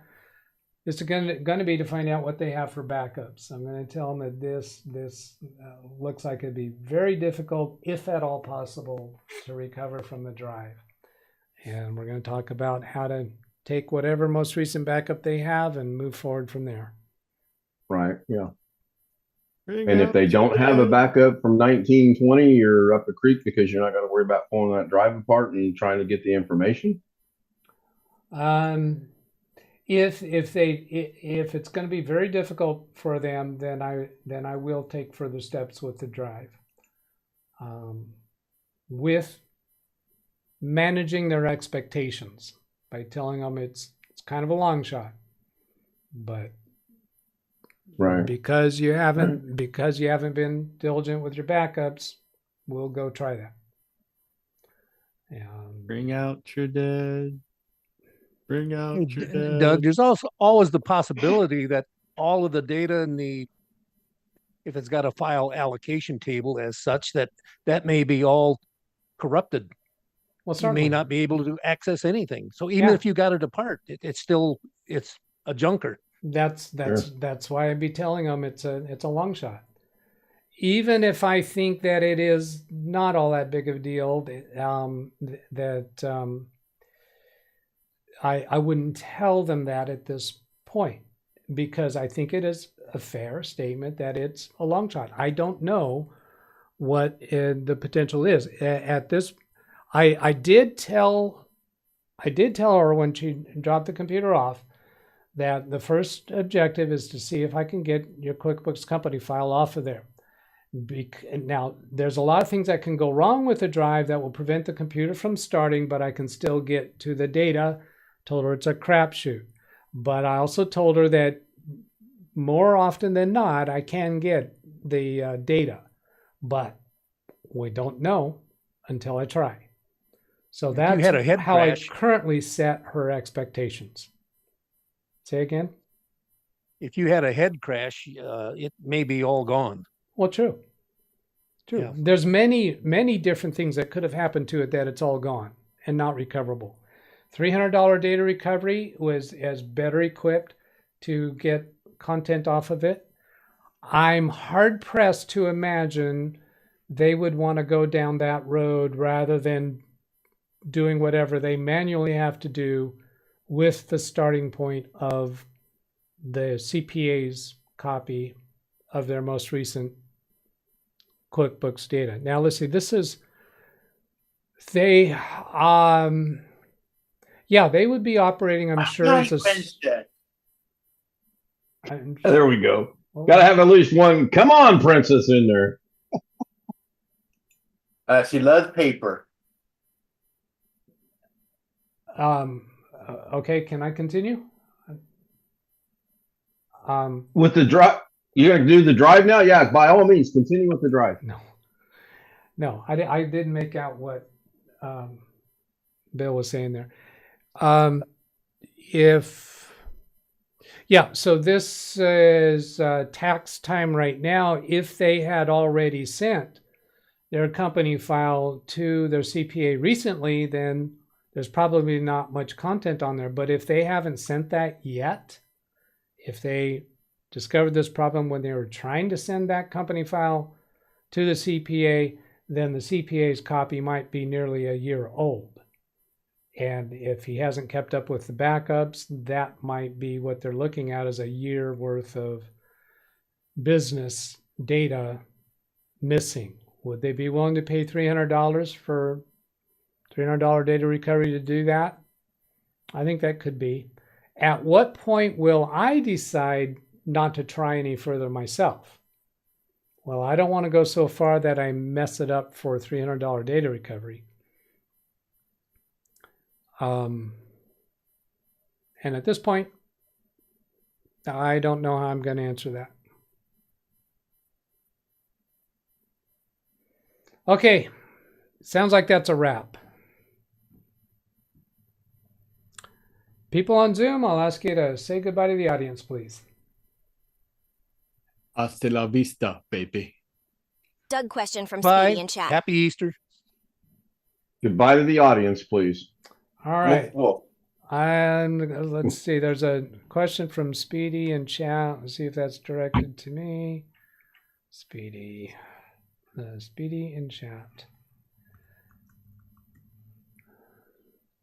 [SPEAKER 1] It's going to be to find out what they have for backups. I'm going to tell them that this looks like it'd be very difficult, if at all possible, to recover from the drive. And we're going to talk about how to take whatever most recent backup they have and move forward from there.
[SPEAKER 10] Right. Yeah. And if they don't have a backup from 1920, you're up the creek because you're not going to worry about pulling that drive apart and trying to get the information.
[SPEAKER 1] If it's going to be very difficult for them, then I will take further steps with the drive. With managing their expectations by telling them it's kind of a long shot, but
[SPEAKER 10] right,
[SPEAKER 1] because you haven't been diligent with your backups, we'll go try that.
[SPEAKER 8] Bring out your dead. Bring out your dead.
[SPEAKER 11] Doug, there's also always the possibility that all of the data if it's got a file allocation table as such, that may be all corrupted.
[SPEAKER 1] Well,
[SPEAKER 11] you may not be able to access anything. So even if you got it apart, it's a junker.
[SPEAKER 1] That's why I'd be telling them it's a long shot. Even if I think that it is not all that big of a deal, I wouldn't tell them that at this point, because I think it is a fair statement that it's a long shot. I don't know what the potential is at this. I did tell her when she dropped the computer off that the first objective is to see if I can get your QuickBooks company file off of there. Now, there's a lot of things that can go wrong with the drive that will prevent the computer from starting, but I can still get to the data. Told her it's a crapshoot. But I also told her that more often than not, I can get the data. But we don't know until I try. So that's how I currently set her expectations. Say again?
[SPEAKER 11] If you had a head crash, it may be all gone.
[SPEAKER 1] Well, true. Yeah. There's many different things that could have happened to it that it's all gone and not recoverable. $300 data recovery was better equipped to get content off of it. I'm hard pressed to imagine they would want to go down that road rather than doing whatever they manually have to do with the starting point of the CPA's copy of their most recent QuickBooks data. Now, let's see, this is They, yeah, they would be operating, I'm sure, as a...
[SPEAKER 10] There we go. Got to have at least one. Come on, princess, in there.
[SPEAKER 7] She loves paper.
[SPEAKER 1] Okay, can I continue?
[SPEAKER 10] With the drive, you're going to do the drive now? Yeah, by all means, continue with the drive.
[SPEAKER 1] No, I didn't make out what Bill was saying there. Yeah, so this is tax time right now. If they had already sent their company file to their CPA recently, then there's probably not much content on there. But if they haven't sent that yet, if they discovered this problem when they were trying to send that company file to the CPA, then the CPA's copy might be nearly a year old. And if he hasn't kept up with the backups, that might be what they're looking at as a year worth of business data missing. Would they be willing to pay $300 for $300 data recovery to do that? I think that could be. At what point will I decide not to try any further myself? Well, I don't want to go so far that I mess it up for $300 data recovery. And at this point, I don't know how I'm going to answer that. Okay, sounds like that's a wrap. People on Zoom, I'll ask you to say goodbye to the audience, please.
[SPEAKER 8] Hasta la vista, baby.
[SPEAKER 4] Doug question from
[SPEAKER 11] Bye.
[SPEAKER 4] Speedy in chat.
[SPEAKER 11] Happy Easter.
[SPEAKER 10] Goodbye to the audience, please.
[SPEAKER 1] All right.
[SPEAKER 5] Well,
[SPEAKER 1] And let's see, there's a question from Speedy in chat. Let's see if that's directed to me. Speedy. Speedy in chat.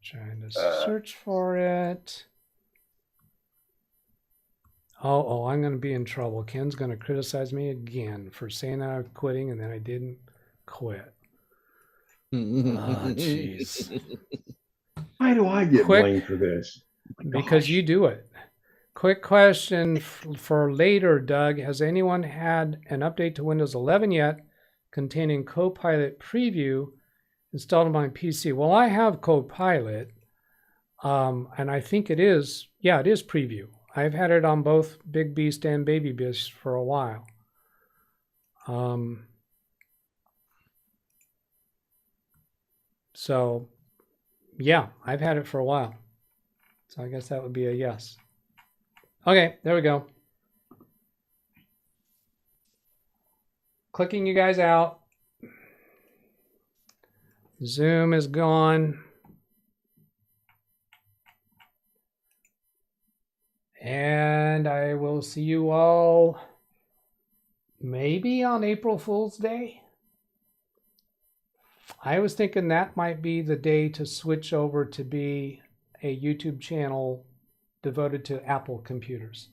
[SPEAKER 1] Trying to search for it. Oh, I'm going to be in trouble. Ken's going to criticize me again for saying that I'm quitting and then I didn't quit. Oh, jeez.
[SPEAKER 10] Why do I get blamed for this?
[SPEAKER 1] Because you do it. Quick question for later, Doug. Has anyone had an update to Windows 11 yet containing Copilot Preview installed on my PC? Well, I have Copilot, and I think it is, yeah, it is Preview. I've had it on both Big Beast and Baby Beast for a while. So, yeah, I've had it for a while. So I guess that would be a yes. Okay, there we go. Clicking you guys out. Zoom is gone. And I will see you all maybe on April Fool's Day. I was thinking that might be the day to switch over to be a YouTube channel devoted to Apple computers.